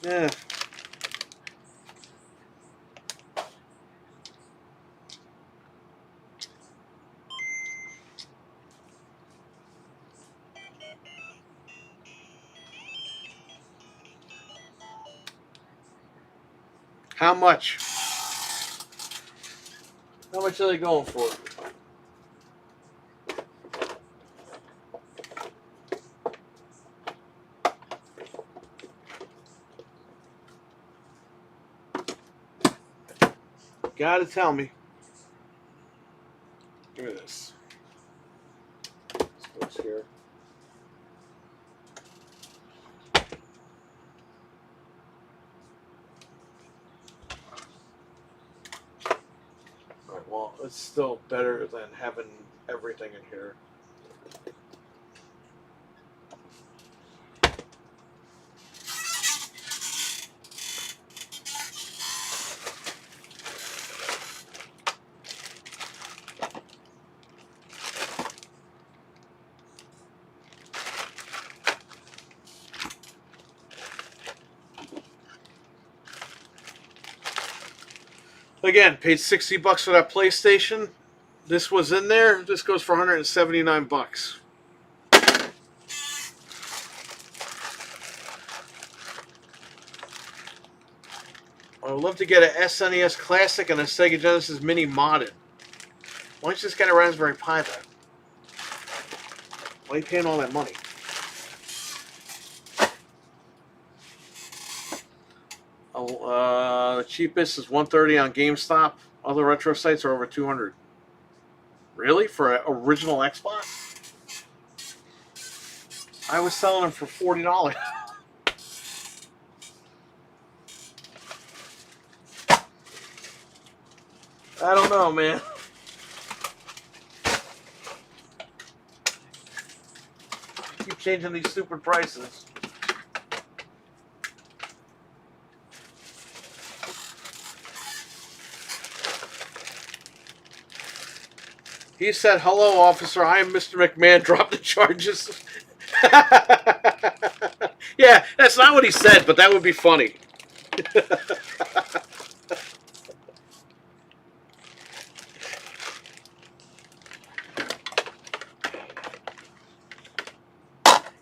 Yeah. How much? How much are they going for? Gotta tell me. Look at this. This goes here. Alright, well, it's still better than having everything in here. Again, paid $60 for that PlayStation. This was in there. This goes for $179. I would love to get an SNES Classic and a Sega Genesis Mini modded. Why don't you just get a Raspberry Pi then? Why are you paying all that money? The cheapest is $130 on GameStop. Other retro sites are over $200. Really? For an original Xbox? I was selling them for $40. I don't know, man. Keep changing these stupid prices. He said, "Hello, officer. I am Mr. McMahon. Drop the charges." Yeah, that's not what he said, but that would be funny.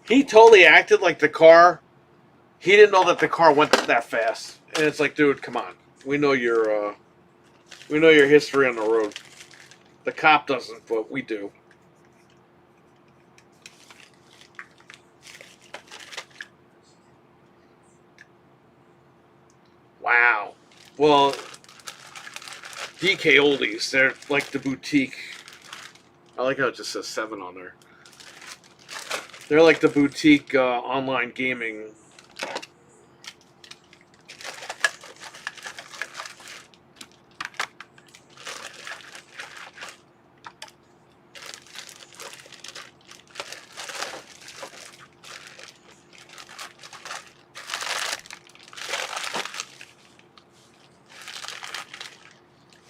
He totally acted like the car. He didn't know that the car went that fast, and it's like, dude, come on. We know your history on the road. The cop doesn't, but we do. Wow. Well, DK Oldies, they're like the boutique. I like how it just says 7 on there. They're like the boutique online gaming.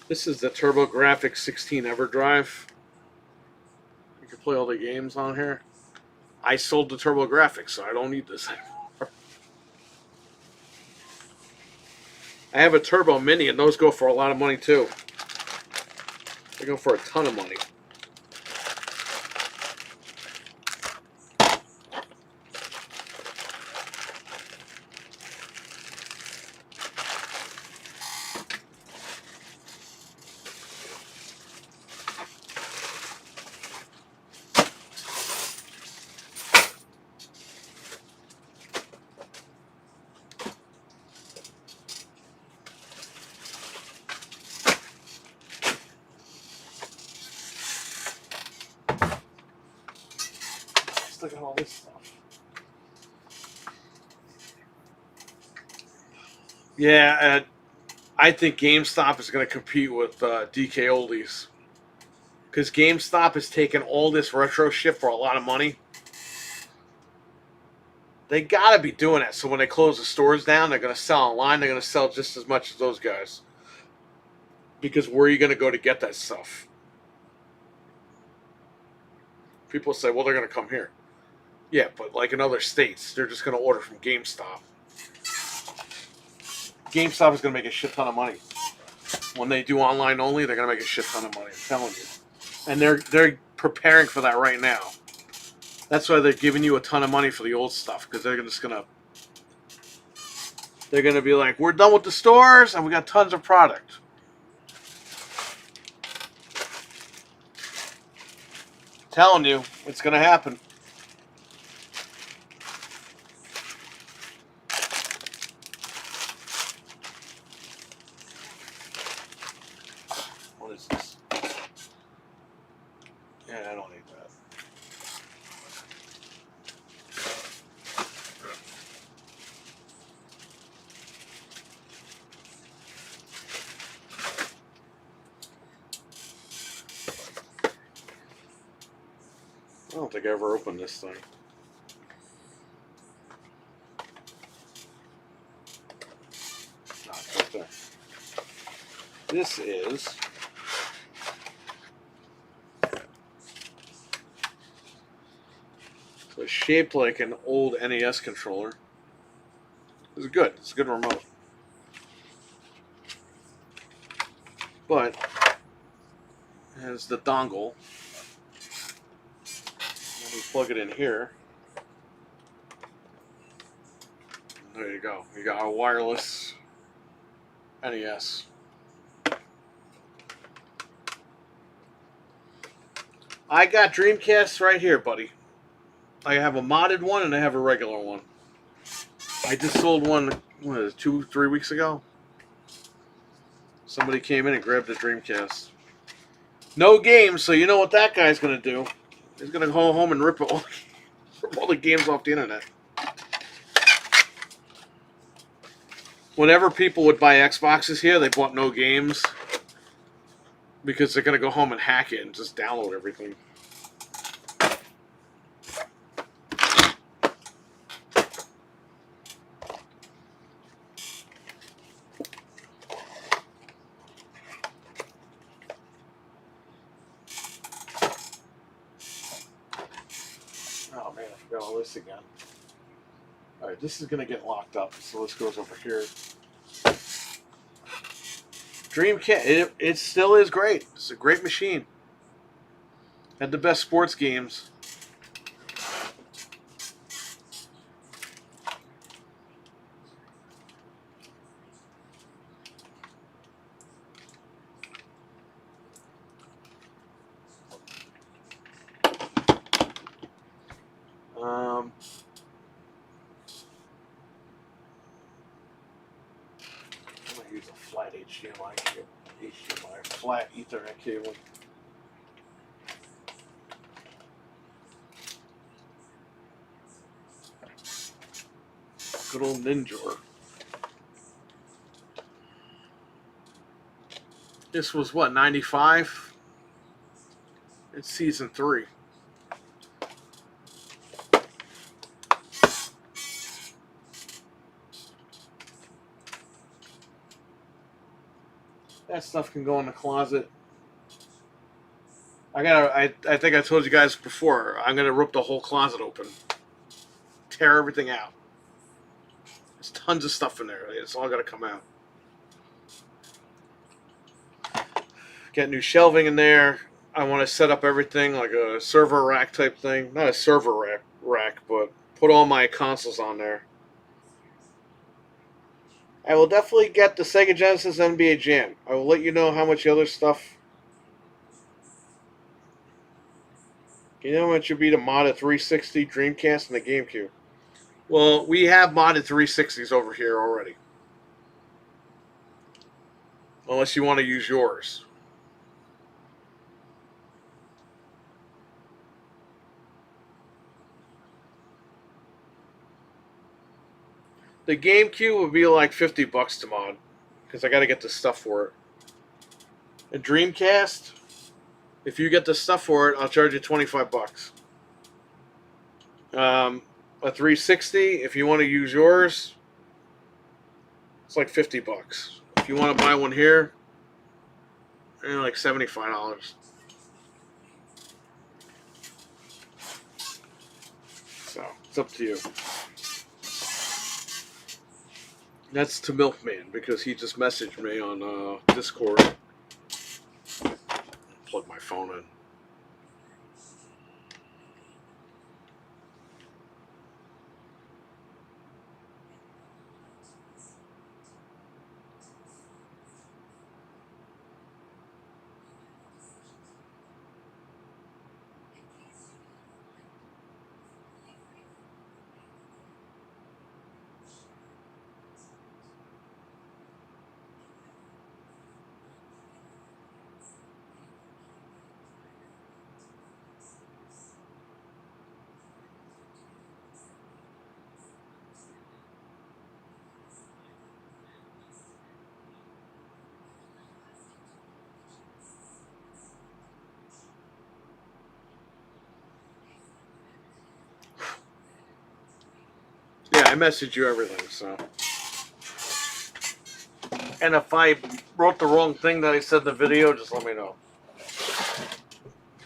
This is the TurboGrafx 16 EverDrive. You can play all the games on here. I sold the TurboGrafx, so I don't need this anymore. I have a Turbo Mini, and those go for a lot of money, too. They go for a ton of money. all this stuff. Yeah, I think GameStop is going to compete with DK Oldies. Because GameStop has taken all this retro shit for a lot of money. They got to be doing that. So when they close the stores down, they're going to sell online. They're going to sell just as much as those guys. Because where are you going to go to get that stuff? People say, well, they're going to come here. Yeah, but like in other states, they're just going to order from GameStop. GameStop is going to make a shit ton of money. When they do online only, they're going to make a shit ton of money. I'm telling you. And they're preparing for that right now. That's why they're giving you a ton of money for the old stuff, because they're gonna be like, we're done with the stores and we got tons of product. Telling you, it's gonna happen. What is this? Yeah, I don't need that. I don't think I ever opened this thing. No, it's right there. This is so it's shaped like an old NES controller. It's good. It's a good remote. But it has the dongle. We plug it in here. There you go. You got a wireless NES. I got Dreamcasts right here, buddy. I have a modded one and I have a regular one. I just sold one, what is it, 2-3 weeks ago? Somebody came in and grabbed the Dreamcast. No games, so you know what that guy's going to do. He's going to go home and rip all the games off the internet. Whenever people would buy Xboxes here, they bought no games. Because they're going to go home and hack it and just download everything. Oh man, I forgot all this again. Alright, this is going to get locked up, so this goes over here. Dreamcast, it still is great. It's a great machine. Had the best sports games. I'm going to use a flat HDMI cable. HDMI, flat Ethernet cable. Good old Ninja. This was what, 95? It's season 3. That stuff can go in the closet. I think I told you guys before, I'm gonna rip the whole closet open. Tear everything out. There's tons of stuff in there. It's all gotta come out. Get new shelving in there. I want to set up everything like a server rack type thing. Not a server rack, but put all my consoles on there. I will definitely get the Sega Genesis NBA Jam. I will let you know how much other stuff. You know how much would be to mod a 360 Dreamcast and the GameCube? Well, we have modded 360s over here already. Unless you want to use yours. The GameCube would be like $50 to mod, because I got to get the stuff for it. A Dreamcast, if you get the stuff for it, I'll charge you $25. A 360, if you want to use yours, it's like $50. If you want to buy one here, like $75. So it's up to you. That's to Milkman because he just messaged me on Discord. Plug my phone in. Yeah, I messaged you everything, so. And if I wrote the wrong thing that I said in the video, just let me know.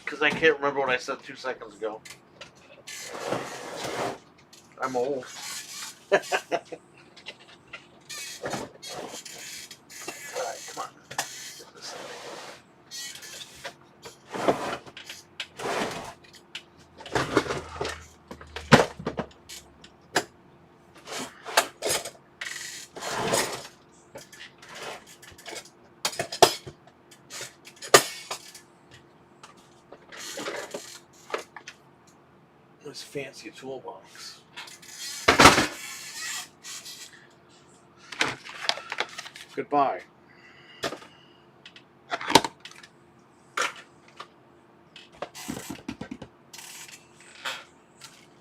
Because I can't remember what I said 2 seconds ago. I'm old. Alright, come on. Get this out. This fancy toolbox. Goodbye.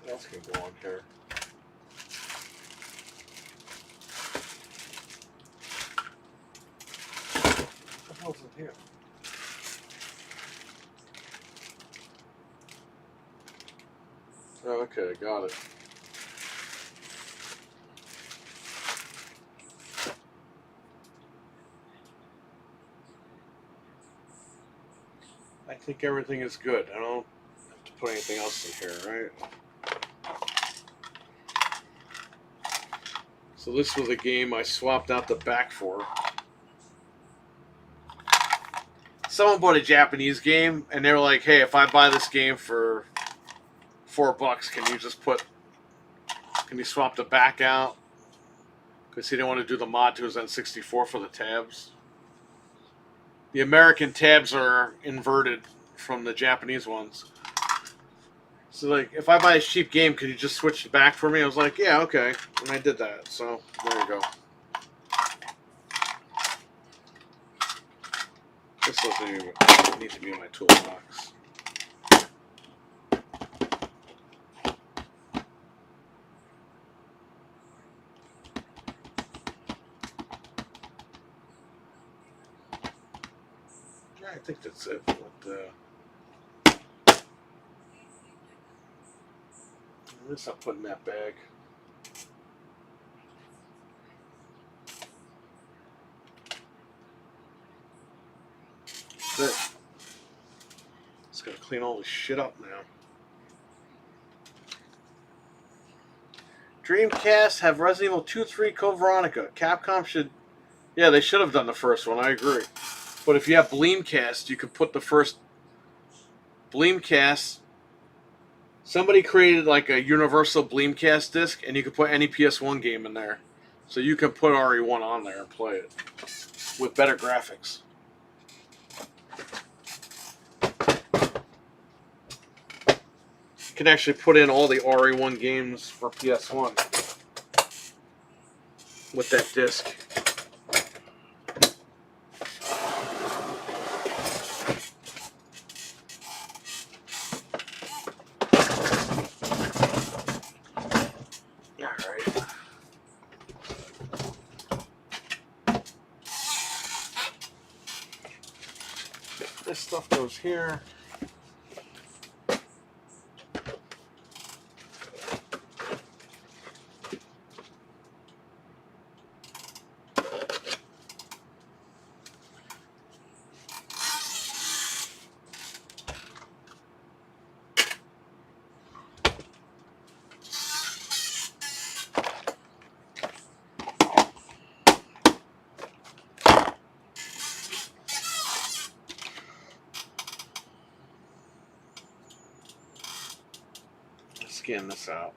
What else can go on here? What the hell's in here? Oh, okay, got it. I think everything is good. I don't have to put anything else in here, right? So this was a game I swapped out the back for. Someone bought a Japanese game, and they were like, hey, if I buy this game for $4, can you swap the back out? Because he didn't want to do the mod to his N64 for the tabs. The American tabs are inverted from the Japanese ones. So, like, if I buy a cheap game, could you just switch the back for me? I was like, yeah, okay. And I did that. So, there you go. This doesn't even need to be in my toolbox. Yeah, I think that's it. What's I put in that bag? That's it. Just gotta clean all this shit up now. Dreamcast have Resident Evil 2, 3, Code Veronica. Capcom should... Yeah, they should have done the first one, I agree. But if you have Bleemcast, you could put the first... Bleemcast... Somebody created like a universal Bleemcast disc, and you could put any PS1 game in there. So you can put RE1 on there and play it. With better graphics. You can actually put in all the RE1 games for PS1 with that disc. Alright. This stuff goes here. Scan this out.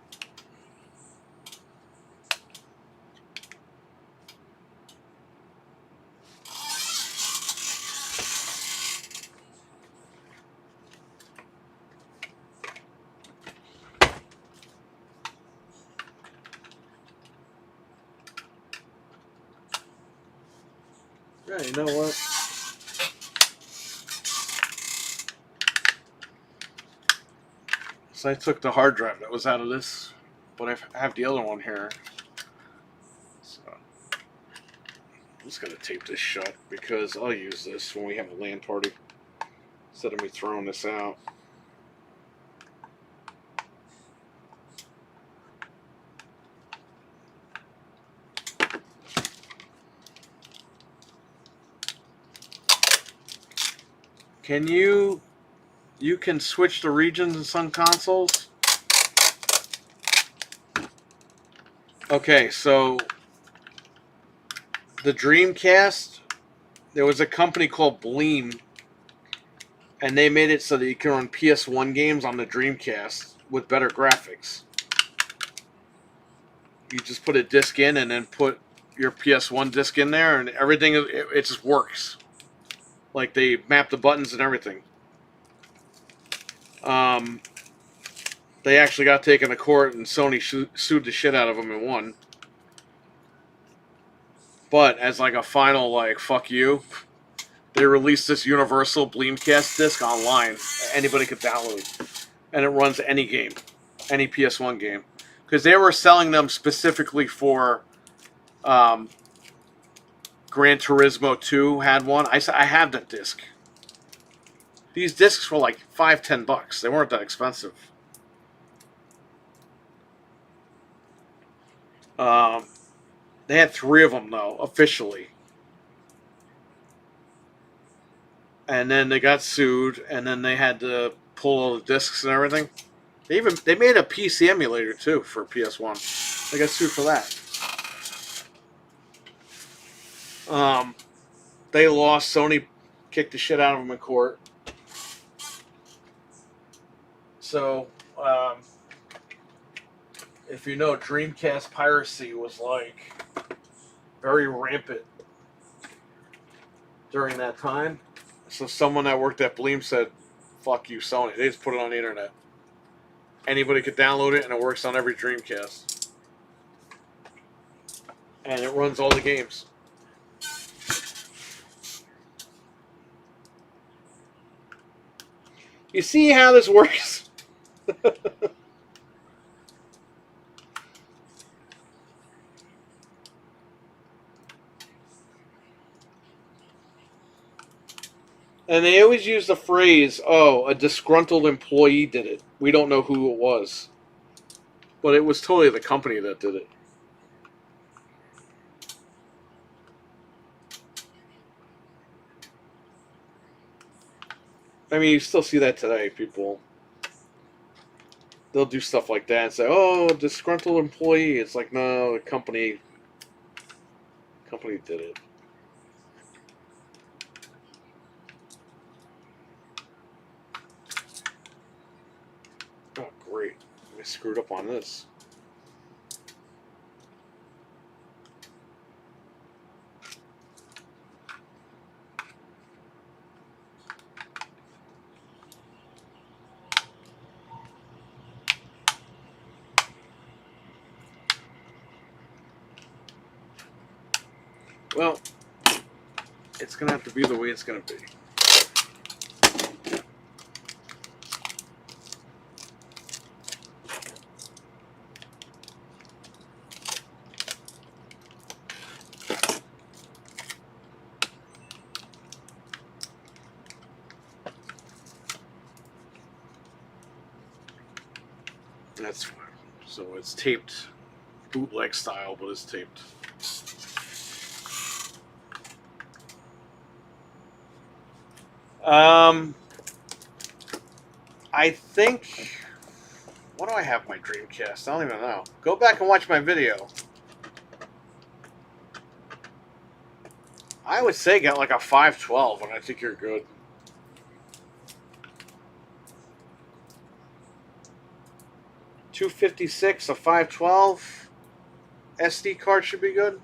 Yeah, you know what? So I took the hard drive that was out of this, but I have the other one here. So I'm just gonna tape this shut because I'll use this when we have a LAN party instead of me throwing this out. Can you can switch the regions in some consoles? Okay, so the Dreamcast, there was a company called Bleem, and they made it so that you can run PS1 games on the Dreamcast with better graphics. You just put a disc in and then put your PS1 disc in there, and everything, it just works. Like, they map the buttons and everything. They actually got taken to court, and Sony sued the shit out of them and won. But as like a final, like, fuck you, they released this universal Bleemcast disc online. Anybody could download. And it runs any game. Any PS1 game. Because they were selling them specifically for Gran Turismo 2 had one. I have that disc. These discs were like $5-10. They weren't that expensive. They had 3 of them, though, officially. And then they got sued, and then they had to pull all the discs and everything. They made a PC emulator, too, for PS1. They got sued for that. They lost. Sony kicked the shit out of them in court. So, if you know, Dreamcast piracy was like very rampant during that time. So someone that worked at Bleem said, fuck you, Sony. They just put it on the internet. Anybody could download it, and it works on every Dreamcast. And it runs all the games. You see how this works? And they always use the phrase, oh, a disgruntled employee did it. We don't know who it was. But it was totally the company that did it. I mean, you still see that today. People, they'll do stuff like that and say, oh, disgruntled employee. It's like, no, the company did it. Oh, great. I screwed up on this. Well, it's going to have to be the way it's going to be. That's fine. So it's taped bootleg style, but it's taped. I think. What do I have my Dreamcast? I don't even know. Go back and watch my video. I would say get like a 512, and I think you're good. $256, a 512 SD card should be good.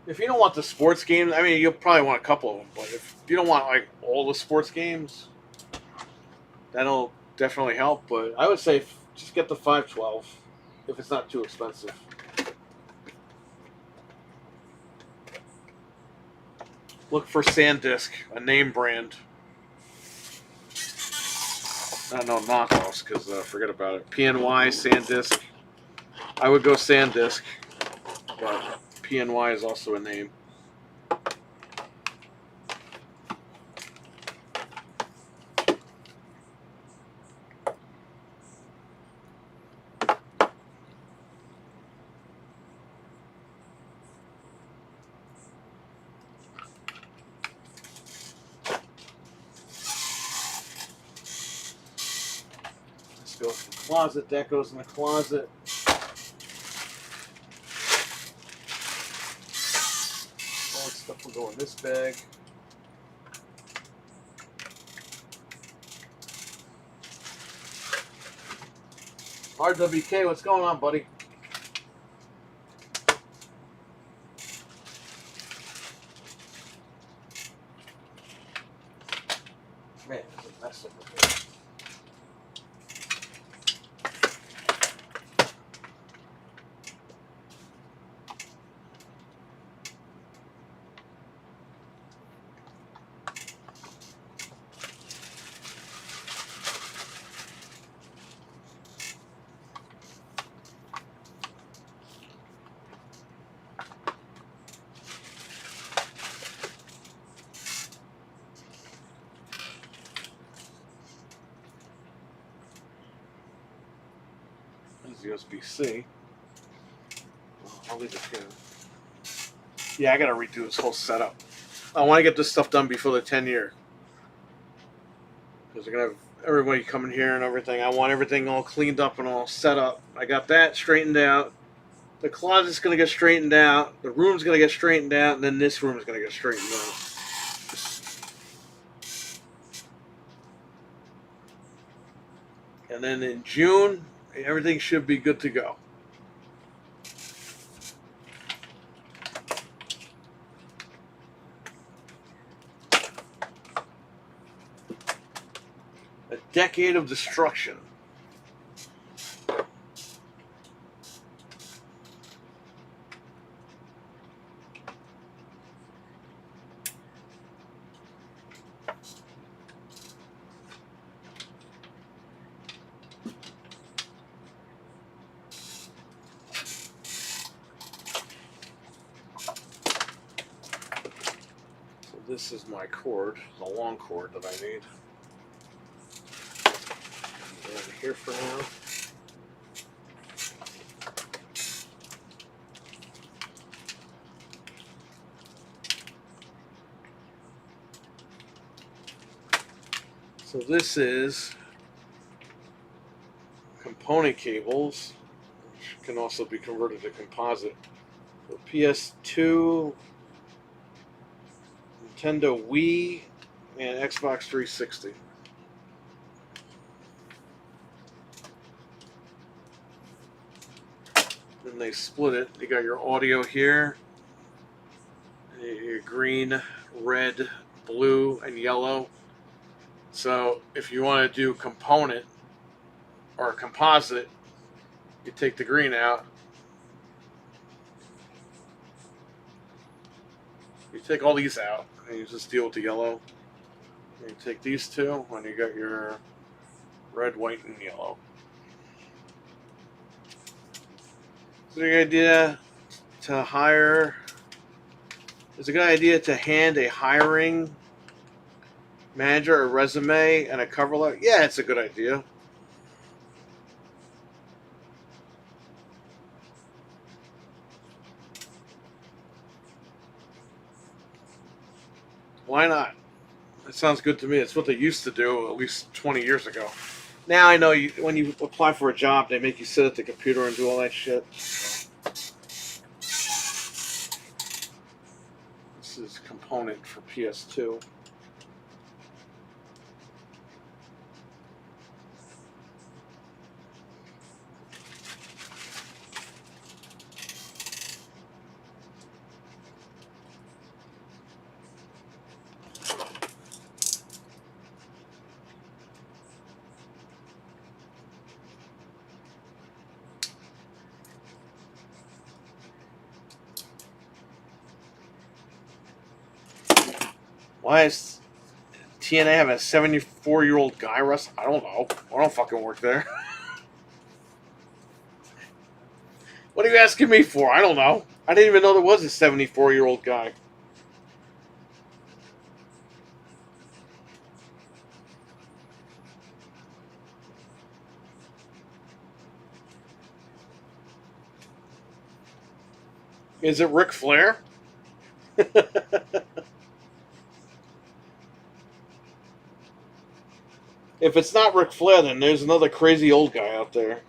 If you don't want the sports games, I mean, you'll probably want a couple of them. But if you don't want like all the sports games, that'll definitely help. But I would say just get the 512 if it's not too expensive. Look for SanDisk, a name brand. No knockoffs, because forget about it. PNY, SanDisk. I would go SanDisk, but PNY is also a name. Goes in the closet. That goes in the closet. All this stuff will go in this bag. RWK, what's going on, buddy? Man, there's a mess over here. USB-C. I'll leave it here. Yeah, I gotta redo this whole setup. I want to get this stuff done before the 10-year. Because we're gonna have everybody coming here and everything. I want everything all cleaned up and all set up. I got that straightened out. The closet's gonna get straightened out. The room's gonna get straightened out, and then this room's gonna get straightened out. And then in June, everything should be good to go. A decade of destruction. This is my cord, the long cord that I need. Over here for now. So this is component cables, which can also be converted to composite. For PS2, Nintendo Wii, and Xbox 360. Then they split it. You got your audio here, your green, red, blue, and yellow. So if you want to do component or composite, you take the green out. You take all these out, and you just deal with the yellow. And you take these two, and you got your red, white, and yellow. Is it a good idea to hire? Is it a good idea to hand a hiring manager a resume and a cover letter? Yeah, it's a good idea. Why not? That sounds good to me. It's what they used to do at least 20 years ago. Now I know when you apply for a job, they make you sit at the computer and do all that shit. This is component for PS2. Why is TNA have a 74-year-old guy wrestler? I don't know. I don't fucking work there. What are you asking me for? I don't know. I didn't even know there was a 74-year-old guy. Is it Ric Flair? If it's not Ric Flair, then there's another crazy old guy out there.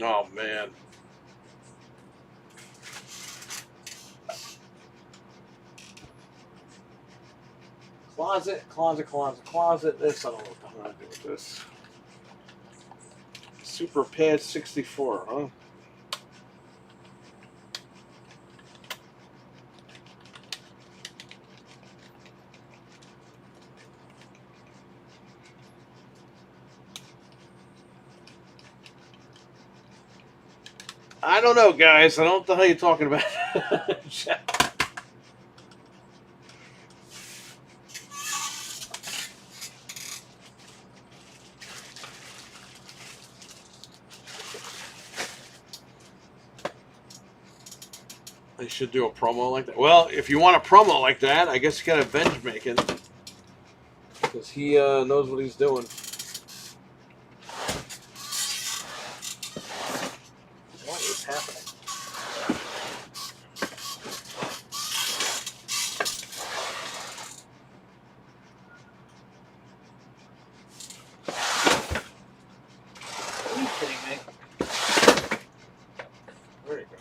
Oh, man. Closet, closet, closet, closet. This, I don't know what the hell I'm going to do with this. Super Pad 64, huh? I don't know, guys. I don't know what the hell you're talking about. They should do a promo like that. Well, if you want a promo like that, I guess you got to Benj making. Because he knows what he's doing. What is happening? Are you kidding me? There you go.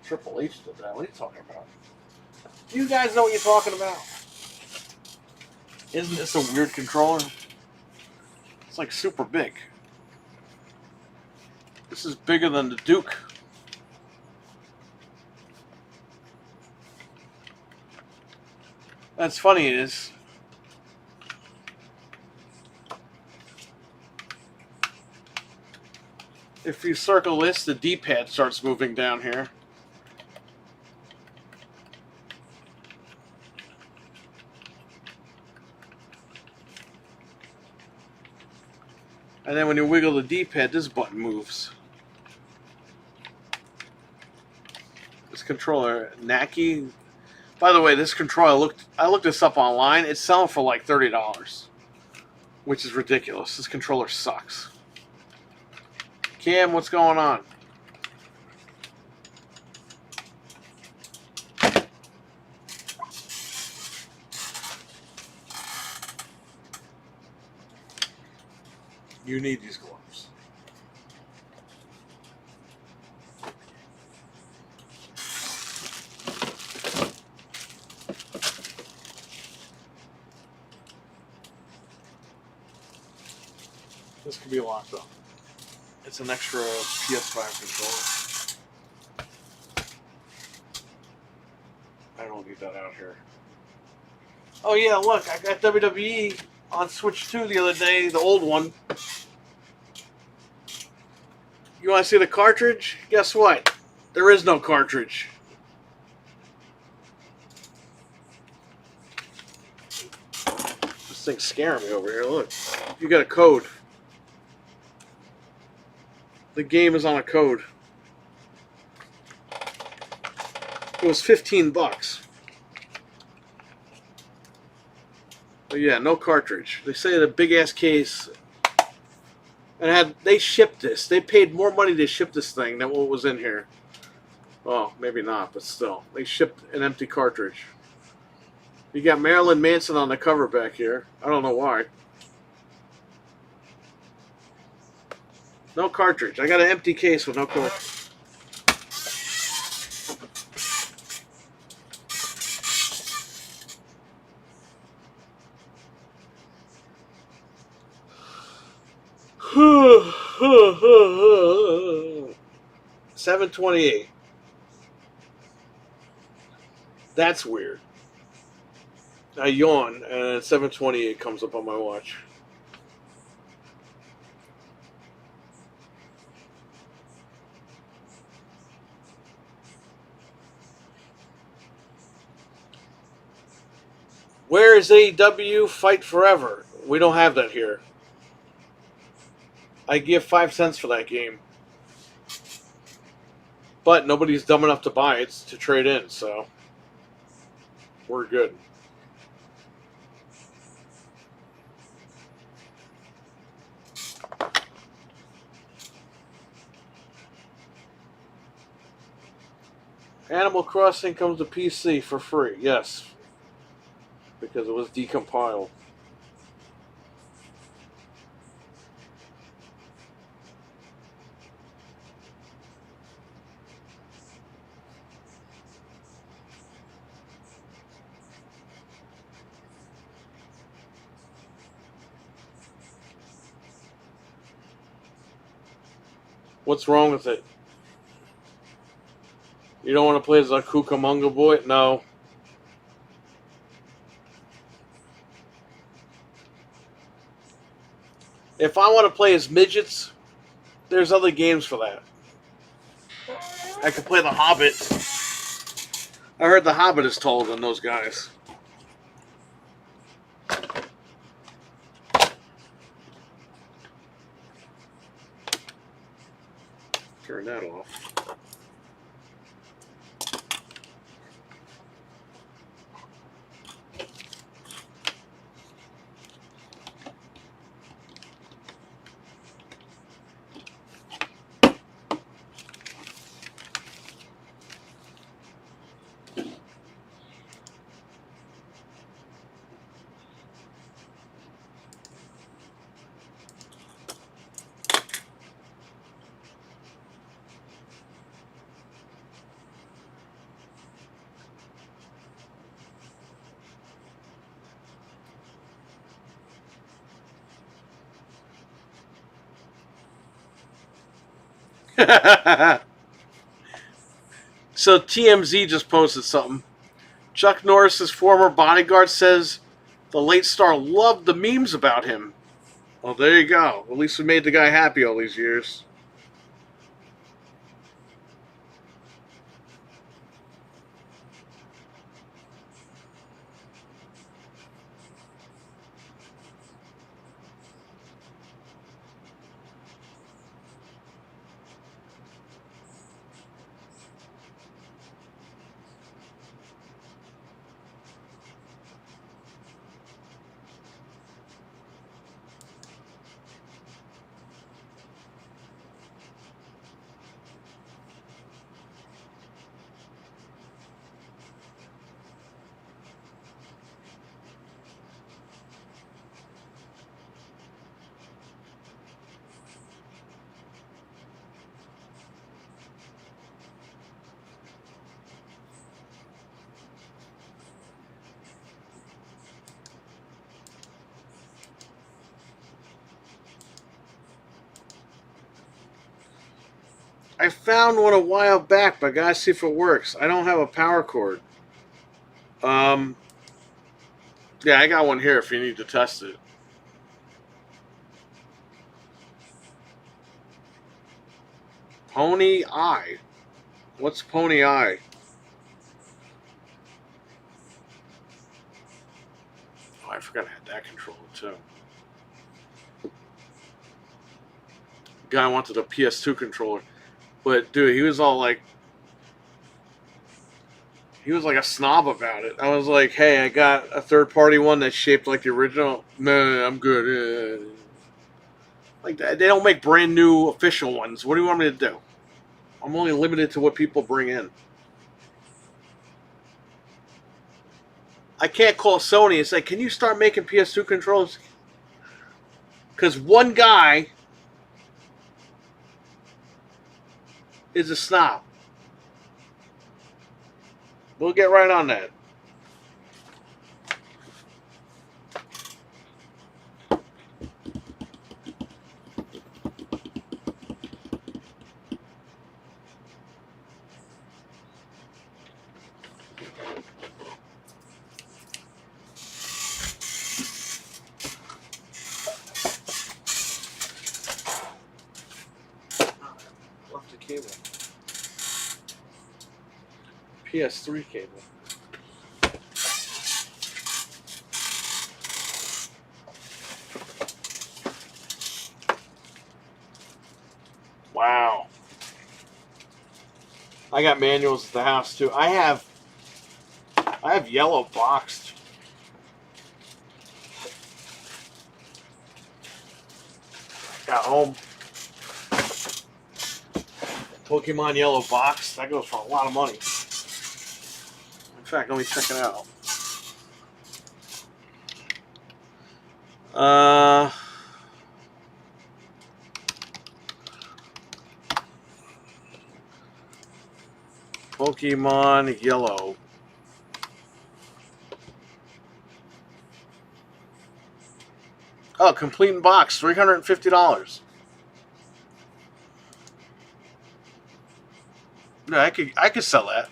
Triple H did that. What are you talking about? You guys know what you're talking about. Isn't this a weird controller? It's like super big. This is bigger than the Duke. That's funny is if you circle this, the D-pad starts moving down here. And then when you wiggle the D-pad, this button moves. This controller, Naki. By the way, this controller, I looked this up online. It's selling for like $30, which is ridiculous. This controller sucks. Cam, what's going on? You need these gloves. This can be locked up. It's an extra PS5 controller. I don't need that out here. Oh yeah, look, I got WWE on Switch 2 the other day, the old one. You want to see the cartridge? Guess what? There is no cartridge. This thing's scaring me over here. Look, you got a code. The game is on a code. It was $15. But yeah, no cartridge. They say the big ass case. And they shipped this. They paid more money to ship this thing than what was in here. Well, maybe not, but still. They shipped an empty cartridge. You got Marilyn Manson on the cover back here. I don't know why. No cartridge. I got an empty case with no cartridge. $7.28. That's weird. I yawn and 7:28 comes up on my watch. Where is AEW Fight Forever? We don't have that here. I give 5 cents for that game. But nobody's dumb enough to buy it to trade in, so we're good. Animal Crossing comes to PC for free, yes. Because it was decompiled. What's wrong with it? You don't want to play as a Cucamonga boy? No. If I want to play as midgets, there's other games for that. I could play The Hobbit. I heard The Hobbit is taller than those guys. Turn that off. So TMZ just posted something. Chuck Norris's former bodyguard says the late star loved the memes about him. Well, there you go. At least we made the guy happy all these years. I found one a while back, but I gotta see if it works. I don't have a power cord. Yeah, I got one here if you need to test it. Pony Eye. What's Pony Eye? Oh, I forgot I had that controller too. Guy wanted a PS2 controller, but dude, he was like a snob about it. I was like, hey, I got a third party one that's shaped like the original. No, I'm good. Like they don't make brand new official ones. What do you want me to do? I'm only limited to what people bring in. I can't call Sony and say, can you start making PS2 controllers? Because one guy is a snob. We'll get right on that. Left the cable. PS3 cable. Wow. I got manuals at the house too. I have yellow boxed. Got home. Pokemon yellow box. That goes for a lot of money. In fact, let me check it out. Pokemon Yellow. Oh, complete in box, $350. Yeah, I could sell that.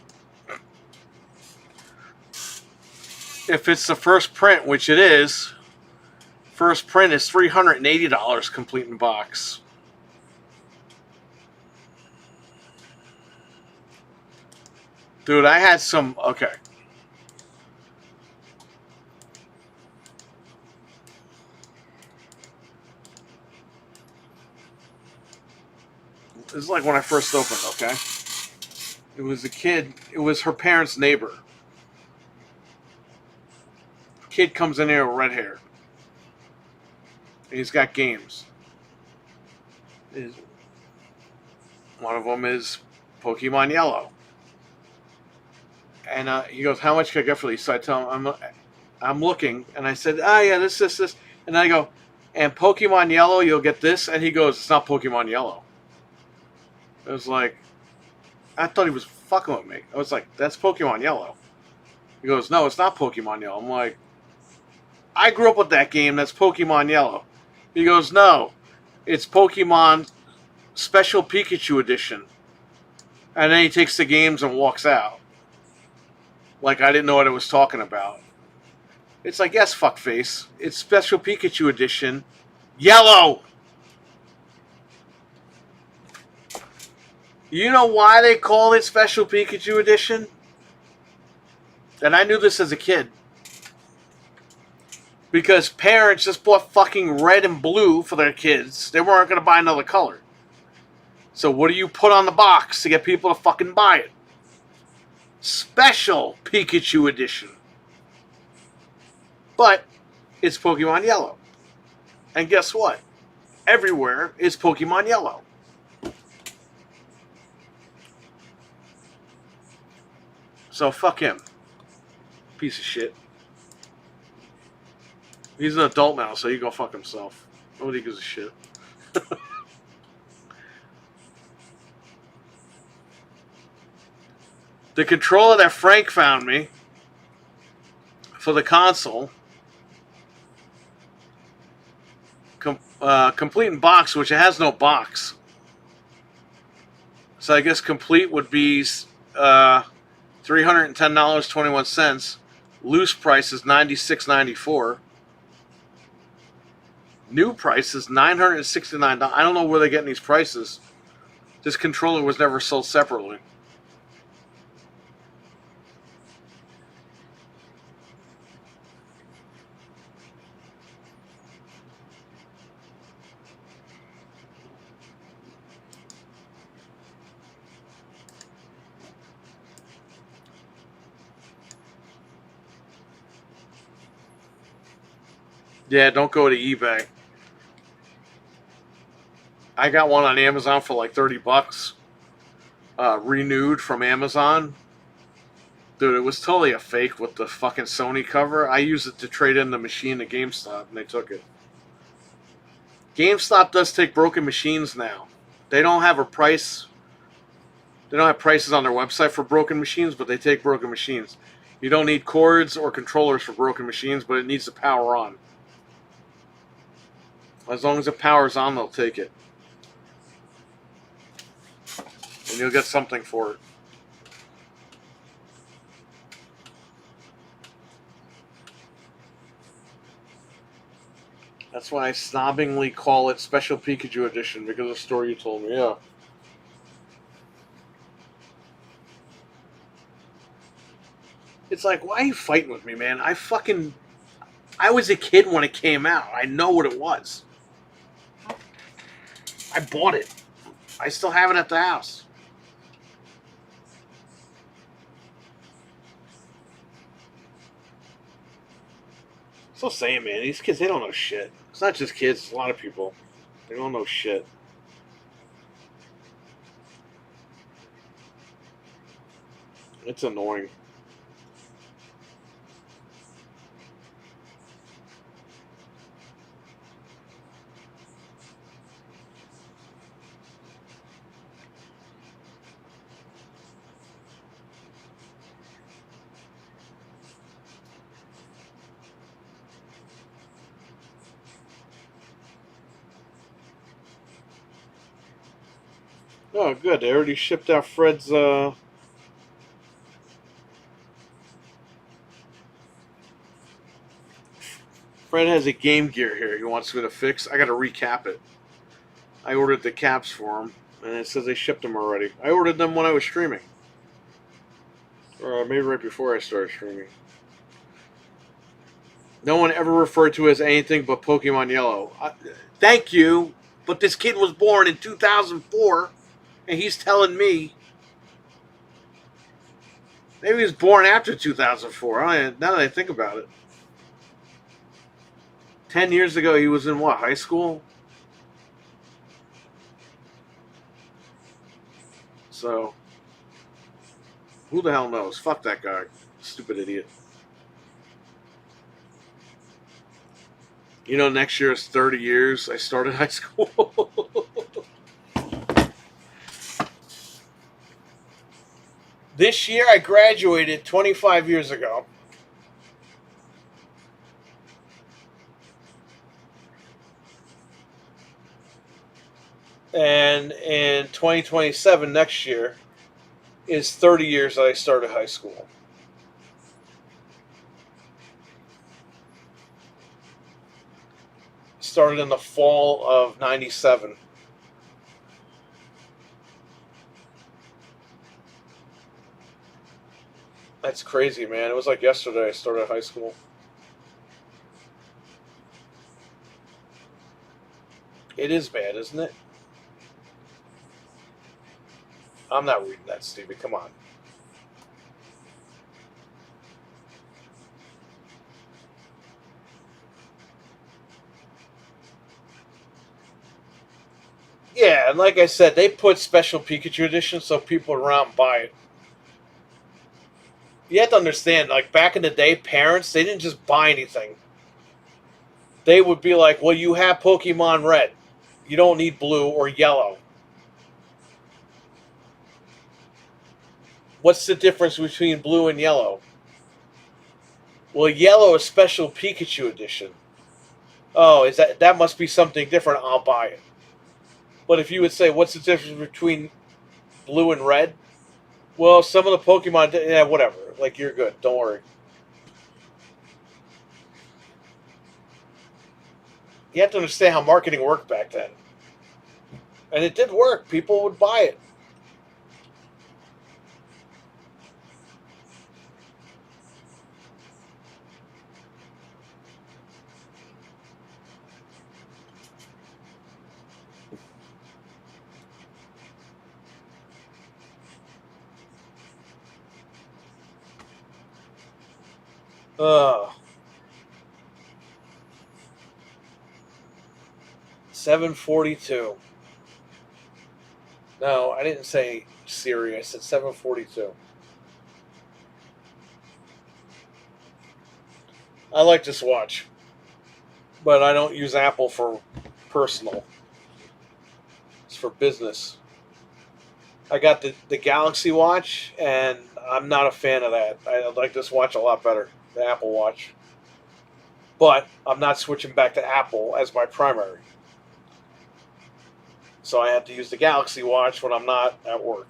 If it's the first print, which it is, first print is $380 complete in box. Dude, I had some. Okay. This is like when I first opened, okay? It was a kid. It was her parents' neighbor. Kid comes in here with red hair. And he's got games. One of them is Pokemon Yellow. And he goes, how much can I get for these? So I tell him, I'm looking. And I said, yeah, this. And then I go, and Pokemon Yellow, you'll get this? And he goes, it's not Pokemon Yellow. It was like, I thought he was fucking with me. I was like, that's Pokemon Yellow. He goes, no, it's not Pokemon Yellow. I'm like, I grew up with that game. That's Pokemon Yellow. He goes, no, it's Pokemon Special Pikachu Edition. And then he takes the games and walks out. Like I didn't know what it was talking about. It's like, yes, fuckface. It's Special Pikachu Edition. Yellow! You know why they call it Special Pikachu Edition? And I knew this as a kid. Because parents just bought fucking red and blue for their kids. They weren't going to buy another color. So what do you put on the box to get people to fucking buy it? Special Pikachu Edition. But it's Pokemon Yellow. And guess what? Everywhere is Pokemon Yellow. So fuck him. Piece of shit. He's an adult now, so he go fuck himself. Nobody gives a shit. The controller that Frank found me for the console, complete in box, which it has no box. So I guess complete would be $310.21. Loose price is $96.94. New price is $969. I don't know where they're getting these prices. This controller was never sold separately. Yeah, don't go to eBay. I got one on Amazon for like $30. Renewed from Amazon. Dude, it was totally a fake with the fucking Sony cover. I used it to trade in the machine to GameStop, and they took it. GameStop does take broken machines now. They don't have a price. They don't have prices on their website for broken machines, but they take broken machines. You don't need cords or controllers for broken machines, but it needs to power on. As long as it powers on, they'll take it. And you'll get something for it. That's why I snobbingly call it Special Pikachu Edition, because of the story you told me, yeah. It's like, why are you fighting with me, man? I was a kid when it came out. I know what it was. I bought it. I still have it at the house. Still saying, man, these kids, they don't know shit. It's not just kids, it's a lot of people. They don't know shit. It's annoying. Oh, good. They already shipped out Fred's, Fred has a Game Gear here he wants me to fix. I gotta recap it. I ordered the caps for him, and it says they shipped them already. I ordered them when I was streaming. Or maybe right before I started streaming. No one ever referred to it as anything but Pokemon Yellow. Thank you, but this kid was born in 2004, and he's telling me... Maybe he was born after 2004. Now that I think about it. 10 years ago, he was in what, high school? So, who the hell knows? Fuck that guy. Stupid idiot. You know, next year is 30 years I started high school. This year I graduated 25 years ago. And in 2027, next year, is 30 years that I started high school. Started in the fall of 97. That's crazy, man. It was like yesterday I started high school. It is bad, isn't it? I'm not reading that, Stevie. Come on. Yeah, and like I said, they put Special Pikachu Edition so people around buy it. You have to understand, like back in the day, parents, they didn't just buy anything. They would be like, well, you have Pokemon Red. You don't need blue or yellow. What's the difference between blue and yellow? Well, yellow is Special Pikachu Edition. Oh, that must be something different. I'll buy it. But if you would say, what's the difference between blue and red? Well, some of the Pokemon, yeah, whatever. Like, you're good. Don't worry. You have to understand how marketing worked back then. And it did work. People would buy it. Uh, 7:42. No, I didn't say Siri. I said 7:42. I like this watch, but I don't use Apple for personal. It's for business. I got the Galaxy Watch, and I'm not a fan of that. I like this watch a lot better, the Apple Watch. But I'm not switching back to Apple as my primary. So I have to use the Galaxy Watch when I'm not at work.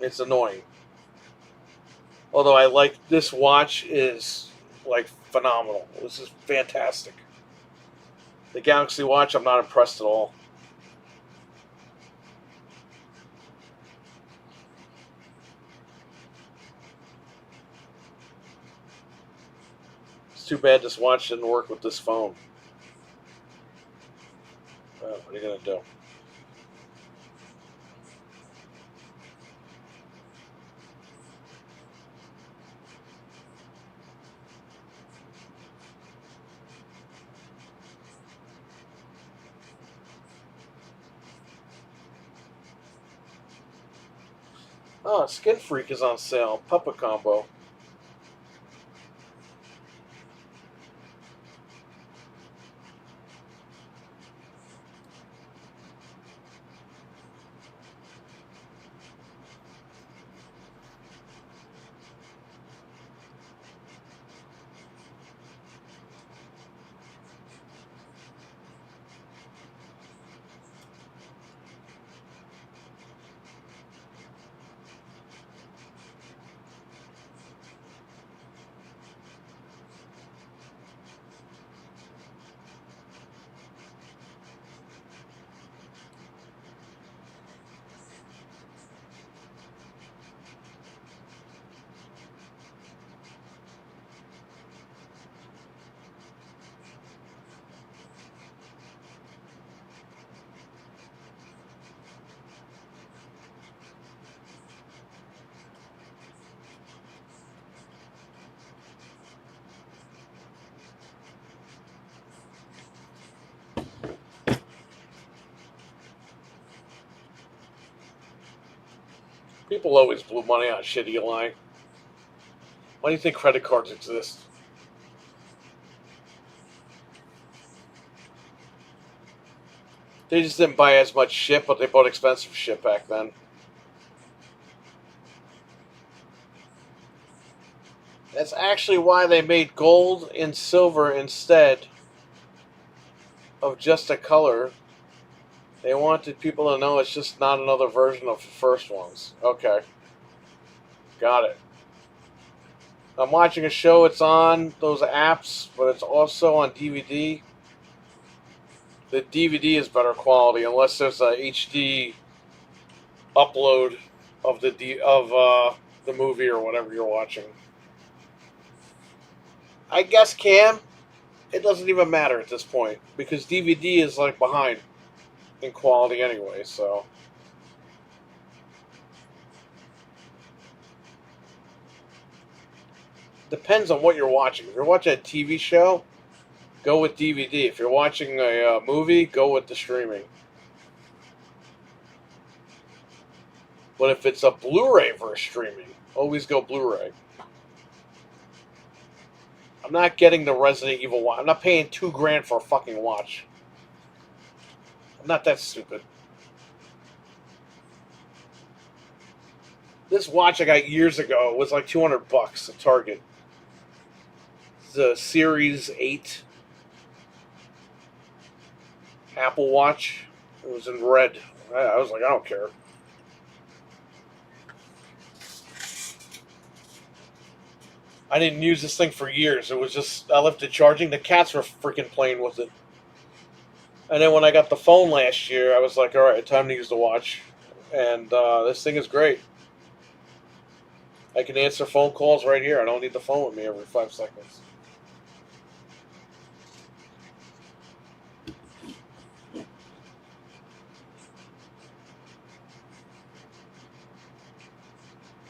It's annoying. Although I like this watch is like phenomenal. This is fantastic. The Galaxy Watch, I'm not impressed at all. It's too bad this watch didn't work with this phone. Well, what are you going to do? Oh, Skin Freak is on sale. Puppa Combo. People always blew money on shit, Eli. Why do you think credit cards exist? They just didn't buy as much shit, but they bought expensive shit back then. That's actually why they made gold and silver instead of just a color. They wanted people to know it's just not another version of the first ones. Okay. Got it. I'm watching a show, it's on those apps, but it's also on DVD. The DVD is better quality unless there's a HD upload of the movie or whatever you're watching. I guess, Cam, it doesn't even matter at this point because DVD is like behind in quality anyway, so. Depends on what you're watching. If you're watching a TV show, go with DVD. If you're watching a movie, go with the streaming. But if it's a Blu-ray versus streaming, always go Blu-ray. I'm not getting the Resident Evil watch. I'm not paying $2,000 for a fucking watch. I'm not that stupid. This watch I got years ago was like $200 at Target. The Series 8 Apple Watch. It was in red. I was like, I don't care. I didn't use this thing for years. It was just, I left it charging. The cats were freaking playing with it. And then when I got the phone last year, I was like, all right, time to use the watch. And this thing is great. I can answer phone calls right here. I don't need the phone with me every 5 seconds.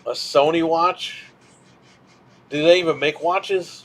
A Sony watch? Do they even make watches?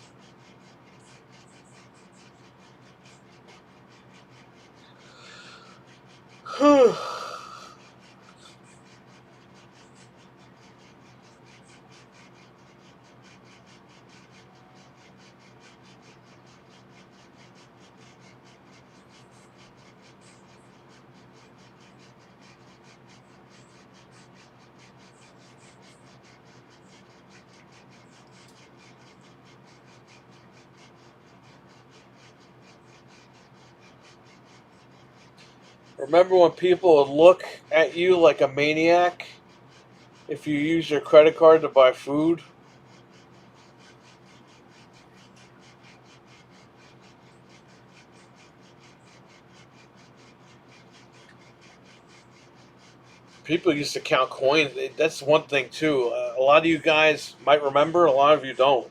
Remember when people would look at you like a maniac if you used your credit card to buy food? People used to count coins. That's one thing too. A lot of you guys might remember. A lot of you don't,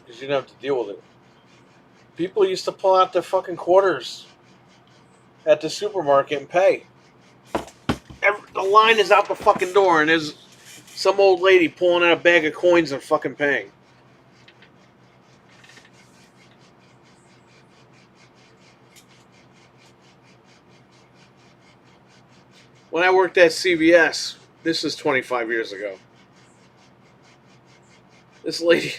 because you didn't have to deal with it. People used to pull out their fucking quarters at the supermarket and pay. The line is out the fucking door, and there's some old lady pulling out a bag of coins and fucking paying. When I worked at CVS, this is 25 years ago. This lady,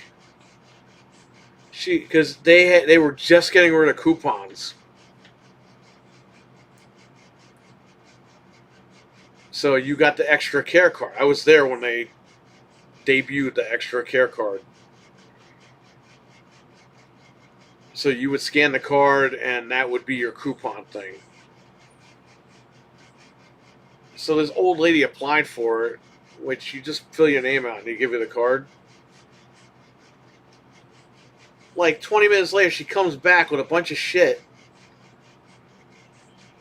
because they were just getting rid of coupons. So you got the extra care card. I was there when they debuted the extra care card. So you would scan the card, and that would be your coupon thing. So this old lady applied for it, which you just fill your name out and they give you the card. Like 20 minutes later, she comes back with a bunch of shit.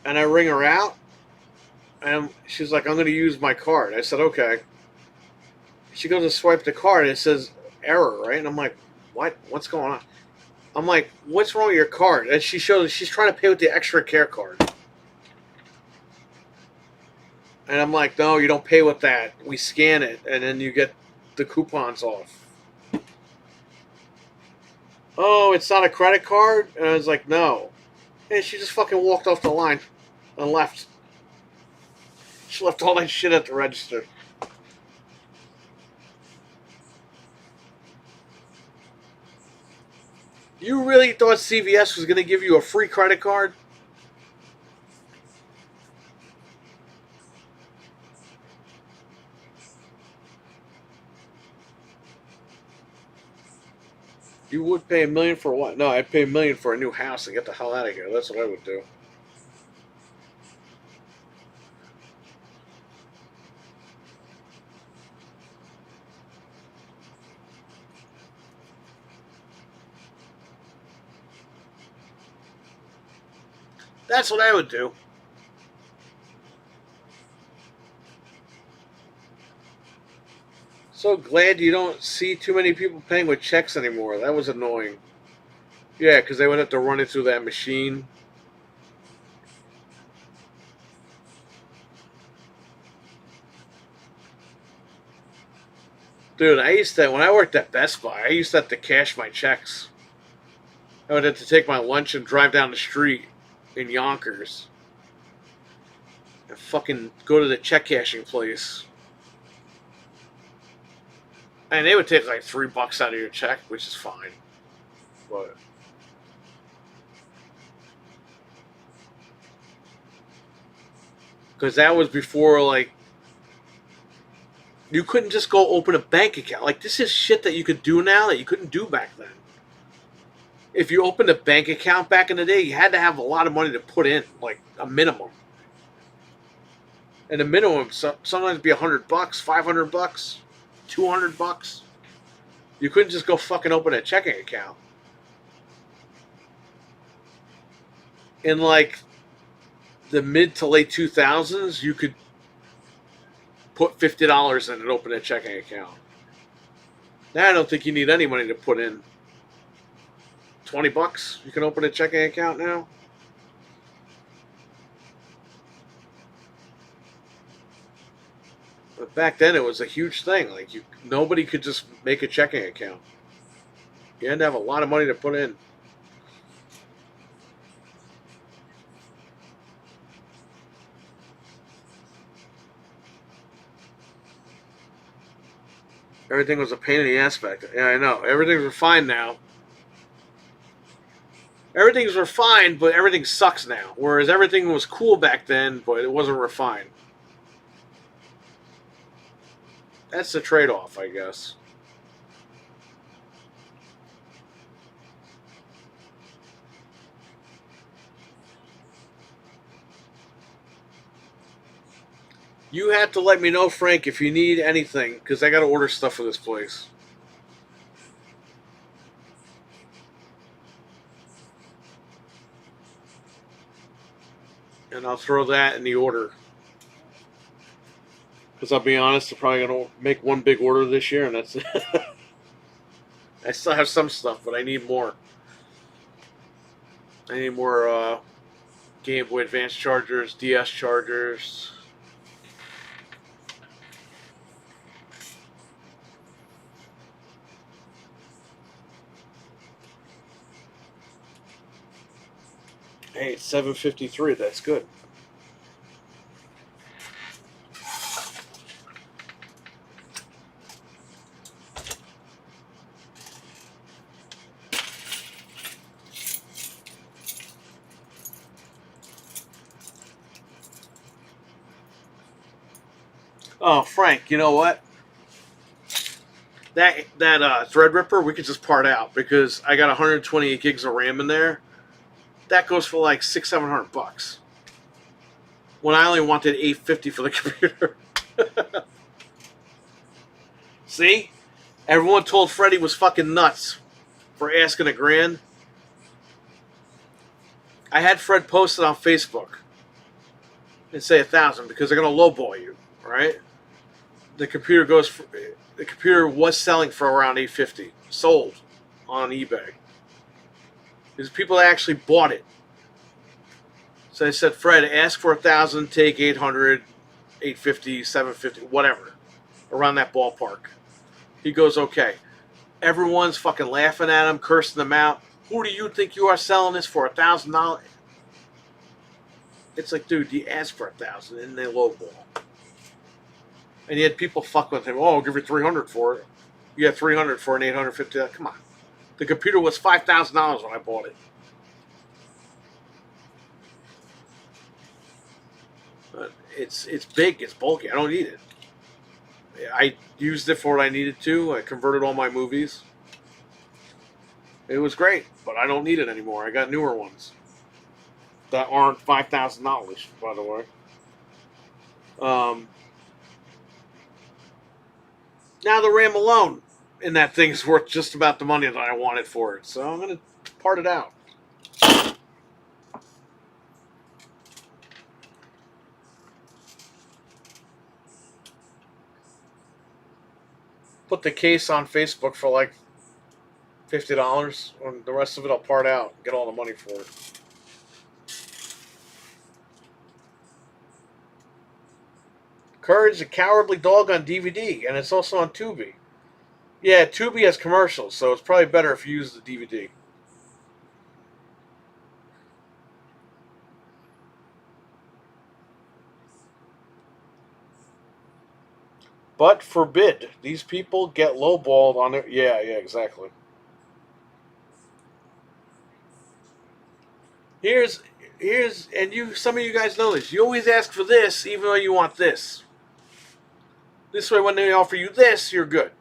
And I ring her out. And she's like, I'm going to use my card. I said, okay. She goes to swipe the card and it says error, right? And I'm like, what? What's going on? I'm like, what's wrong with your card? And she shows she's trying to pay with the extra care card. And I'm like, no, you don't pay with that. We scan it, and then you get the coupons off. Oh, it's not a credit card? And I was like, no. And she just fucking walked off the line and left. She left all that shit at the register. You really thought CVS was going to give you a free credit card? You would pay $1 million for what? No, I'd pay $1 million for a new house and get the hell out of here. That's what I would do. That's what I would do. So glad you don't see too many people paying with checks anymore. That was annoying. Yeah, because they would have to run it through that machine. Dude, when I worked at Best Buy, I used to have to cash my checks. I would have to take my lunch and drive down the street in Yonkers and fucking go to the check cashing place. And they would take like $3 out of your check, which is fine. But because that was before, like, you couldn't just go open a bank account. Like, this is shit that you could do now that you couldn't do back then. If you opened a bank account back in the day, you had to have a lot of money to put in, like a minimum. And the minimum sometimes be $100, $500, $200. You couldn't just go fucking open a checking account. In like the mid to late 2000s, you could put $50 in and open a checking account. Now I don't think you need any money to put in. $20, you can open a checking account now. But back then it was a huge thing. Like, nobody could just make a checking account. You had to have a lot of money to put in. Everything was a pain in the ass back then. Yeah, I know. Everything's refined now. Everything's refined, but everything sucks now. Whereas everything was cool back then, but it wasn't refined. That's the trade-off, I guess. You have to let me know, Frank, if you need anything, because I got to order stuff for this place. And I'll throw that in the order. Because I'll be honest, I'm probably going to make one big order this year, and that's it. I still have some stuff, but I need more. I need more Game Boy Advance chargers, DS chargers. Hey, it's 7:53. That's good. Oh, Frank, you know what? That Threadripper, we could just part out because I got 128 gigs of RAM in there. That goes for like $600-700 when I only wanted 850 for the computer. See, everyone told Freddie was fucking nuts for asking $1,000. I had Fred post it on Facebook and say 1,000 because they're gonna lowball you, right? The computer the computer was selling for around 850, sold on eBay. Because people actually bought it. So I said, Fred, ask for 1,000, take 800, 850, 750, whatever, around that ballpark. He goes, okay. Everyone's fucking laughing at him, cursing them out. Who do you think you are selling this for, $1,000? It's like, dude, you asked for 1,000 and they lowball. And you had people fuck with him. Oh, I'll give you 300 for it. You had 300 for an 850. Come on. The computer was $5,000 when I bought it. It's big. It's bulky. I don't need it. I used it for what I needed to. I converted all my movies. It was great, but I don't need it anymore. I got newer ones that aren't $5,000, by the way. Now the RAM alone in that thing's worth just about the money that I wanted for it. So I'm going to part it out. Put the case on Facebook for like $50, and the rest of it I'll part out and get all the money for it. Courage the Cowardly Dog on DVD, and it's also on Tubi. Yeah, Tubi has commercials, so it's probably better if you use the DVD. But forbid, these people get lowballed on it. Yeah, exactly. Here's, and some of you guys know this. You always ask for this, even though you want this. This way, when they offer you this, you're good.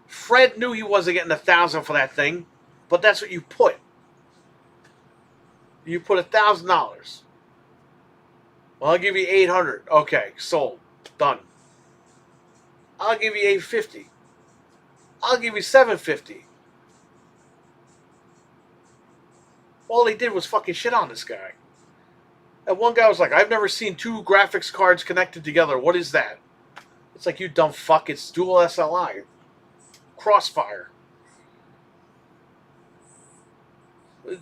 Fred knew he wasn't getting 1,000 for that thing, but that's what you put. You put $1,000. Well, I'll give you 800. Okay, sold. Done. I'll give you 850. I'll give you 750. All they did was fucking shit on this guy. And one guy was like, I've never seen two graphics cards connected together. What is that? It's like, you dumb fuck. It's dual SLI. Crossfire.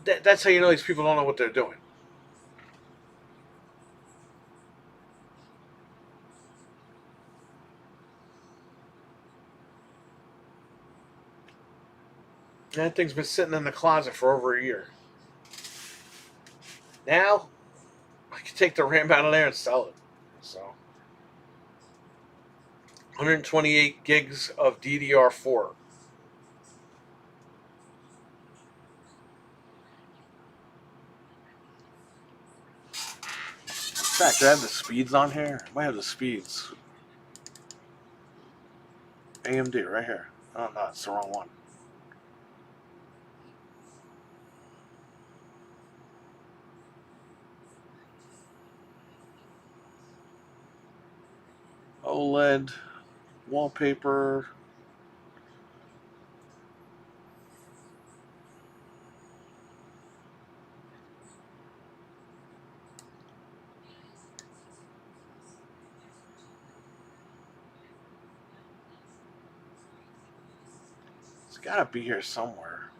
That's how you know these people don't know what they're doing. That thing's been sitting in the closet for over a year. Now, I can take the RAM out of there and sell it. So, 128 gigs of DDR4. In fact, do I have the speeds on here? I might have the speeds. AMD right here. Oh no, it's the wrong one. OLED wallpaper. It's gotta be here somewhere.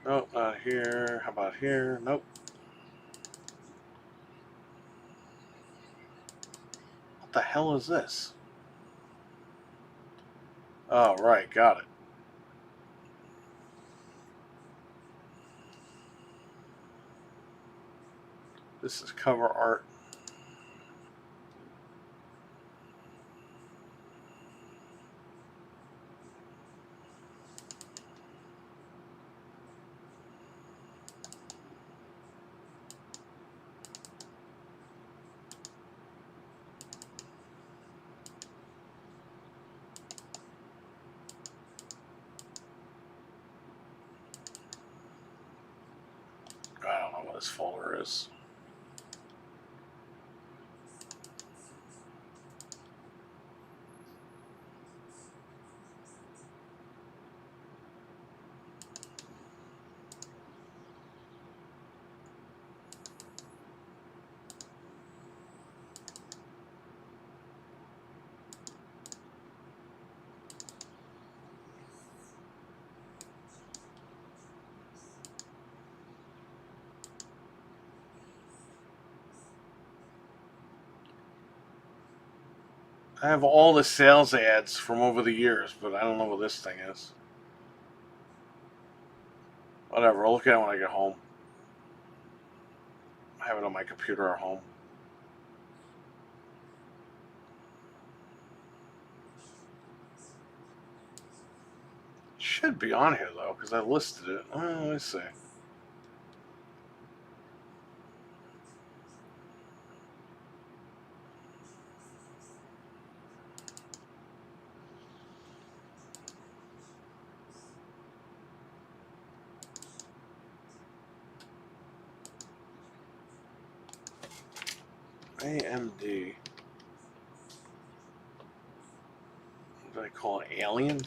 Nope, not here. How about here? Nope. What the hell is this? Oh, right, got it. This is cover art. I don't know what this folder is. I have all the sales ads from over the years, but I don't know what this thing is. Whatever, I'll look at it when I get home. I have it on my computer at home. Should be on here though, because I listed it. Let me see. AMD. What do I call it? Alien?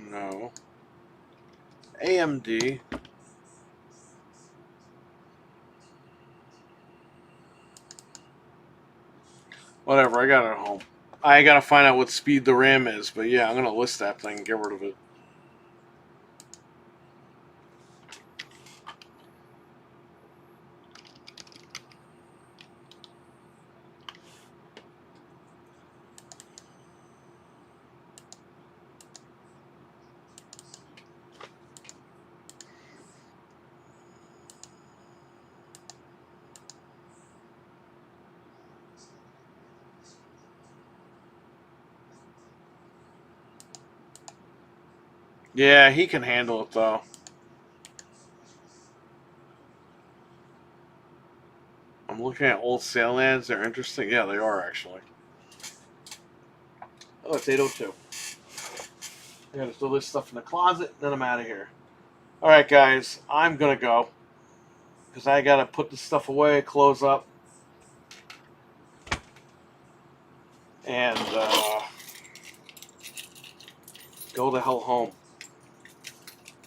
No. AMD. Whatever, I got it at home. I gotta find out what speed the RAM is, but yeah, I'm gonna list that thing and get rid of it. Yeah, he can handle it though. I'm looking at old sale ads. They're interesting. Yeah, they are actually. Oh, it's 8:02. I gotta throw this stuff in the closet, then I'm out of here. All right, guys, I'm gonna go because I gotta put this stuff away, close up, and go the hell home.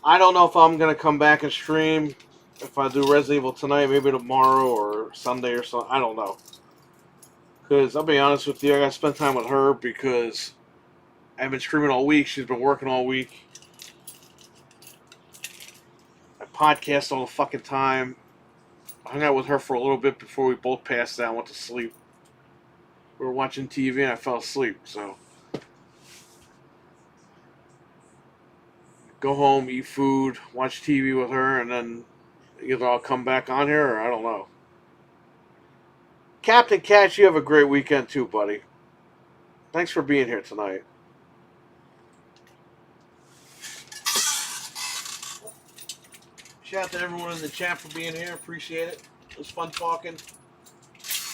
I don't know if I'm gonna come back and stream. If I do Resident Evil tonight, maybe tomorrow or Sunday or something. I don't know. Because I'll be honest with you, I got to spend time with her because I've been streaming all week. She's been working all week. I podcast all the fucking time. I hung out with her for a little bit before we both passed out and went to sleep. We were watching TV and I fell asleep, so. Go home, eat food, watch TV with her, and then either I'll come back on here or I don't know. Captain Catch, you have a great weekend too, buddy. Thanks for being here tonight. Shout out to everyone in the chat for being here. Appreciate it. It was fun talking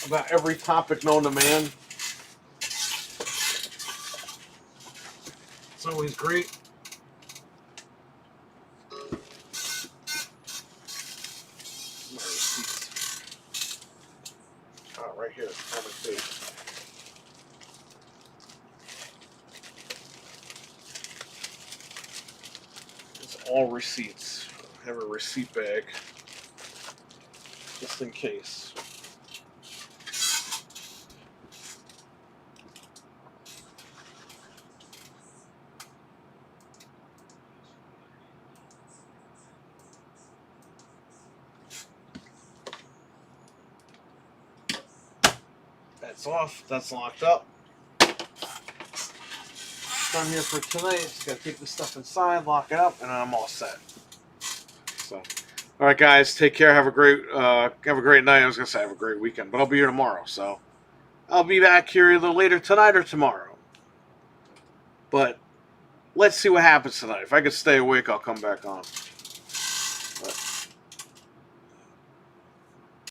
about every topic known to man. It's always great. My receipts. Oh, right here. Common page. It's all receipts. I have a receipt bag just in case. That's off. That's locked up. Done here for tonight. Just gotta take the stuff inside, lock it up, and then I'm all set. So, all right, guys, take care. Have a great night. I was gonna say have a great weekend, but I'll be here tomorrow. So, I'll be back here either later tonight or tomorrow. But let's see what happens tonight. If I can stay awake, I'll come back on.